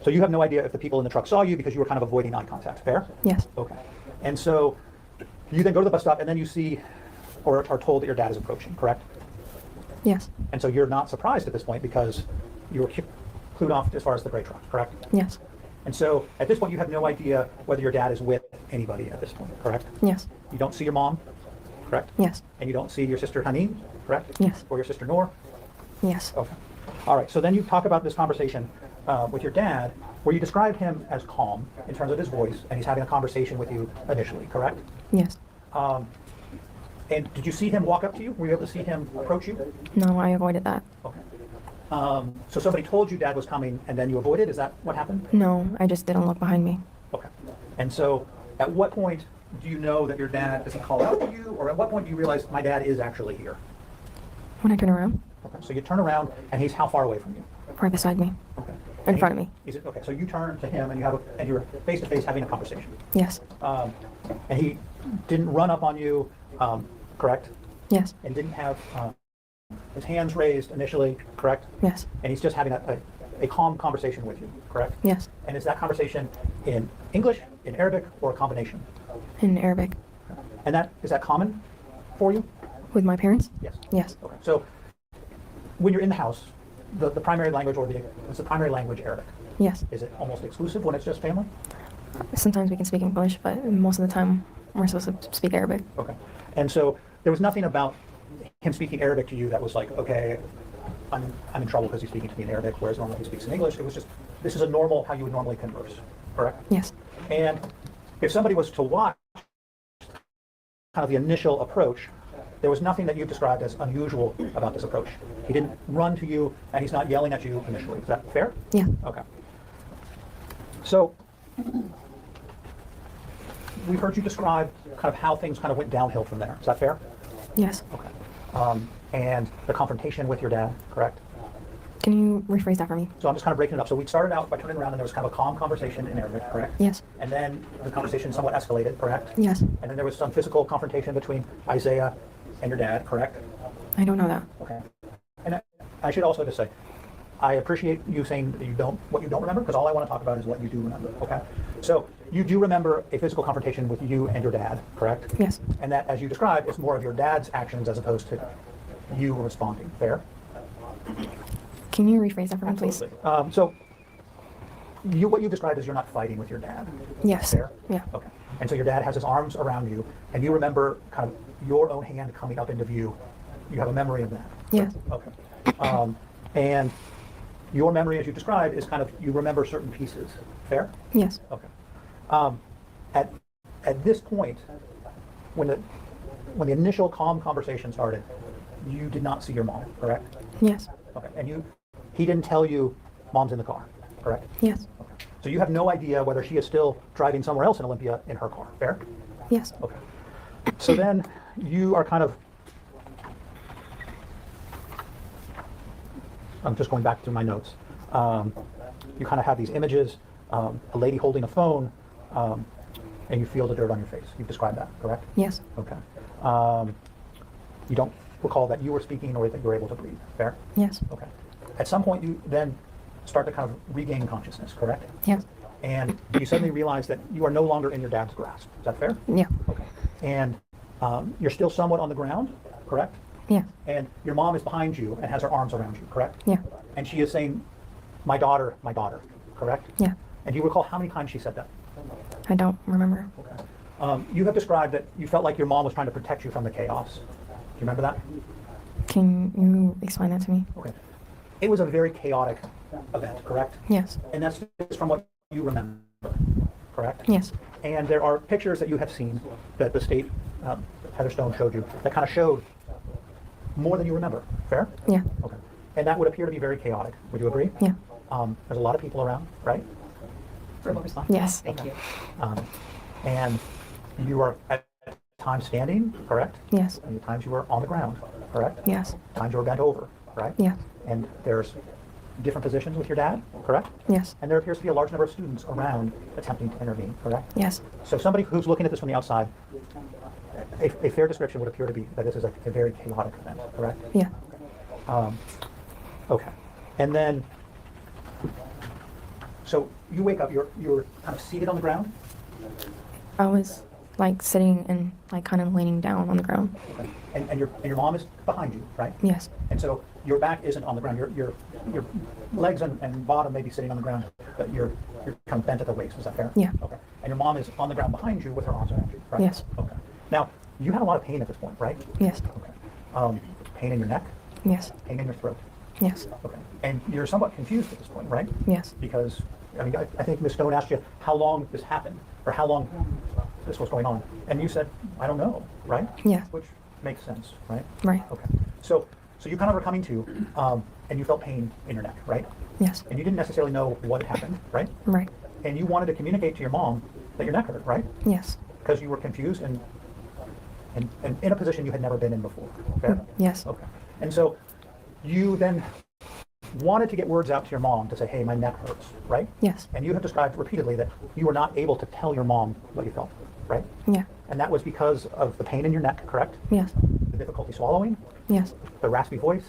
you have no idea if the people in the truck saw you because you were kind of avoiding eye contact, fair? Yes. Okay, and so you then go to the bus stop and then you see or are told that your dad is approaching, correct? Yes. And so you're not surprised at this point because you were clued off as far as the gray truck, correct? Yes. And so at this point you have no idea whether your dad is with anybody at this point, correct? Yes. You don't see your mom, correct? Yes. And you don't see your sister Haneen, correct? Yes. Or your sister Noor? Yes. Okay. All right. So then you talk about this conversation with your dad, where you describe him as calm in terms of his voice, and he's having a conversation with you initially, correct? Yes. And did you see him walk up to you? Were you able to see him approach you? No, I avoided that. Okay. So somebody told you dad was coming, and then you avoided? Is that what happened? No, I just didn't look behind me. Okay. And so at what point do you know that your dad, does he call out to you, or at what point do you realize my dad is actually here? When I turn around, Okay. So you turn around, and he's how far away from you? right beside me, Okay. in front of me. Is it, okay, so you turn to him, and you're face to face having a conversation. Yes. And he didn't run up on you, correct? Yes. And didn't have his hands raised initially, correct? Yes. And he's just having a calm conversation with you, correct? Yes. And is that conversation in English, in Arabic, or a combination? In Arabic. And is that common for you? With my parents? Yes. Yes. Okay. So when you're in the house, the primary language is the primary language Arabic? Yes. Is it almost exclusive when it's just family? Sometimes we can speak English, but most of the time we're supposed to speak Arabic. Okay. And so there was nothing about him speaking Arabic to you that was like, okay, I'm in trouble because he's speaking to me in Arabic, whereas normally he speaks in English. It was just, this is how you would normally converse, correct? Yes. And if somebody was to watch kind of the initial approach, there was nothing that you've described as unusual about this approach. He didn't run to you, and he's not yelling at you initially. Is that fair? Yeah. Okay. So we've heard you describe kind of how things kind of went downhill from there. Is that fair? Yes. Okay. And the confrontation with your dad, correct? Can you rephrase that for me? So I'm just kind of breaking it up. So we started out by turning around, and there was kind of a calm conversation in Arabic, correct? Yes. And then the conversation somewhat escalated, correct? Yes. And then there was some physical confrontation between Isaiah and your dad, correct? I don't know that. Okay. And I should also just say, I appreciate you saying that what you don't remember, because all I want to talk about is what you do remember, okay? So you do remember a physical confrontation with you and your dad, correct? Yes. And that, as you described, is more of your dad's actions as opposed to you responding, fair? Can you rephrase that for me, please? So what you described is you're not fighting with your dad. Yes. Fair? Yeah. Okay. And so your dad has his arms around you, and you remember kind of your own hand coming up into view. You have a memory of that. Yes. Okay. And your memory, as you described, is kind of, you remember certain pieces. Fair? Yes. Okay. At this point, when the initial calm conversation started, you did not see your mom, correct? Yes. Okay. And he didn't tell you mom's in the car, correct? Yes. Okay. So you have no idea whether she is still driving somewhere else in Olympia in her car, fair? Yes. Okay. So then you are kind of, I'm just going back through my notes. You kind of have these images, a lady holding a phone, and you feel the dirt on your face. You've described that, correct? Yes. Okay. You don't recall that you were speaking or that you were able to breathe, fair? Yes. Okay. At some point, you then start to kind of regain consciousness, correct? Yes. And you suddenly realize that you are no longer in your dad's grasp. Is that fair? Yeah. Okay. And you're still somewhat on the ground, correct? Yeah. And your mom is behind you and has her arms around you, correct? Yeah. And she is saying, my daughter, correct? Yeah. And do you recall how many times she said that? I don't remember. Okay. You have described that you felt like your mom was trying to protect you from the chaos. Do you remember that? Can you explain that to me? Okay. It was a very chaotic event, correct? Yes. And that's just from what you remember, correct? Yes. And there are pictures that you have seen that the state, Heather Stone showed you, that kind of showed more than you remember, fair? Yeah. Okay. And that would appear to be very chaotic. Would you agree? Yeah. There's a lot of people around, right? Verbal response. Yes. Thank you. And you are at times standing, correct? Yes. And at times you were on the ground, correct? Yes. Times you were bent over, right? Yeah. And there's different positions with your dad, correct? Yes. And there appears to be a large number of students around attempting to intervene, correct? Yes. So somebody who's looking at this from the outside, a fair description would appear to be that this is a very chaotic event, correct? Yeah. Okay. And then, so you wake up, you're kind of seated on the ground? I was like sitting and like kind of leaning down on the ground. Okay. And your mom is behind you, right? Yes. And so your back isn't on the ground. Your legs and bottom may be sitting on the ground, but you're kind of bent at the waist. Is that fair? Yeah. Okay. And your mom is on the ground behind you with her arms around you, right? Yes. Okay. Now, you had a lot of pain at this point, right? Yes. Okay. Pain in your neck, Yes. pain in your throat. Yes. Okay. And you're somewhat confused at this point, right? Yes. Because, I mean, I think Ms. Stone asked you how long this happened, or how long this was going on. And you said, I don't know, right? Yes. Which makes sense, right? Right. Okay. So you kind of were coming to, and you felt pain in your neck, right? Yes. And you didn't necessarily know what happened, right? Right. And you wanted to communicate to your mom that your neck hurt, right? Yes. Because you were confused and in a position you had never been in before. Fair? Yes. Okay. And so you then wanted to get words out to your mom to say, hey, my neck hurts, right? Yes. And you have described repeatedly that you were not able to tell your mom what you felt, right? Yeah. And that was because of the pain in your neck, correct? Yes. The difficulty swallowing, Yes. the raspy voice,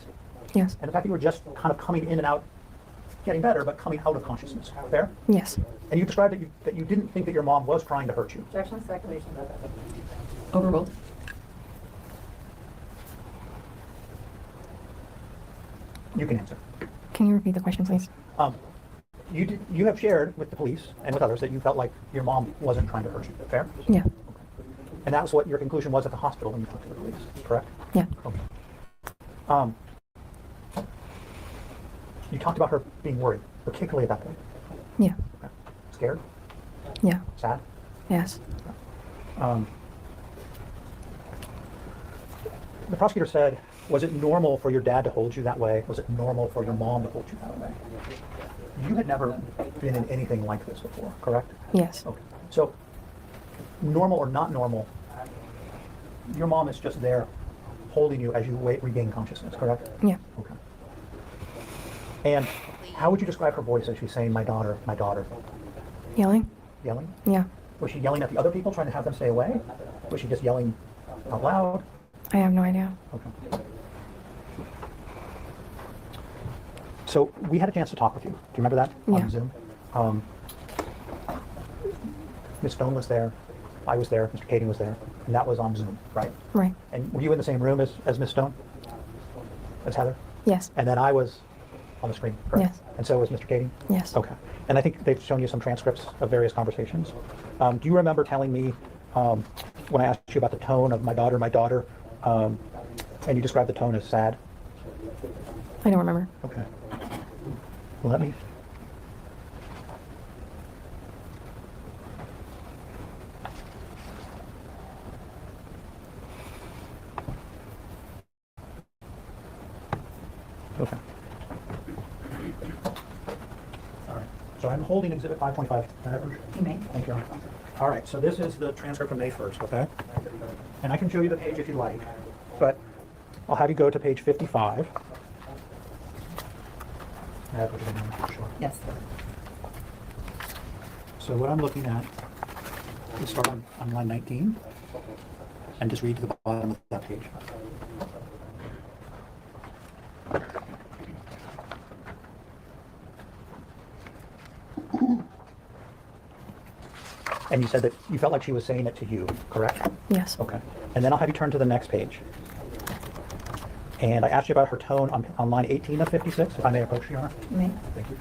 Yes. and the fact that you were just kind of coming in and out, getting better, but coming out of consciousness. Fair? Yes. And you described that you didn't think that your mom was trying to hurt you. Objection, speculation. Overruled. You can answer. Can you repeat the question, please? You have shared with the police and with others that you felt like your mom wasn't trying to hurt you. Fair? Yeah. And that was what your conclusion was at the hospital when you talked to the police, correct? Yeah. Okay. You talked about her being worried, particularly at that point. Yeah. Okay. Scared? Yeah. Sad? Yes. The prosecutor said, was it normal for your dad to hold you that way? Was it normal for your mom to hold you that way? You had never been in anything like this before, correct? Yes. Okay. So, normal or not normal, your mom is just there holding you as you regain consciousness, correct? Yeah. Okay. And how would you describe her voice as she's saying, my daughter, my daughter? Yelling? Yelling? Yeah. Was she yelling at the other people, trying to have them stay away? Was she just yelling out loud? I have no idea. Okay. So we had a chance to talk with you. Do you remember that Yeah. on Zoom? Ms. Stone was there. I was there. Mr. Kading was there. And that was on Zoom, right? Right. And were you in the same room as Ms. Stone? As Heather? Yes. And then I was on the screen, correct? Yes. And so was Mr. Kading? Yes. Okay. And I think they've shown you some transcripts of various conversations. Do you remember telling me when I asked you about the tone of my daughter, and you described the tone as sad? I don't remember. Okay. Let me. Okay. All right. So I'm holding Exhibit 525. You may. Thank you. All right. So this is the transcript from May 1st, okay? And I can show you the page if you like, but I'll have you go to page 55. Sure. Yes. So what I'm looking at, we start on line 19 and just read to the bottom of that page. And you said that you felt like she was saying it to you, correct? Yes. Okay. And then I'll have you turn to the next page. And I asked you about her tone on line 18 of 56, if I may approach you, Your Honor. You may. Thank you.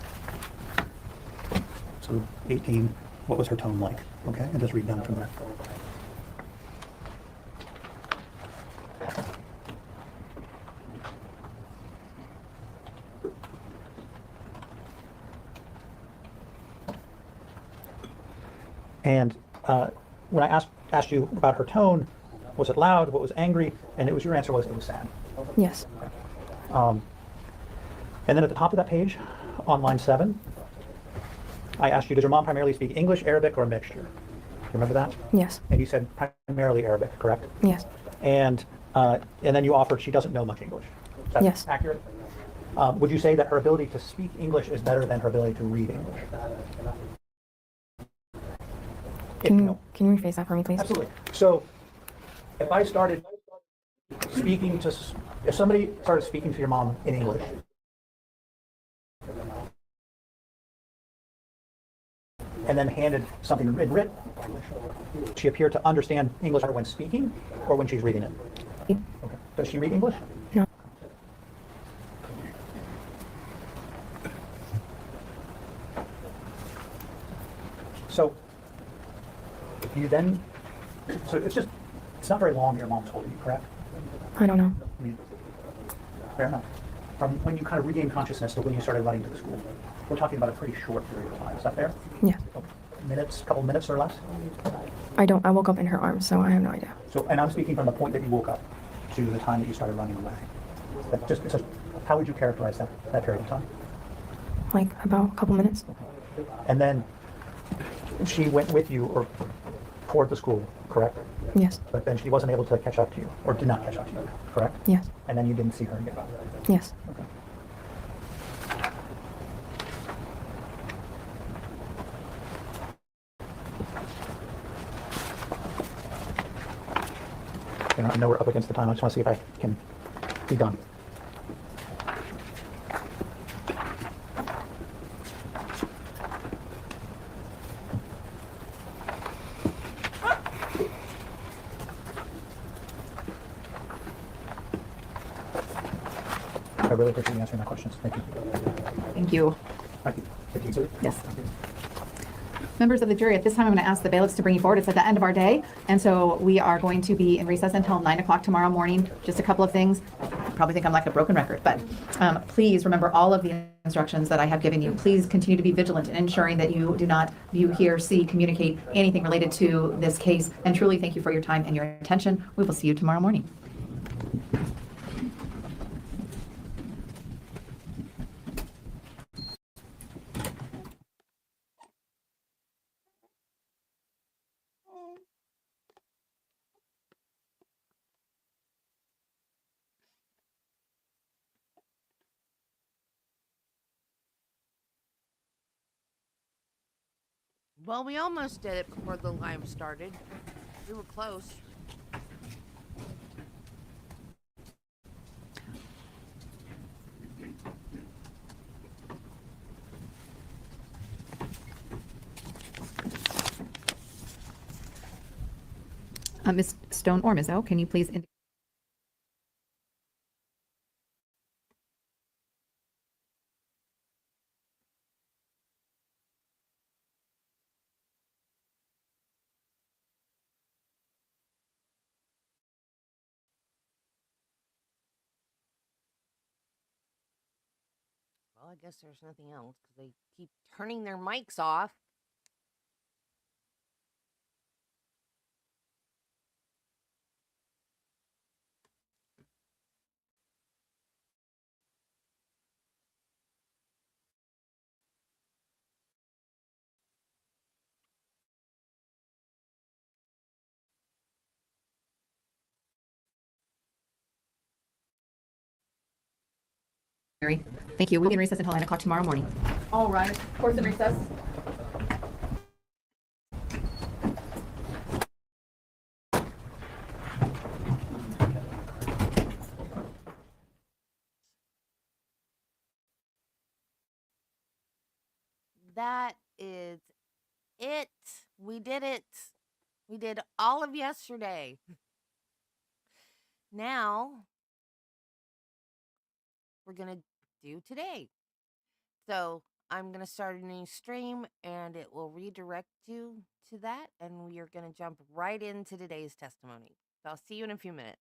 So 18, what was her tone like? Okay, and just read down from there. And when I asked you about her tone, was it loud? What was angry? And your answer was it was sad. Yes. And then at the top of that page, on line 7, I asked you, does your mom primarily speak English, Arabic, or a mixture? Do you remember that? Yes. And you said primarily Arabic, correct? Yes. And then you offered she doesn't know much English. Is that Yes. accurate? Would you say that her ability to speak English is better than her ability to read English? Can you rephrase that for me, please? Absolutely. So if I started speaking if somebody started speaking to your mom in English, and then handed something in written English, she appeared to understand English when speaking or when she's reading it? Okay. Does she read English? No. So it's not very long your mom told you, correct? I don't know. I mean, fair enough. from when you kind of regained consciousness to when you started running to the school, we're talking about a pretty short period of time. Is that fair? Yeah. Minutes, couple minutes or less? I woke up in her arms, so I have no idea. So, and I'm speaking from the point that you woke up to the time that you started running away. How would you characterize that period of time? Like about a couple minutes. And then she went with you or toward the school, correct? Yes. But then she wasn't able to catch up to you, or did not catch up to you, correct? Yes. And then you didn't see her again? Yes. Okay. You know, I know we're up against the time. I just want to see if I can be done. I really appreciate you answering my questions. Thank you. Thank you. Thank you. Thank you. Yes. Members of the jury, at this time, I'm going to ask the bailiffs to bring you forward. It's at the end of our day, and so we are going to be in recess until 9 o'clock tomorrow morning. Just a couple of things. You probably think I'm like a broken record, but please remember all of the instructions that I have given you. Please continue to be vigilant in ensuring that you do not view, hear, see, communicate anything related to this case, and truly thank you for your time and your attention. We will see you tomorrow morning. Well, we almost did it before the lime started. We were close. Ms. Stone or Ms. O, can you please indicate? Well, I guess there's nothing else because they keep turning their mics off. Thank you. We'll be in recess until 9 o'clock tomorrow morning. All right. Court's in recess. That is it. We did it. We did all of yesterday. Now, we're going to do today. So, I'm going to start a new stream and it will redirect you to that. And we are going to jump right into today's testimony. So, I'll see you in a few minutes.